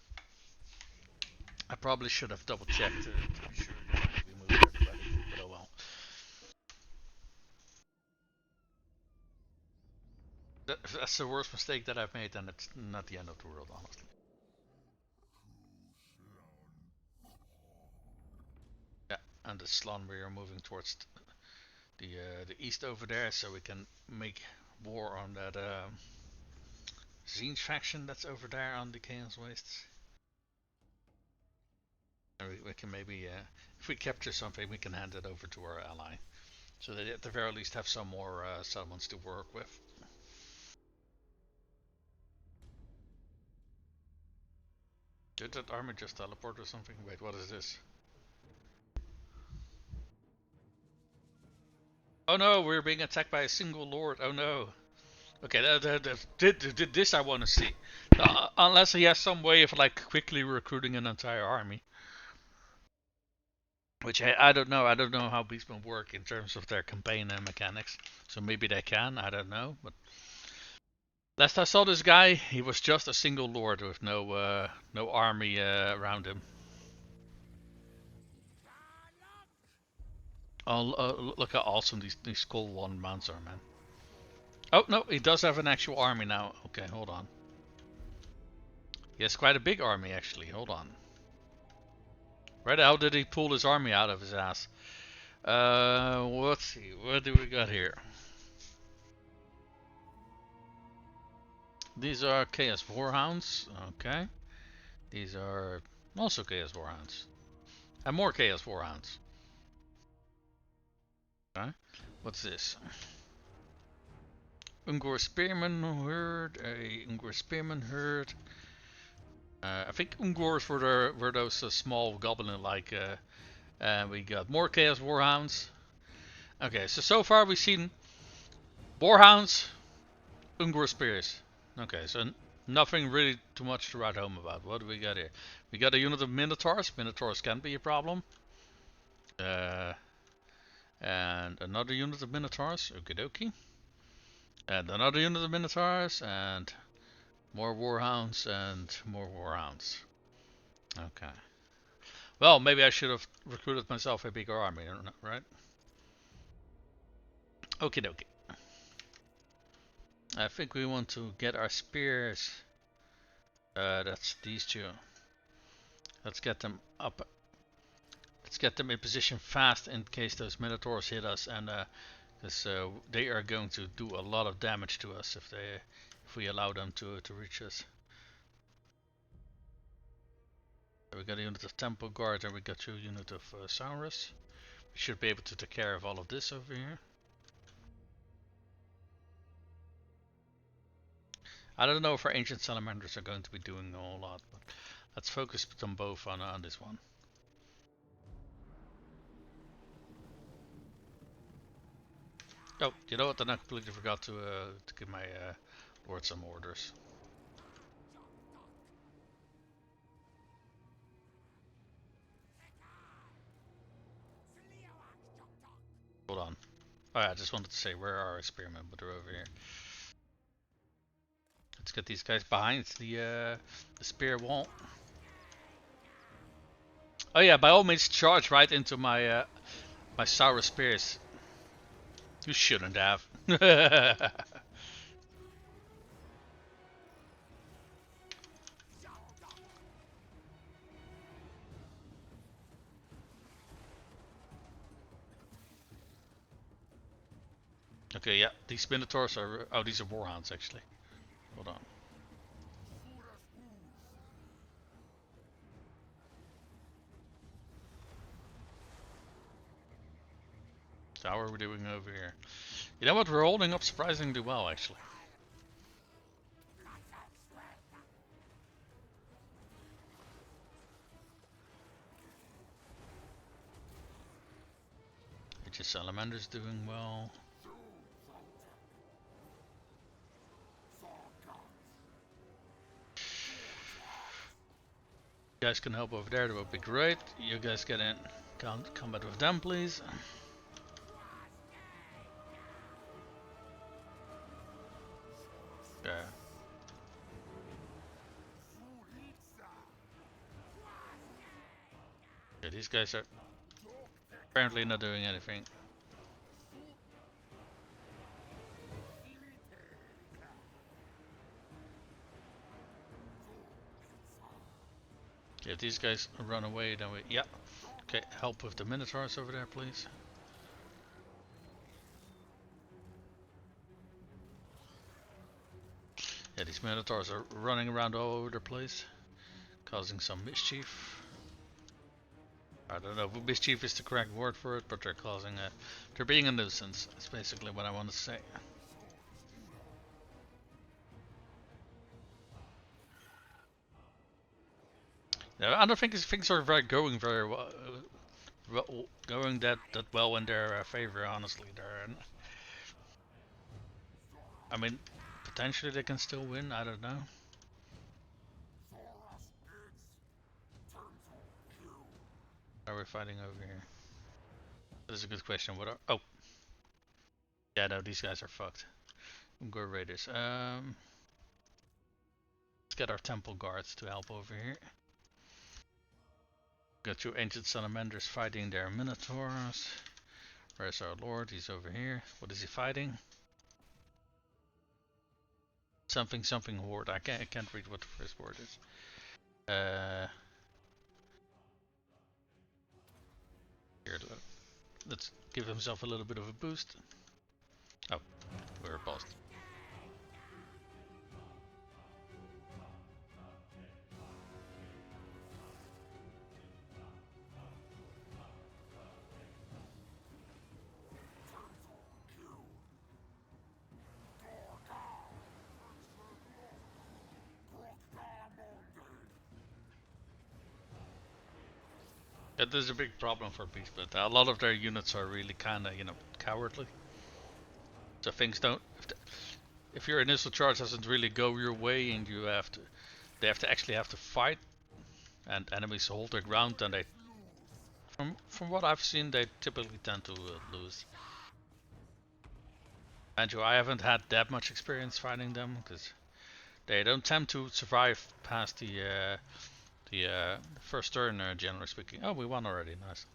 [SPEAKER 1] I probably should have double checked to be sure that we moved everybody, but oh well. That's the worst mistake that I've made, and it's not the end of the world, honestly. Yeah, and the Slon we are moving towards the east over there, so we can make war on that Zinj faction that's over there on the Chaos Wastes. And we can maybe, if we capture something, we can hand it over to our ally, so they at the very least have some more settlements to work with. Did that army just teleport or something? Wait, what is this? Oh no, we're being attacked by a single lord. Oh no. Okay, this I want to see. Unless he has some way of like quickly recruiting an entire army. Which I don't know. I don't know how Beastmen work in terms of their campaign and mechanics. So maybe they can. I don't know. But last I saw this guy, he was just a single lord with no army around him. Oh, look how awesome these Skull One mounts are, man. Oh no, he does have an actual army now. Okay, hold on. He has quite a big army actually. Hold on. Where the hell did he pull his army out of his ass? Let's see. What do we got here? These are Chaos Warhounds. Okay. These are also Chaos Warhounds. And more Chaos Warhounds. Okay. What's this? Ungor Spearman herd, a Ungor Spearman herd. I think Ungors were those small goblin-like. And we got more Chaos Warhounds. Okay, so far we've seen Warhounds, Ungor Spears. Okay, so nothing really too much to write home about. What do we got here? We got a unit of Minotaurs. Minotaurs can be a problem. Uh, and another unit of Minotaurs. Okie dokie. And another unit of Minotaurs. And more Warhounds and more Warhounds. Okay. Well, maybe I should have recruited myself a bigger army, right? Okie dokie. I think we want to get our spears. That's these two. Let's get them up. Let's get them in position fast in case those minotaurs hit us, and because they are going to do a lot of damage to us if we allow them to reach us. We got a unit of temple guard, and we got 2 units of Saurus. We should be able to take care of all of this over here. I don't know if our ancient salamanders are going to be doing a whole lot, but let's focus them both on this one. Oh, you know what? Then I completely forgot to give my lord some orders. Hold on. Oh yeah, I just wanted to say where are our spearmen, but they're over here. Let's get these guys behind the spear wall. Oh yeah, by all means charge right into my my Saurus spears. You shouldn't have. Okay, yeah, these minotaurs are. Oh, these are warhounds actually. Hold on. So how are we doing over here? You know what? We're holding up surprisingly well actually. Aegis Salamander's doing well. You guys can help over there, that would be great. You guys get in combat with them, please. Yeah. Okay, these guys are apparently not doing anything. If these guys run away, then we... Yeah. Okay, help with the minotaurs over there, please. Yeah, these minotaurs are running around all over the place, causing some mischief. I don't know if mischief is the correct word for it, but they're causing a... They're being a nuisance, that's basically what I want to say. Yeah, I don't think things are going very well, going that well in their favor, honestly. I mean, potentially they can still win, I don't know. Are we fighting over here? That is a good question. What are... Oh! Yeah, no, these guys are fucked. Go Raiders. Let's get our temple guards to help over here. Got 2 ancient salamanders fighting their minotaurs. Where's our lord? He's over here. What is he fighting? Something something horde. I can't read what the first word is. Here, let's give himself a little bit of a boost. Oh, we're paused. That is a big problem for beasts, but a lot of their units are really kind of, cowardly. So things don't. If your initial charge doesn't really go your way, and they actually have to fight, and enemies hold their ground, then they, from what I've seen, they typically tend to lose. And I haven't had that much experience fighting them because they don't tend to survive past the first turn, generally speaking. Oh, we won already. Nice.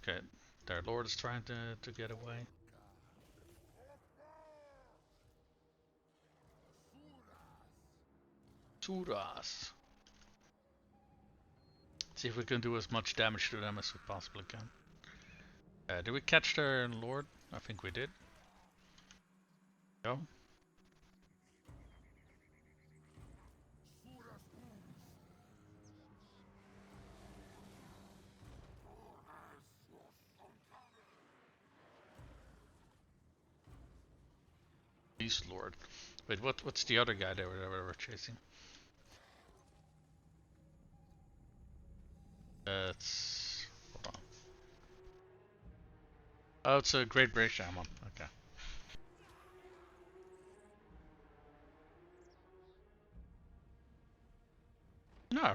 [SPEAKER 1] Okay, their lord is trying to get away. Turas. See if we can do as much damage to them as we possibly can. Did we catch their lord? I think we did. No? Beast lord. Wait, what's the other guy they were chasing? It's... Hold on. Oh, it's a Great British Shaman. Okay. No,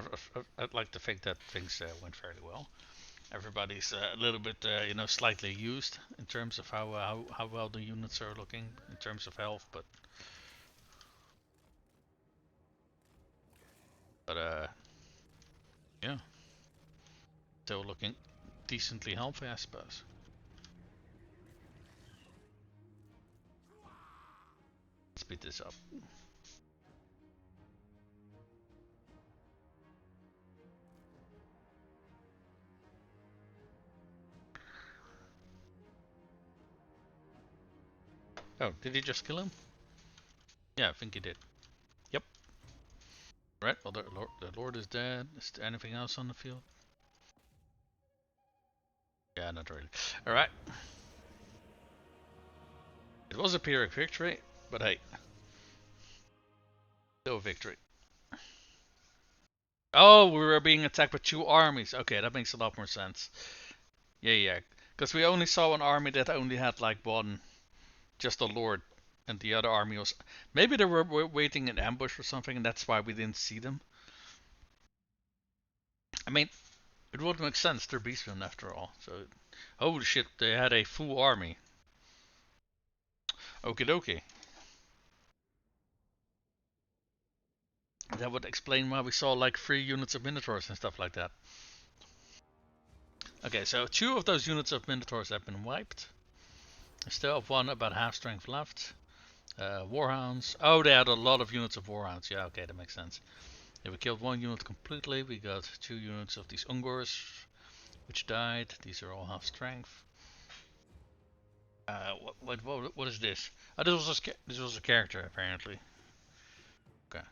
[SPEAKER 1] I'd like to think that things went fairly well. Everybody's a little bit, slightly used in terms of how well the units are looking in terms of health, but yeah, still looking decently healthy, I suppose. Speed this up. Oh, did he just kill him? Yeah, I think he did. Yep. Right. Well, the Lord is dead. Is there anything else on the field? Yeah, not really. All right. It was a Pyrrhic victory, but hey, still a victory. Oh, we were being attacked by two armies. Okay, that makes a lot more sense. Yeah. Because we only saw an army that only had like one, just a lord, and the other army was... Maybe they were waiting in ambush or something, and that's why we didn't see them. I mean, it would make sense. They're beastmen after all. So, holy shit, they had a full army. Okie dokie. That would explain why we saw like 3 units of Minotaurs and stuff like that. Okay, so 2 of those units of Minotaurs have been wiped. I still have 1 about half strength left. Warhounds. Oh, they had a lot of units of Warhounds. Yeah, okay, that makes sense. Yeah, we killed 1 unit completely. We got 2 units of these Ungors, which died. These are all half strength. What is this? Oh, this was a character apparently. Okay.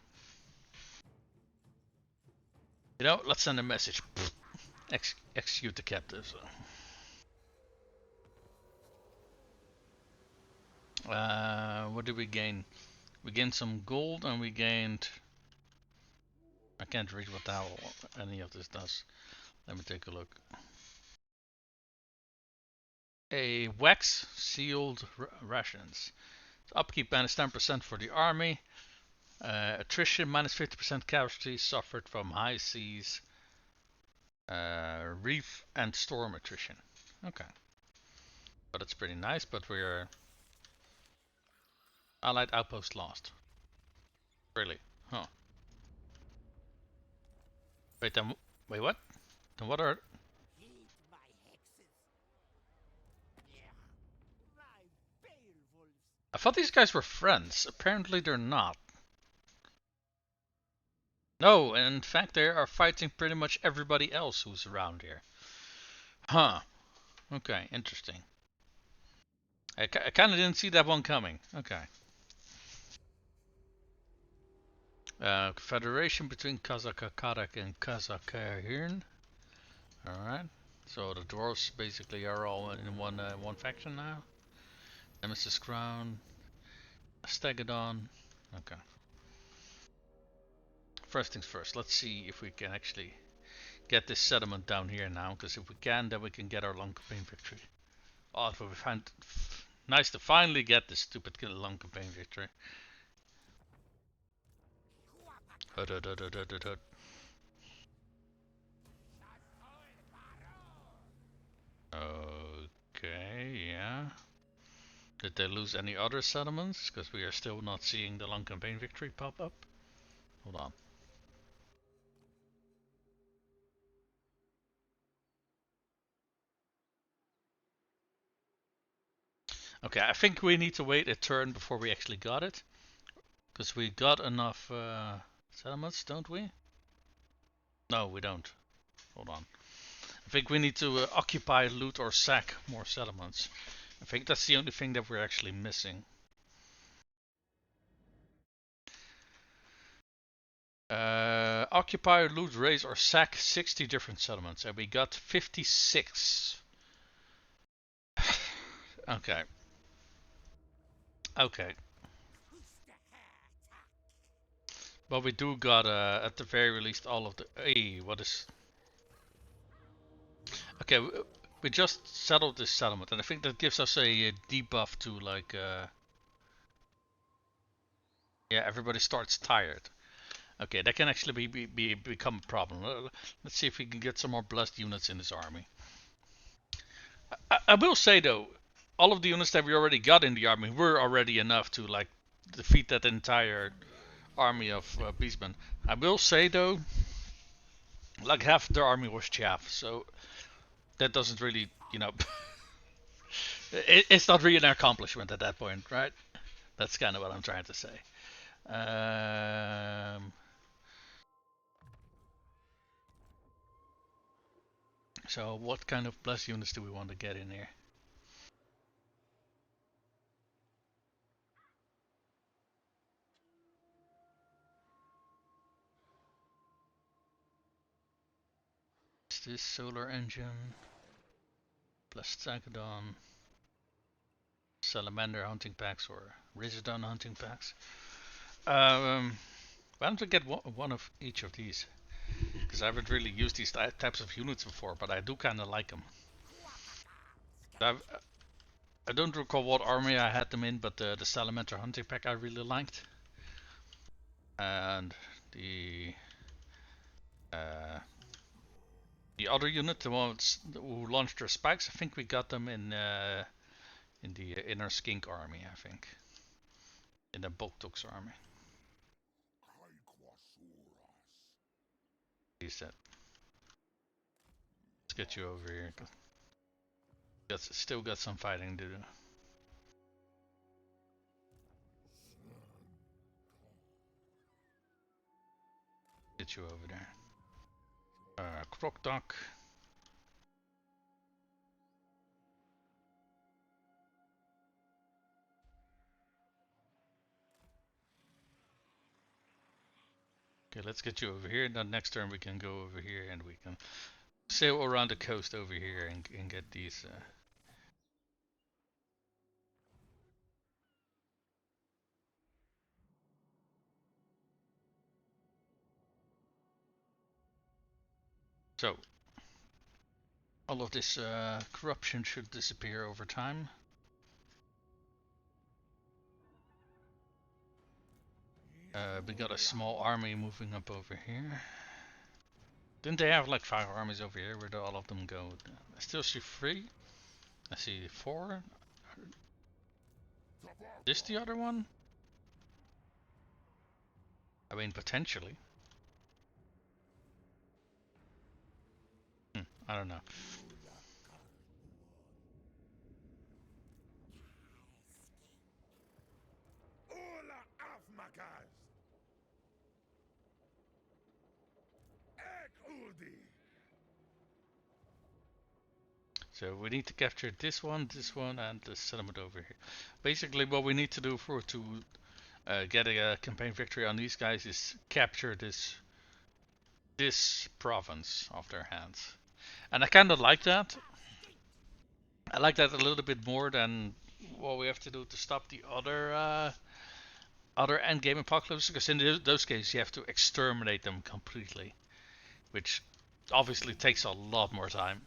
[SPEAKER 1] Let's send a message. Execute the captives. What did we gain? We gained some gold and we gained... I can't read what the hell any of this does. Let me take a look. A wax sealed rations. Upkeep minus 10% for the army. Attrition minus 50% casualties suffered from high seas, reef and storm attrition. Okay. But it's pretty nice, but we're... Allied outpost lost. Really? Huh. Wait, what? Then what are...
[SPEAKER 3] Heed my hexes. Yeah. My Beowulfs.
[SPEAKER 1] I thought these guys were friends. Apparently they're not. No, in fact they are fighting pretty much everybody else who's around here. Huh. Okay, interesting. I kind of didn't see that one coming. Okay. Confederation between Kazakh-Karak and Kazakh-Hirn. Alright. So the dwarves basically are all in one faction now. Nemesis Crown. Stegadon. Okay. first things first. Let's see if we can actually get this settlement down here now. Because if we can, then we can get our long campaign victory. Oh, it would be nice to finally get this stupid long campaign victory. Hud, hud, hud, hud, hud, hud. Okay, yeah. Did they lose any other settlements? Because we are still not seeing the long campaign victory pop up. Hold on. Okay, I think we need to wait a turn before we actually got it. Because we got enough settlements, don't we? No, we don't. Hold on. I think we need to occupy, loot, or sack more settlements. I think that's the only thing that we're actually missing. Occupy, loot, raise, or sack 60 different settlements, and we got 56. Okay. Okay. But we do got, at the very least, all of the... Hey, what is... Okay, we just settled this settlement, and I think that gives us a debuff to, like... Yeah, everybody starts tired. Okay, that can actually become a problem. Let's see if we can get some more blessed units in this army. I will say, though, all of the units that we already got in the army were already enough to, like, defeat that entire army of beastmen. I will say, though, like, half their army was chaff, so that doesn't really, you know, it's not really an accomplishment at that point, right? That's kind of what I'm trying to say. So what kind of blessed units do we want to get in here? Is this solar engine? Blessed Zagadon, Salamander hunting packs, or Lizardmen hunting packs? Why don't we get one of each of these? Because I haven't really used these types of units before, but I do kind of like them. I don't recall what army I had them in, but the Salamander hunting pack I really liked. And the other unit, the ones who launched their spikes, I think we got them in the inner skink army. I think in the BOK-BOK's army. He said, "Let's get you over here. Still got some fighting to do." Get you over there. Croc-Doc. Okay, let's get you over here. Then next turn we can go over here and we can sail around the coast over here and get these. So, all of this corruption should disappear over time. We got a small army moving up over here. Didn't they have like 5 armies over here? Where do all of them go? I still see 3. I see 4. This the other one? I mean, potentially. I don't know. So we need to capture this one, and the settlement over here. Basically, what we need to do to get a campaign victory on these guys is capture this province off their hands. And I kind of like that. I like that a little bit more than what we have to do to stop the other other endgame apocalypse, because in those cases you have to exterminate them completely, which obviously takes a lot more time.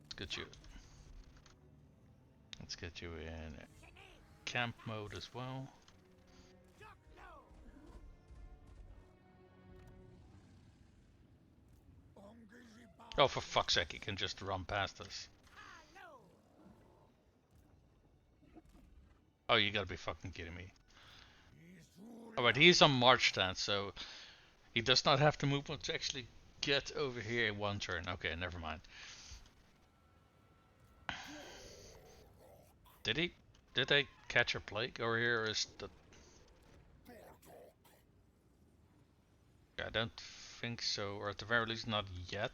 [SPEAKER 1] Let's get you. Let's get you in camp mode as well. Oh, for fuck's sake, he can just run past us. Oh, you gotta be fucking kidding me. Alright, he's on march stance, so he does not have to move to actually get over here in one turn. Okay, never mind. Did he? Did they catch a plague over here, or is the... I don't think so, or at the very least not yet.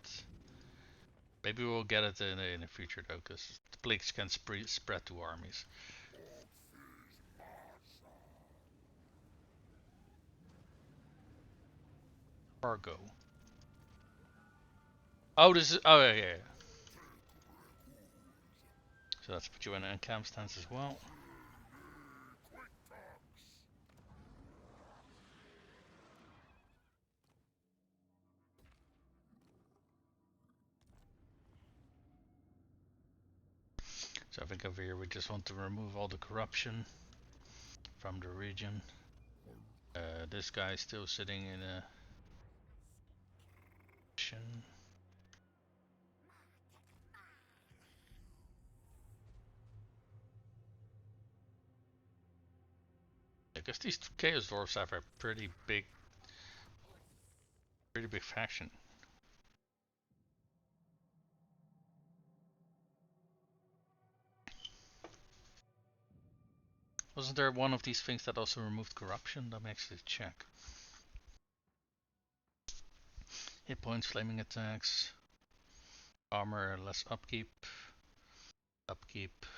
[SPEAKER 1] Maybe we'll get it in the future though, because the plagues can spread to armies. Cargo. Oh, this is... Oh, yeah. So let's put you in an camp stance as well. So I think over here we just want to remove all the corruption from the region. This guy is still sitting in a... I guess these Chaos Dwarves have a pretty big faction. Wasn't there one of these things that also removed corruption? Let me actually check. Hit points, flaming attacks, armor, less upkeep,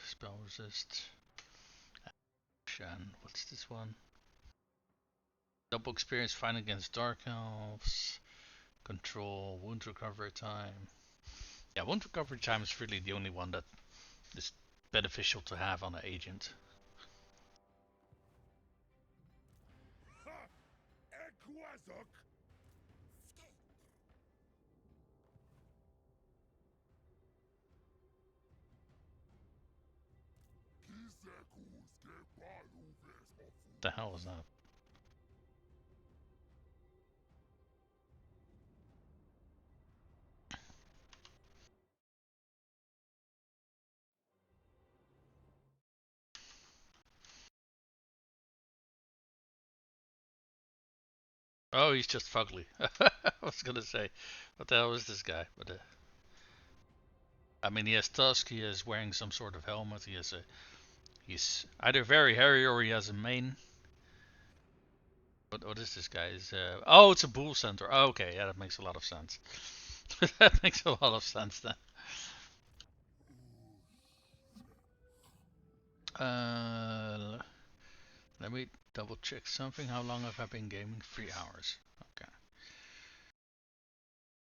[SPEAKER 1] spell resist, action. What's this one? Double experience fighting against dark elves, control, wound recovery time. Yeah, wound recovery time is really the only one that is beneficial to have on an agent. The hell is that? Oh, he's just fugly. I was gonna say, what the hell is this guy? But I mean, he has tusk. He is wearing some sort of helmet. He's either very hairy or he has a mane. What is this guy? Oh, it's a bull centaur. Oh, okay, yeah, that makes a lot of sense. That makes a lot of sense then. Let me double check something. How long have I been gaming? 3 hours.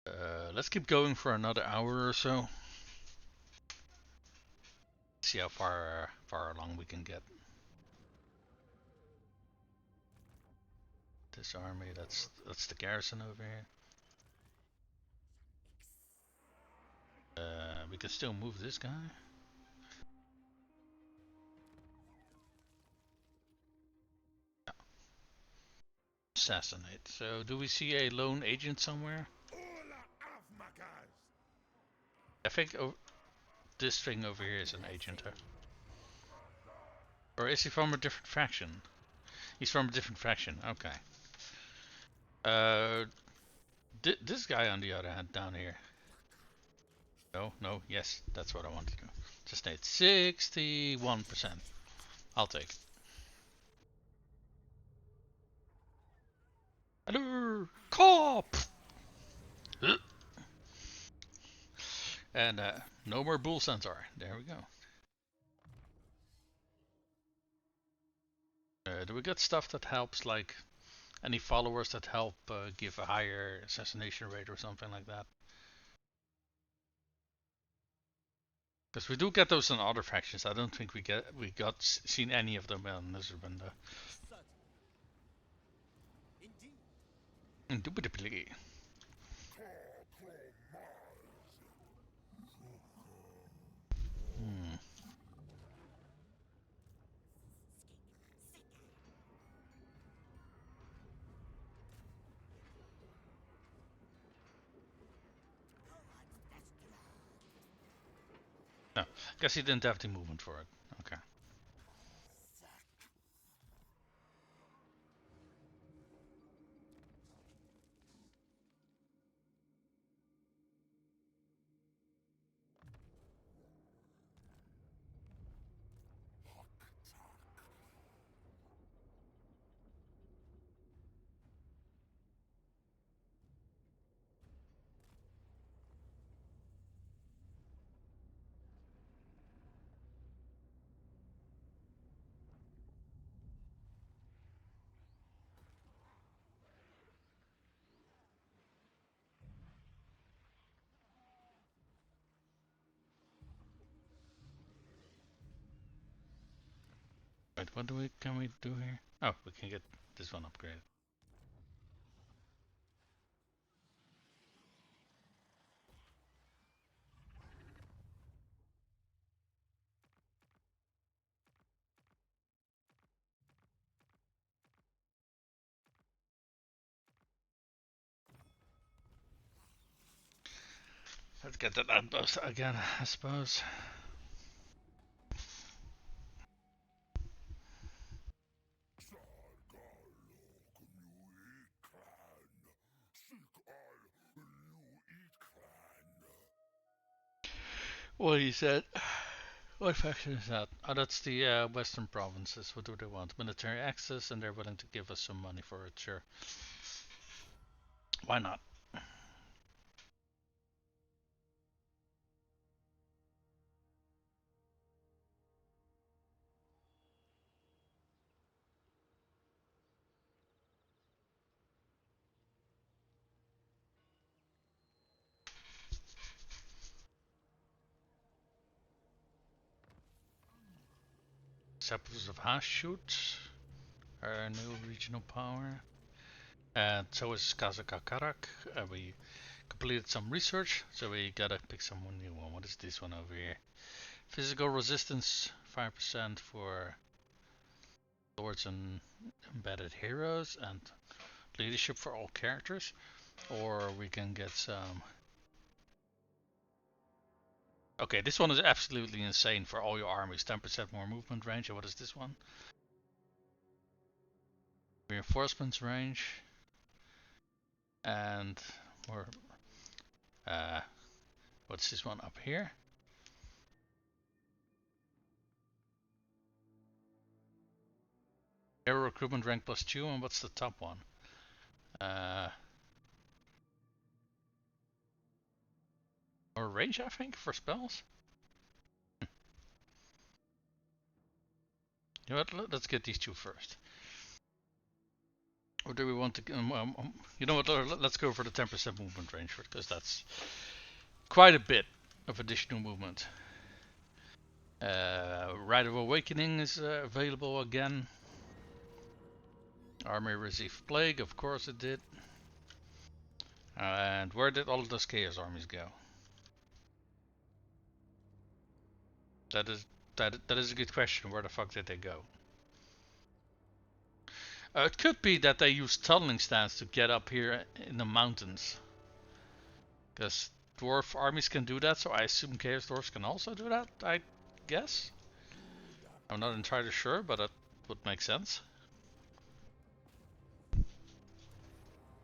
[SPEAKER 1] Okay. Let's keep going for another hour or so. See how far along we can get. This army, that's the garrison over here. We can still move this guy. Yeah. Assassinate. So, do we see a lone agent somewhere? I think this thing over here is an agent. Or is he from a different faction? He's from a different faction. Okay. This guy on the other hand down here. No, yes, that's what I want to do. Just need 61%. I'll take it. Hello, cop! And no more bull centaur. There we go. Do we get stuff that helps, like any followers that help give a higher assassination rate or something like that? Because we do get those in other factions. I don't think we got seen any of them in Lizardmen though. Indubitably. Hmm. No, guess he didn't have the movement for it. Okay. Wait, what can we do here? Oh, we can get this one upgraded. Let's get that outpost again, I suppose. What he said. What faction is that? Oh, that's the Western provinces. What do they want? Military access, and they're willing to give us some money for it. Sure. Why not? Sappers of Hashut, our new regional power. And so is Kazakakarak. We completed some research, so we gotta pick some new one. What is this one over here? Physical resistance 5% for lords and embedded heroes, and leadership for all characters. Or we can get some. Okay, this one is absolutely insane for all your armies. 10% more movement range. And what is this one? Reinforcements range. And more. What's this one up here? Hero recruitment rank +2. And what's the top one? More range, I think, for spells. You know what? Let's get these two first. Or do we want to? You know what? Let's go for the 10% movement range because that's quite a bit of additional movement. Rite of Awakening is available again. Army received plague, of course it did. And where did all of those Chaos armies go? That is a good question. Where the fuck did they go? It could be that they use tunneling stands to get up here in the mountains. Because dwarf armies can do that, so I assume Chaos Dwarves can also do that, I guess. I'm not entirely sure, but that would make sense.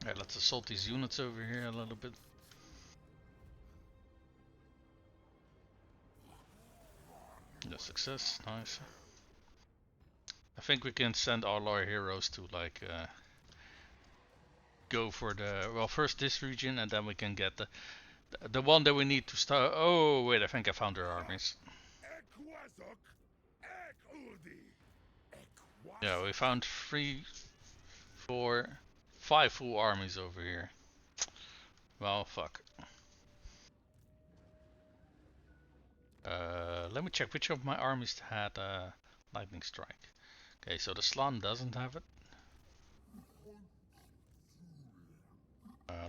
[SPEAKER 1] Alright, let's assault these units over here a little bit. No success, nice. I think we can send all our heroes to like go for the first this region, and then we can get the one that we need to start. Oh wait, I think I found their armies. Yeah, we found 3, 4, 5 full armies over here. Well, fuck. Let me check which of my armies had lightning strike. Okay, so the Slan doesn't have it.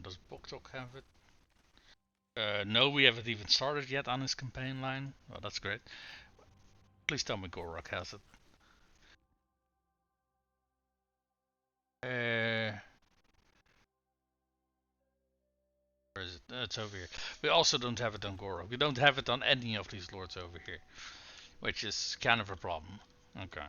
[SPEAKER 1] Does BOK-BOK have it? No, we haven't even started yet on his campaign line. Oh, that's great. Please tell me Gor-Rok has it. Where is it? It's over here. We also don't have it on Gor-Rok. We don't have it on any of these lords over here, which is kind of a problem. Okay.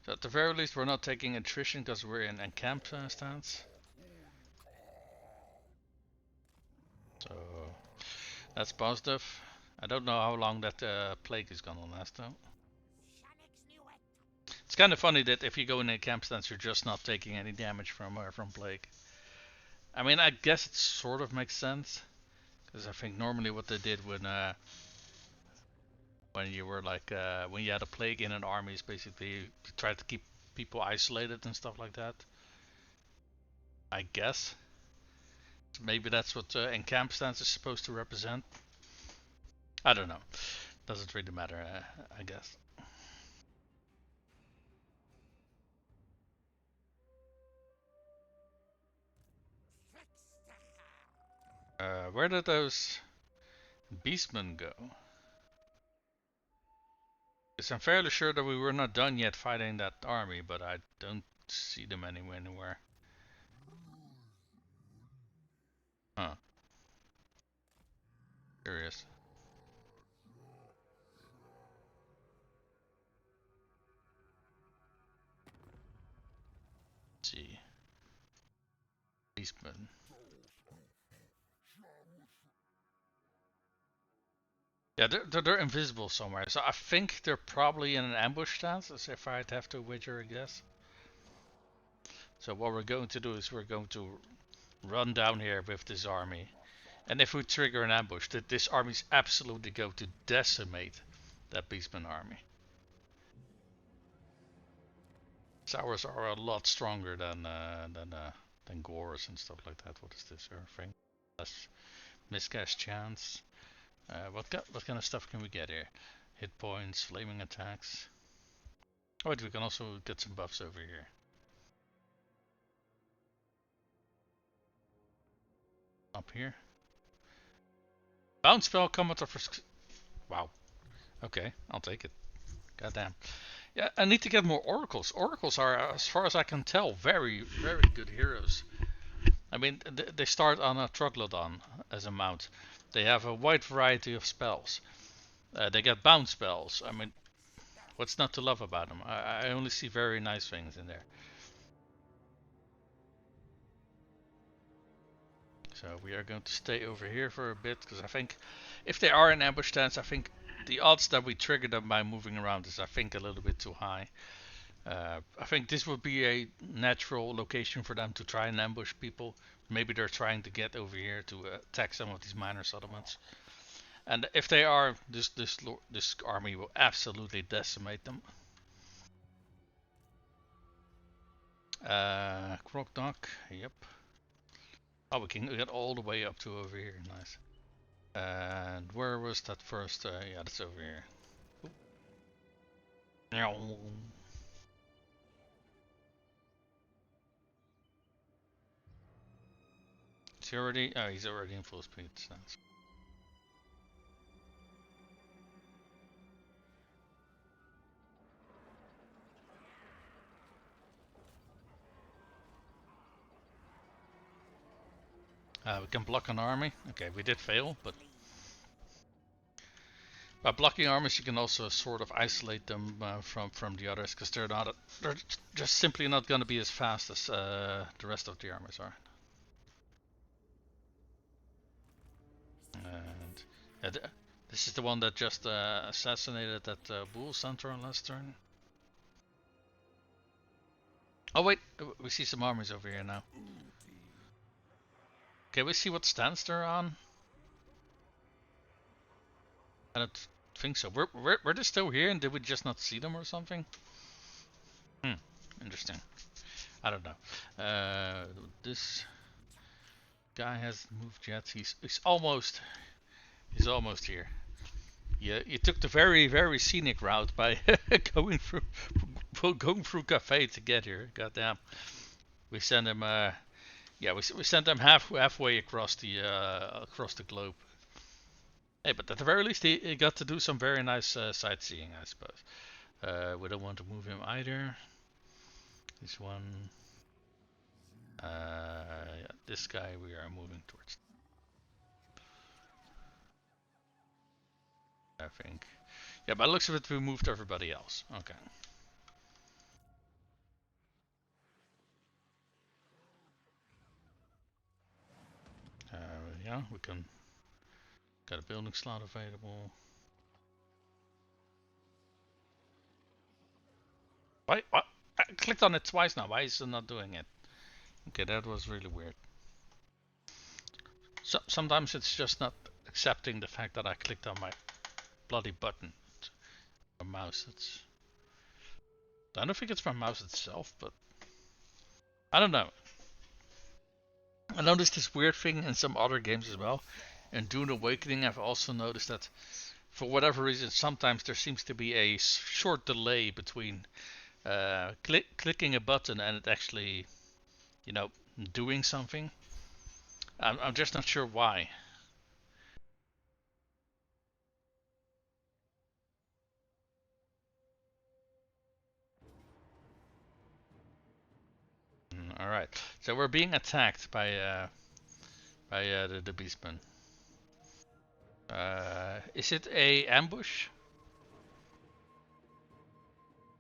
[SPEAKER 1] So at the very least, we're not taking attrition because we're in encamp stance. So that's positive. I don't know how long that plague is gonna last though. It's kind of funny that if you go in a camp stance, you're just not taking any damage from plague. I mean, I guess it sort of makes sense, because I think normally what they did when you were like when you had a plague in an army is basically you try to keep people isolated and stuff like that. I guess. So maybe that's what encamp stance is supposed to represent. I don't know. Doesn't really matter, I guess. Where did those beastmen go? Because I'm fairly sure that we were not done yet fighting that army, but I don't see them anywhere. Huh. Curious. Let's see. Beastmen. Yeah, they're invisible somewhere, so I think they're probably in an ambush stance, as if I'd have to wager a guess. So what we're going to do is we're going to run down here with this army, and if we trigger an ambush, this army's absolutely going to decimate that beastman army. Sours are a lot stronger than Gors and stuff like that. What is this thing? Less miscast chance. What kind of stuff can we get here? Hit points, flaming attacks. Oh wait, we can also get some buffs over here. Up here. Bounce spell, combat of... Wow. Okay, I'll take it. Goddamn. Yeah, I need to get more oracles. Oracles are, as far as I can tell, very, very good heroes. I mean, they start on a Troglodon as a mount. They have a wide variety of spells. They get bounce spells. I mean, what's not to love about them? I only see very nice things in there. So we are going to stay over here for a bit, because I think if they are in ambush stance, I think the odds that we trigger them by moving around is, I think, a little bit too high. I think this would be a natural location for them to try and ambush people. Maybe they're trying to get over here to attack some of these minor settlements. And if they are, this army will absolutely decimate them. Croc-Doc, yep. Oh, we can get all the way up to over here, nice. And where was that first? Yeah, that's over here. Oop. Is he already? Oh, he's already in full speed stance. We can block an army. Okay, we did fail, but by blocking armies, you can also sort of isolate them from the others, because they're just simply not going to be as fast as the rest of the armies are. And yeah, this is the one that just assassinated that bull centaur last turn. Oh wait, we see some armies over here now. Okay, we see what stance they're on. I don't think so. Were they still here, and did we just not see them or something? Interesting. I don't know. This guy hasn't moved yet. He's almost here. Yeah, you took the very scenic route by going through cafe to get here. Goddamn. We sent him yeah, we sent him halfway across the globe. Hey, but at the very least he got to do some very nice sightseeing, I suppose. We don't want to move him either. This one. Yeah, this guy we are moving towards. I think. Yeah, by the looks of it, we moved everybody else. Okay. Yeah, we can got a building slot available. Why? What? I clicked on it twice now. Why is it not doing it? Okay, that was really weird. Sometimes it's just not accepting the fact that I clicked on my bloody button. A mouse. I don't think it's my mouse itself, but I don't know. I noticed this weird thing in some other games as well. In Dune Awakening, I've also noticed that for whatever reason, sometimes there seems to be a short delay between clicking a button and it actually, doing something. I'm just not sure why. All right, so we're being attacked by the beastmen. Is it a ambush?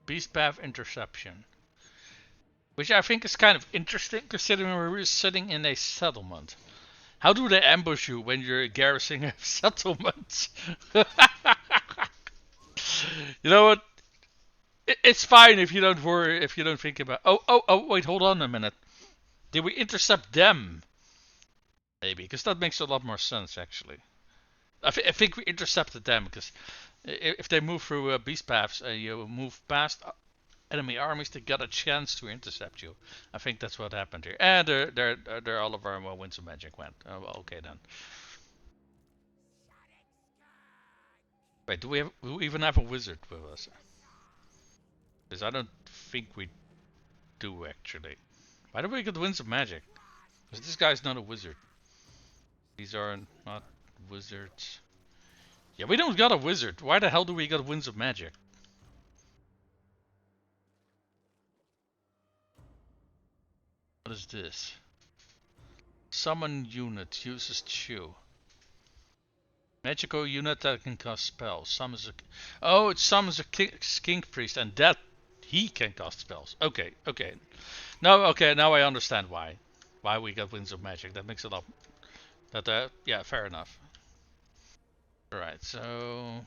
[SPEAKER 1] Beast path interception, which I think is kind of interesting considering we're sitting in a settlement. How do they ambush you when you're garrisoning a settlement? You know what? It's fine if you don't worry, if you don't think about. Oh! Wait, hold on a minute. Did we intercept them? Maybe, because that makes a lot more sense actually. I think we intercepted them because if they move through beast paths and you move past enemy armies, they got a chance to intercept you. I think that's what happened here. And there all of our winds of magic went. Oh, well, okay then. Wait, do we even have a wizard with us? Because I don't think we do actually. Why do we get winds of magic? Because this guy's not a wizard. These are not wizards. Yeah, we don't got a wizard. Why the hell do we got winds of magic? What is this? Summon unit uses chew. Magical unit that can cast spells. Summons a. Oh, it summons a skink priest, and that he can cast spells. Okay. No, okay. Now I understand why. Why we got winds of magic. That makes it up. That yeah, fair enough. All right, so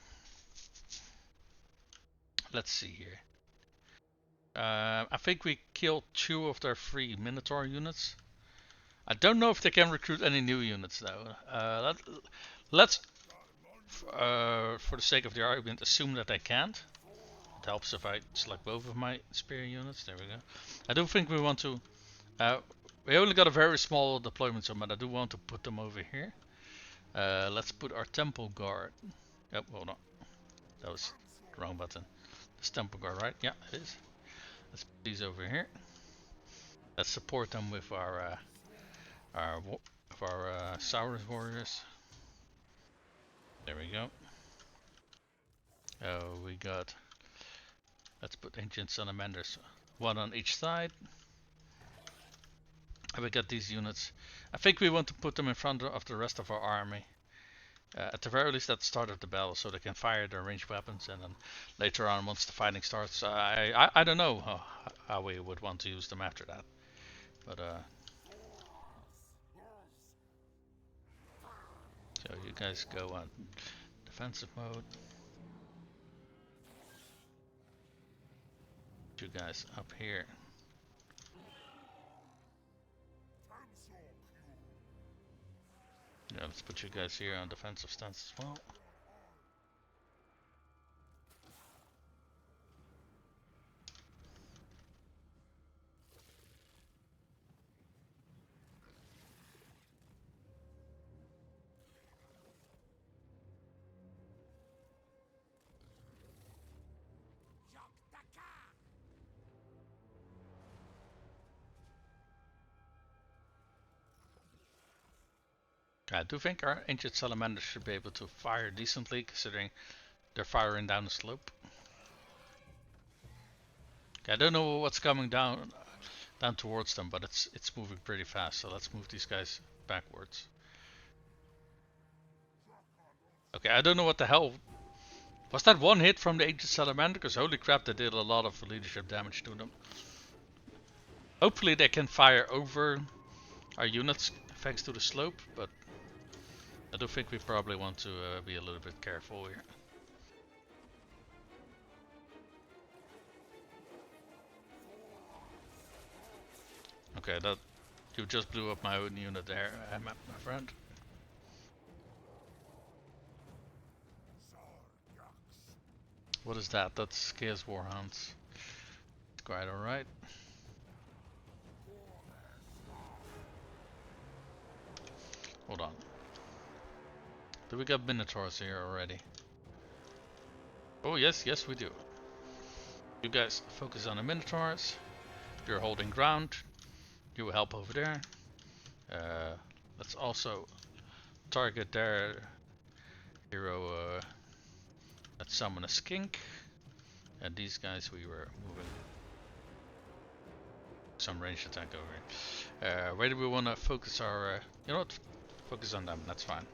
[SPEAKER 1] let's see here. I think we killed 2 of their 3 Minotaur units. I don't know if they can recruit any new units though. Let's, for the sake of the argument, assume that they can't. It helps if I select both of my spear units. There we go. I don't think we want to. We only got a very small deployment zone, but I do want to put them over here. Let's put our temple guard. Oh, hold on. That was the wrong button. This temple guard, right? Yeah, it is. Let's put these over here. Let's support them with our Saurus warriors. There we go. Oh, we got. Let's put ancient salamanders, 1 on each side. And we got these units. I think we want to put them in front of the rest of our army. At the very least at the start of the battle, so they can fire their ranged weapons, and then later on, once the fighting starts, I don't know how we would want to use them after that. But so you guys go on defensive mode. You guys up here. Yeah, let's put you guys here on defensive stance as well. I do think our ancient salamanders should be able to fire decently, considering they're firing down the slope. Okay, I don't know what's coming down towards them, but it's moving pretty fast. So let's move these guys backwards. Okay, I don't know what the hell was that. One hit from the ancient salamander, because holy crap, they did a lot of leadership damage to them. Hopefully they can fire over our units thanks to the slope, but I do think we probably want to be a little bit careful here. Okay, that you just blew up my own unit there, my friend. What is that? That's Chaos Warhounds. Quite alright. Hold on. Do we got Minotaurs here already? Oh yes, yes we do. You guys focus on the Minotaurs. You're holding ground. You will help over there. Let's also target their hero. Let's summon a skink. And these guys we were moving some ranged attack over here. Where do we want to focus our... you know what? Focus on them, that's fine.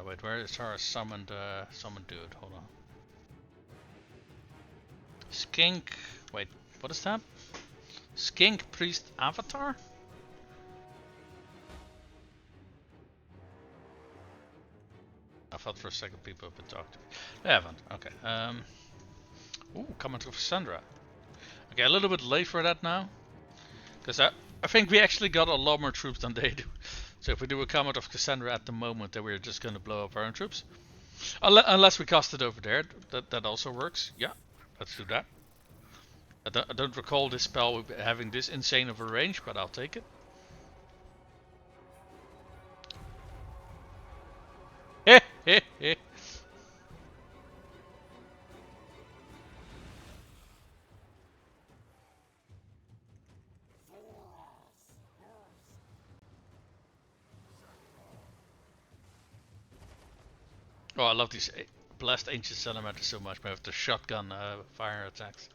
[SPEAKER 1] Wait, where is our summoned dude? Hold on. Skink. Wait, what is that? Skink Priest Avatar? I thought for a second people have been talking to me. They haven't. Okay. Ooh, coming to Cassandra. Okay, a little bit late for that now. Because I think we actually got a lot more troops than they do. So if we do a comment of Cassandra at the moment, then we're just going to blow up our own troops. Unless we cast it over there. That also works. Yeah, let's do that. I don't recall this spell having this insane of a range, but I'll take it. Heh heh heh. Oh, I love these blessed ancient salamanders so much, man, with the shotgun fire attacks.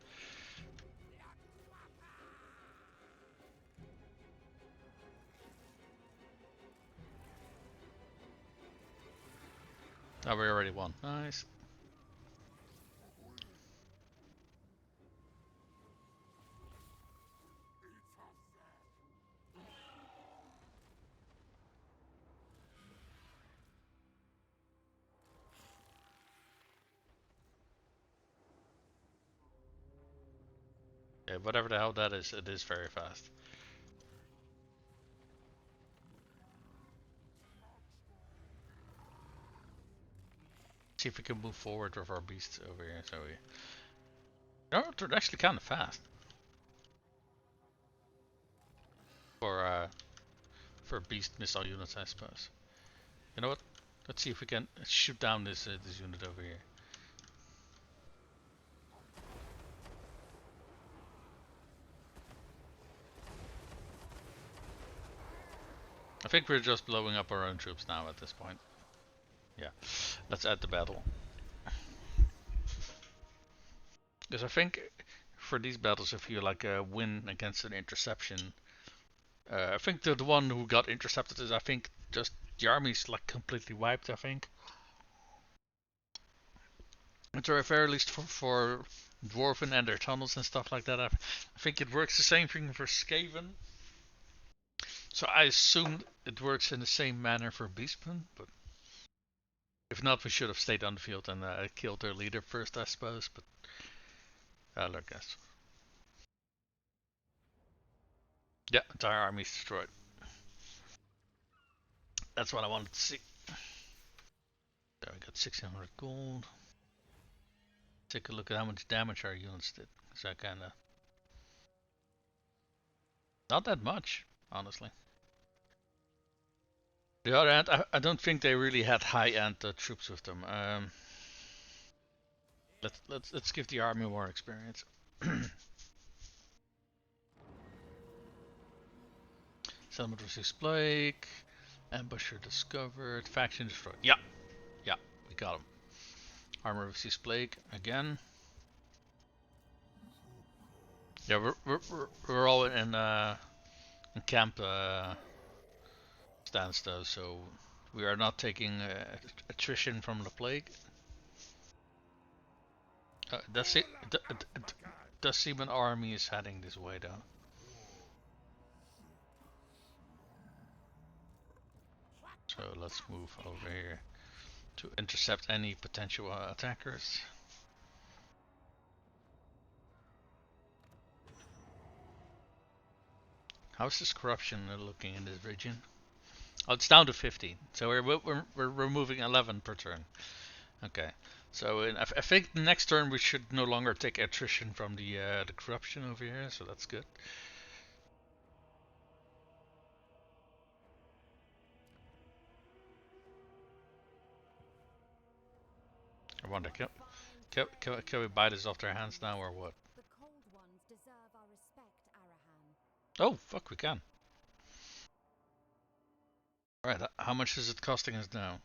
[SPEAKER 1] Oh, we already won. Nice. Yeah, whatever the hell that is, it is very fast. See if we can move forward with our beasts over here. So we... no, they're actually kind of fast. For beast missile units, I suppose. You know what? Let's see if we can shoot down this unit over here. I think we're just blowing up our own troops now at this point. Yeah, let's add the battle. Because I think for these battles, if you like win against an interception, I think the one who got intercepted is, I think, just the army's like completely wiped. I think. At the very least for Dwarven and their tunnels and stuff like that. I think it works the same thing for Skaven. So I assume it works in the same manner for Beastmen, but if not, we should have stayed on the field and killed their leader first, I suppose. But I guess. Yeah, entire army's destroyed. That's what I wanted to see. There, we got 1600 gold. Take a look at how much damage our units did. So kind of not that much. honestly. The other hand, I don't think they really had high-end troops with them. Let's give the army more experience. Settlement receives plague. Ambusher discovered. Faction destroyed. Yeah, yeah, we got him. Armor receives plague again. Yeah, we're all in camp stance though, so we are not taking attrition from the plague. The Seaman army is heading this way though. So let's move over here to intercept any potential attackers. How's this corruption looking in this region? Oh, it's down to 15. So we're removing 11 per turn. Okay. So I think the next turn we should no longer take attrition from the corruption over here. So that's good. I wonder, can we buy this off their hands now or what?
[SPEAKER 2] The cold ones deserve our respect, Arahan.
[SPEAKER 1] Oh, fuck, we can. Alright, how much is it costing us now?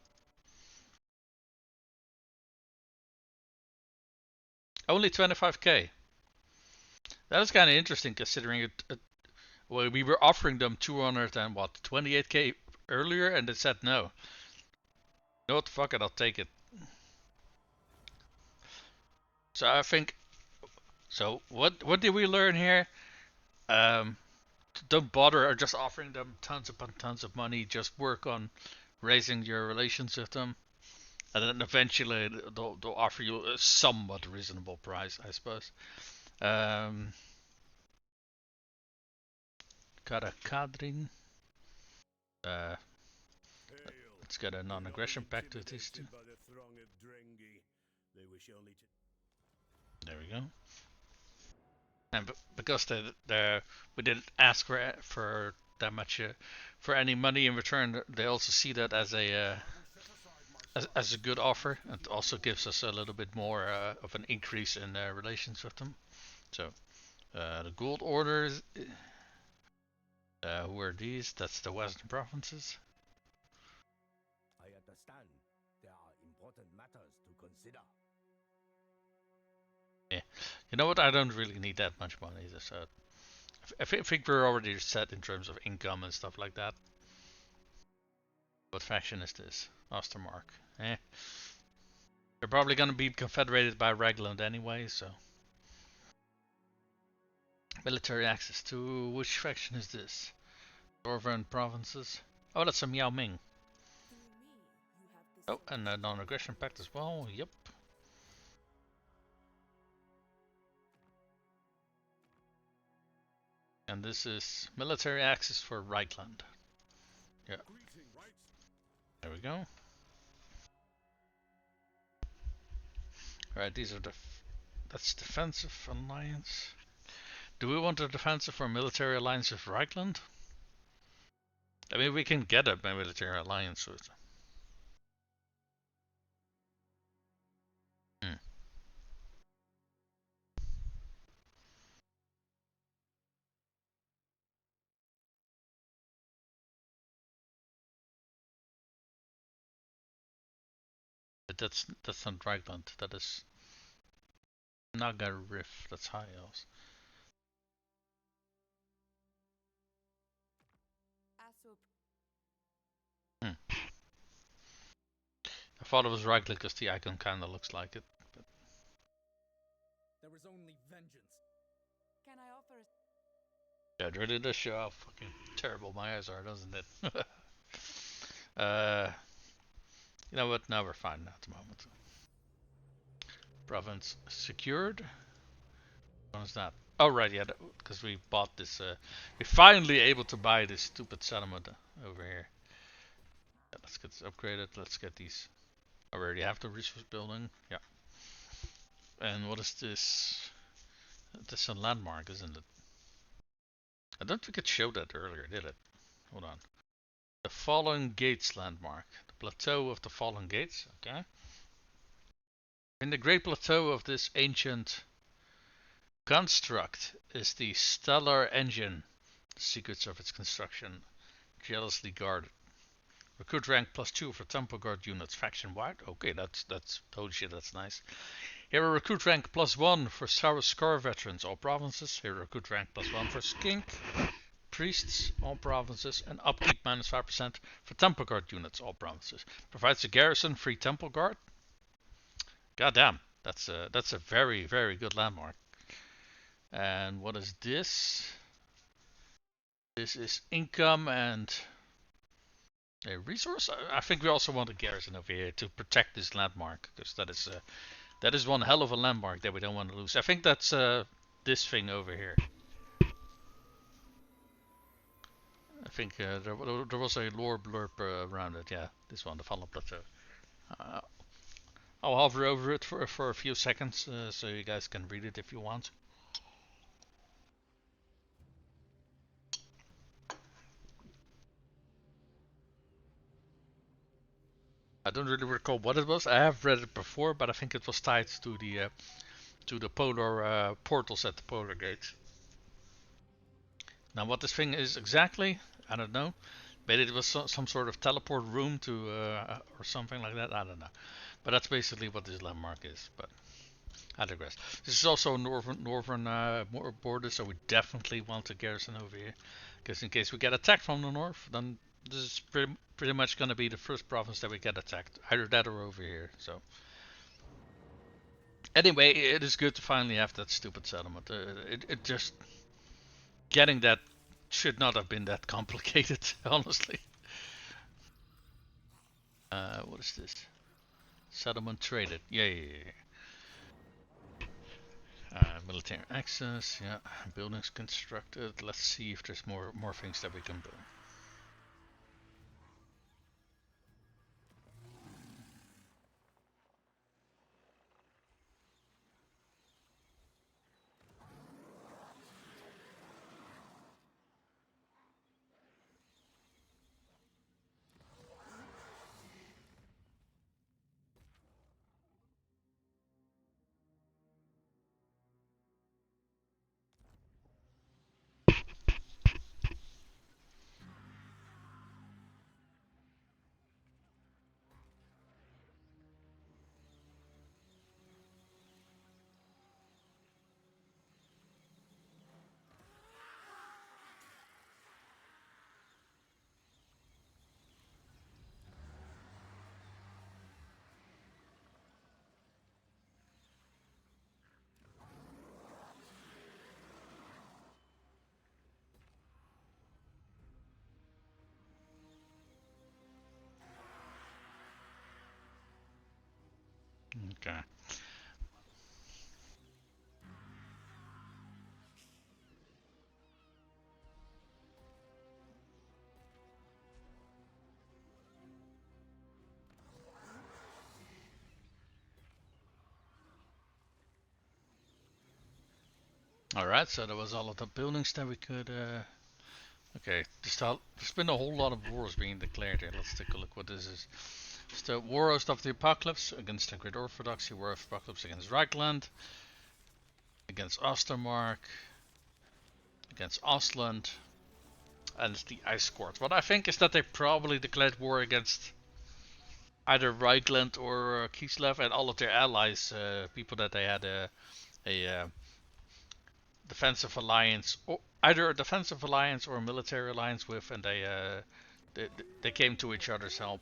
[SPEAKER 1] Only 25k. That is kind of interesting considering it. Well, we were offering them 200 and what, 28k earlier, and they said no. No, what, fuck it, I'll take it. So I think. So what did we learn here? Don't bother or just offering them tons upon tons of money. Just work on raising your relations with them, and then eventually they'll offer you a somewhat reasonable price, I suppose. Got a Kadrin. Uh, let's get a non-aggression pact with these two. There we go. And because we didn't ask for that much for any money in return, they also see that as a good offer, and also gives us a little bit more of an increase in relations with them. So the gold orders, who are these? That's the western provinces.
[SPEAKER 3] I understand. There are important matters to consider.
[SPEAKER 1] Yeah, you know what? I don't really need that much money. So I think we're already set in terms of income and stuff like that. What faction is this? Ostermark. Eh. They're probably gonna be confederated by Ragland anyway, so. Military access to which faction is this? Dwarven provinces. Oh, that's a Miao Ming. Oh, and a non-aggression pact as well. Yep. And this is military access for Reichland. Yeah. There we go. Alright, these are that's defensive alliance. Do we want a defensive or military alliance with Reichland? I mean, we can get a military alliance with. But that's not Reichland. That is Naga Riff. That's High Elves. I thought it was Reichland because the icon kind of looks like it. But
[SPEAKER 3] There is only vengeance.
[SPEAKER 2] Can I offer
[SPEAKER 1] yeah, it really does show how fucking terrible my eyes are, doesn't it? You know what? Now we're fine at the moment. Province secured. What was that? Oh right, yeah, because we bought this. We're finally able to buy this stupid settlement over here. Yeah, let's get this upgraded. Let's get these. I already have the resource building. Yeah. And what is this? This is a landmark, isn't it? I don't think it showed that earlier, did it? Hold on. The Fallen Gates landmark. The plateau of the Fallen Gates. Okay. In the great plateau of this ancient construct is the stellar engine. The secrets of its construction jealously guarded. Recruit rank +2 for Temple Guard units faction wide. Okay, that's holy shit, that's nice. Hero recruit rank +1 for Sour Scar veterans, all provinces. Hero recruit rank +1 for Skink priests, all provinces, and upkeep -5% for Temple Guard units, all provinces. Provides a garrison free Temple Guard. Goddamn, that's a very very good landmark. And what is this? This is income and a resource. I think we also want a garrison over here to protect this landmark, because that is one hell of a landmark that we don't want to lose. I think that's this thing over here. I think there was a lore blurb around it. Yeah, this one, the Fallen Plateau. Uh, I'll hover over it for a few seconds so you guys can read it if you want. I don't really recall what it was. I have read it before, but I think it was tied to the polar portals at the polar gates. Now, what this thing is exactly, I don't know. Maybe it was some sort of teleport room to or something like that. I don't know. But that's basically what this landmark is. But I digress. This is also northern border, so we definitely want a garrison over here, because in case we get attacked from the north, then this is pretty much going to be the first province that we get attacked. Either that or over here. So anyway, it is good to finally have that stupid settlement. It just getting that should not have been that complicated, honestly. What is this? Settlement traded. Yeah. Military access. Yeah. Buildings constructed. Let's see if there's more things that we can build. Okay. Alright, so that was all of the buildings that we could. Okay, there's been a whole lot of wars being declared here. Let's take a look what this is. It's the Wars of the Apocalypse against the Great Orthodoxy, War of Apocalypse against Reichland, against Ostermark, against Ostland, and it's the Ice Court. What I think is that they probably declared war against either Reichland or Kislev and all of their allies, people that they had a defensive alliance, or either a defensive alliance or a military alliance with, and they came to each other's help.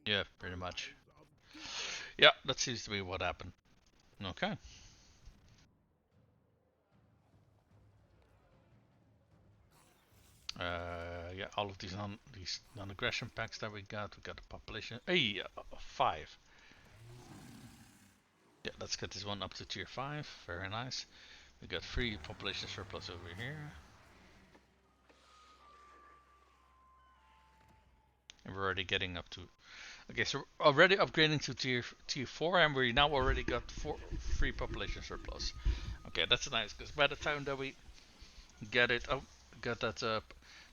[SPEAKER 1] Yeah, pretty much. Yeah, that seems to be what happened. Okay. Yeah, all of these non-aggression packs that we got a population. Hey, 5. Yeah, let's get this one up to tier 5. Very nice. We got 3 population surplus over here. And we're already getting up to. Okay, so we're already upgrading to tier 4, and we now already got 3 population surplus. Okay, that's nice, because by the time that we get it up, get that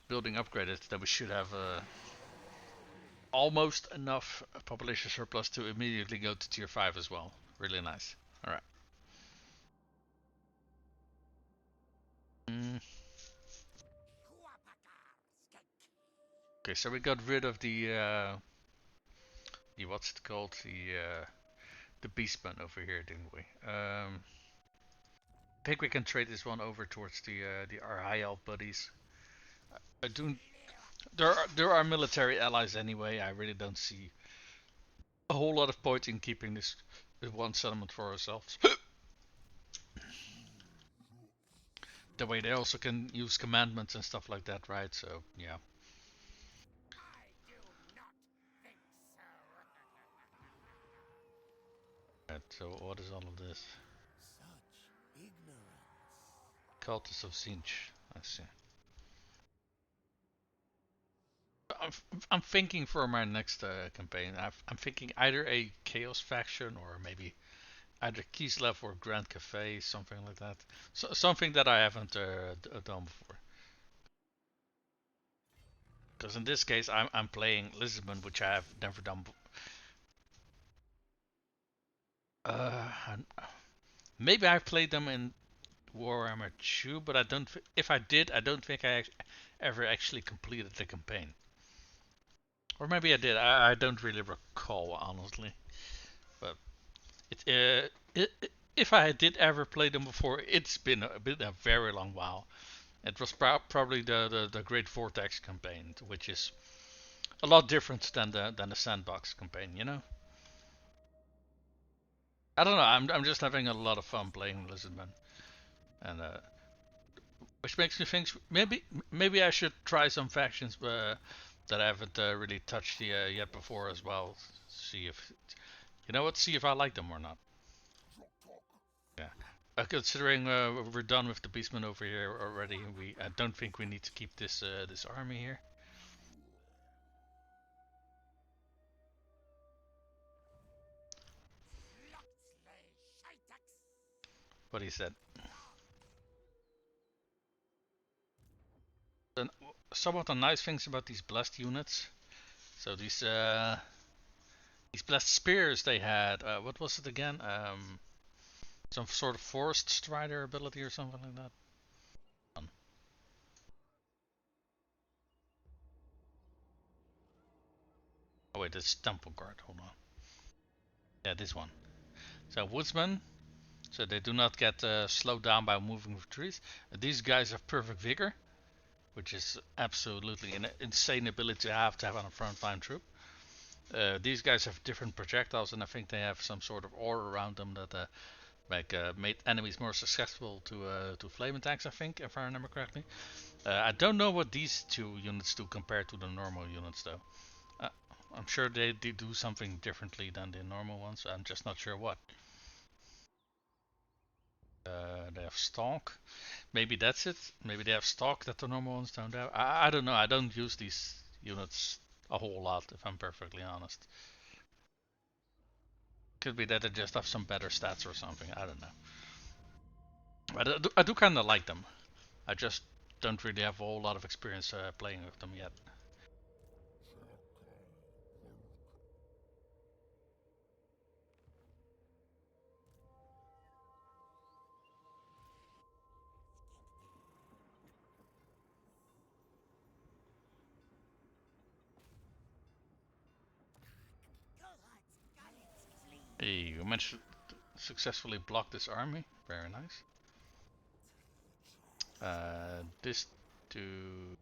[SPEAKER 1] building upgraded, then we should have almost enough population surplus to immediately go to tier 5 as well. Really nice. Alright. Okay, so we got rid of the what's it called? The beastman over here, didn't we? I think we can trade this one over towards our high elf buddies. I do. There are military allies anyway. I really don't see a whole lot of point in keeping this with one settlement for ourselves. The way they also can use commandments and stuff like that, right? So yeah.
[SPEAKER 3] I do not think so.
[SPEAKER 1] Right, so what is all of this?
[SPEAKER 3] Such ignorance.
[SPEAKER 1] Cultus of Sinch. I see. I'm, I'm thinking for my next campaign. I'm thinking either a Chaos faction or maybe either Kislev or Grand Cafe, something like that. So, something that I haven't done before. Because in this case, I'm playing Lizardmen, which I have never done. Maybe I've played them in Warhammer 2, but I don't. If I did, I don't think I ever actually completed the campaign. Or maybe I did. I don't really recall, honestly. But if I did ever play them before, it's been a very long while. It was probably the Great Vortex campaign, which is a lot different than the Sandbox campaign. You know. I don't know. I'm just having a lot of fun playing Lizardmen, and which makes me think maybe I should try some factions that I haven't really touched yet before as well. See if you know what. See if I like them or not. Yeah. Considering we're done with the beastmen over here already, I don't think we need to keep this army here. What he said. And some of the nice things about these blessed units. So these blessed spears they had. What was it again? Some sort of forest strider ability or something like that. Oh wait, that's temple guard. Hold on. Yeah, this one. So woodsmen. So they do not get slowed down by moving with trees. These guys have perfect vigor, which is absolutely an insane ability to have on a frontline troop. These guys have different projectiles, and I think they have some sort of aura around them that made enemies more susceptible to flame attacks. I think, if I remember correctly. I don't know what these two units do compared to the normal units, though. Uh, I'm sure they do something differently than the normal ones. I'm just not sure what. They have stalk. Maybe that's it. Maybe they have stalk that the normal ones don't have. I don't know. I don't use these units a whole lot, if I'm perfectly honest. Could be that they just have some better stats or something. I don't know. But I do kind of like them. I just don't really have a whole lot of experience playing with them yet. Hey, you managed to successfully block this army. Very nice. This two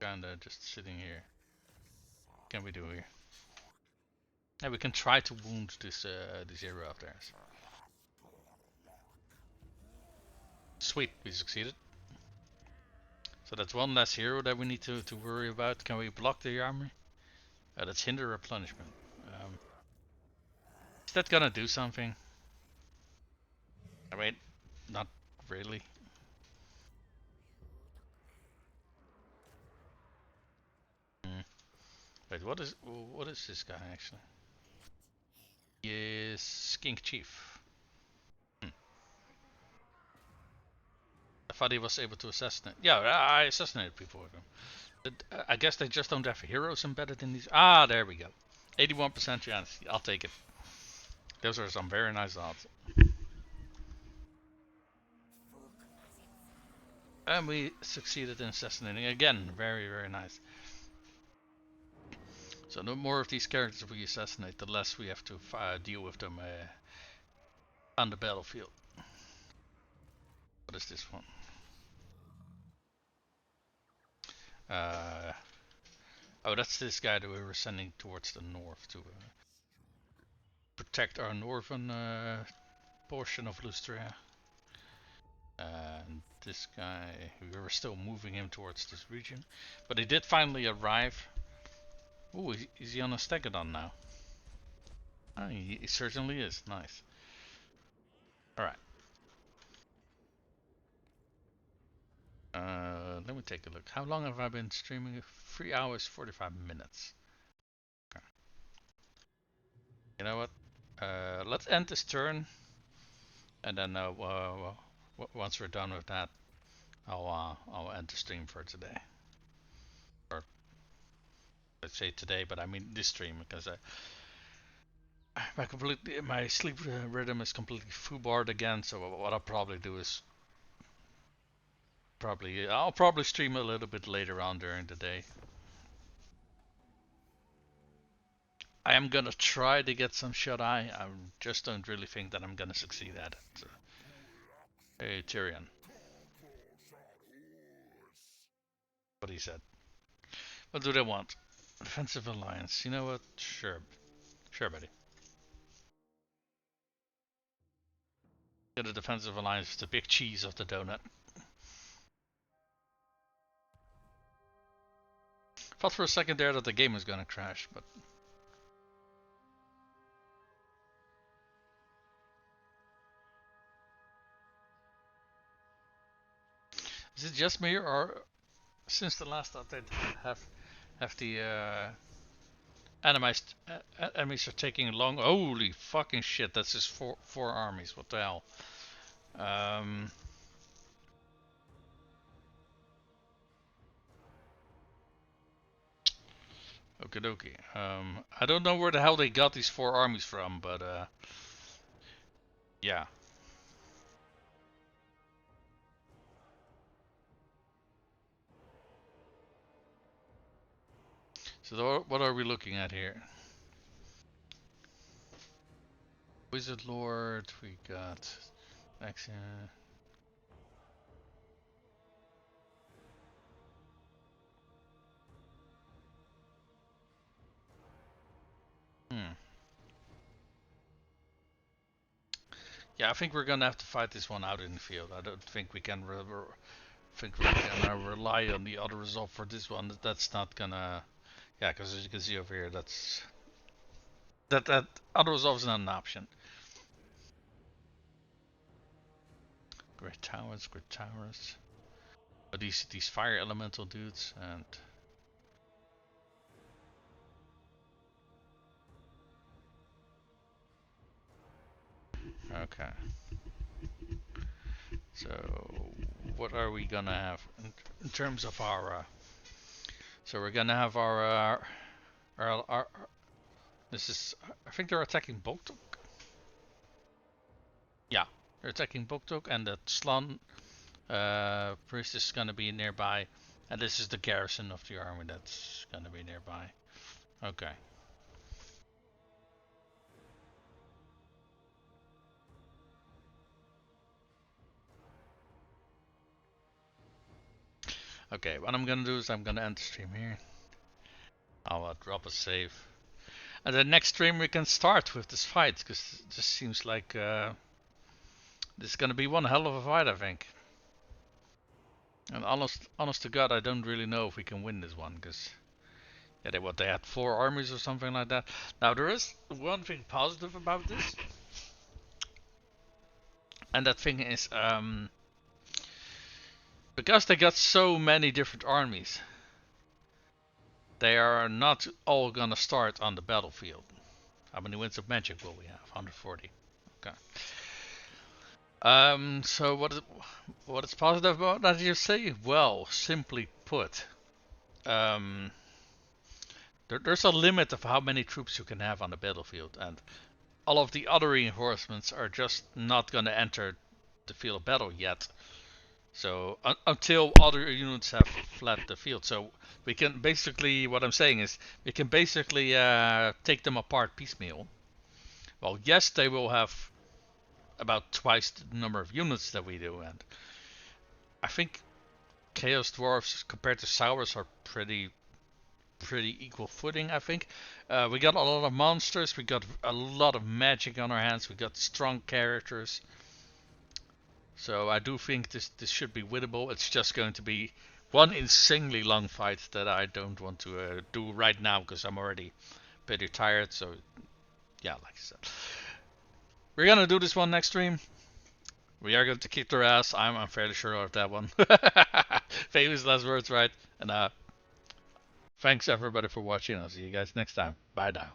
[SPEAKER 1] kinda just sitting here. What can we do here? Yeah, we can try to wound this hero of theirs. Sweet, we succeeded. So that's one less hero that we need to worry about. Can we block the army? That's hinder replenishment. Is that gonna do something? I mean, not really. Hmm. Wait, what is this guy actually? He is Skink Chief. Hmm. thought he was able to assassinate. Yeah, I assassinated people with him. I guess they just don't have heroes embedded in these. Ah, there we go. 81% chance. I'll take it. Those are some very nice odds. And we succeeded in assassinating again. Very, very nice. So the more of these characters we assassinate, the less we have to deal with them on the battlefield. What is this one? Oh, that's this guy that we were sending towards the north to protect our northern portion of Lustria. And this guy, we were still moving him towards this region. But he did finally arrive. Ooh, is he on a stegodon now? Oh, he certainly is. Nice. Alright. Let me take a look. How long have I been streaming? 3 hours, 45 minutes. Okay. You know what? Let's end this turn. And then once we're done with that, I'll end the stream for today. Or let's say today, but I mean this stream because my sleep rhythm is completely foobarred again. So what I'll probably do is I'll probably stream a little bit later on during the day. I am gonna try to get some shut eye. I just don't really think that I'm gonna succeed at it. Hey Tyrion. What he said. What do they want? Defensive alliance. You know what? Sure. Sure, buddy. Yeah, the defensive alliance is the big cheese of the donut. Thought for a second there that the game was gonna crash, but is it just me, or since the last update have the enemies are taking long? Holy fucking shit! That's just four armies. What the hell? Okie dokie. I don't know where the hell they got these 4 armies from, but yeah. So what are we looking at here? Wizard Lord, we got Axiom. Yeah, I think we're gonna have to fight this one out in the field. I don't think we can rely on the auto resolve for this one. That's not gonna. Yeah, because as you can see over here, that auto resolve is not an option. Great towers. But these fire elemental dudes and. Okay. So what are we gonna have in terms of our? So we're gonna have our this is, I think they're attacking BOK-BOK. Yeah, they're attacking BOK-BOK, and the Slan priest is gonna be nearby, and this is the garrison of the army that's gonna be nearby. Okay. Okay, what I'm gonna do is I'm gonna end the stream here. I'll drop a save. And the next stream we can start with this fight, because it just seems like this is gonna be one hell of a fight, I think. And honest to God, I don't really know if we can win this one, because yeah, they had 4 armies or something like that. Now there is one thing positive about this, and that thing is because they got so many different armies, they are not all gonna start on the battlefield. How many winds of magic will we have? 140. Okay. So what is positive about that you say? Well, simply put, um, there's a limit of how many troops you can have on the battlefield, and all of the other reinforcements are just not going to enter the field of battle yet. So until other units have fled the field, so we can basically, what I'm saying is, we can basically take them apart piecemeal. Well, yes, they will have about twice the number of units that we do, and I think Chaos Dwarves compared to Sours are pretty equal footing. I think we got a lot of monsters, we got a lot of magic on our hands, we got strong characters. So I do think this should be winnable. It's just going to be one insanely long fight that I don't want to do right now because I'm already pretty tired. So yeah, like I said, we're gonna do this one next stream. We are going to kick their ass. I'm fairly sure of that one. Famous last words, right? And thanks everybody for watching. I'll see you guys next time. Bye now.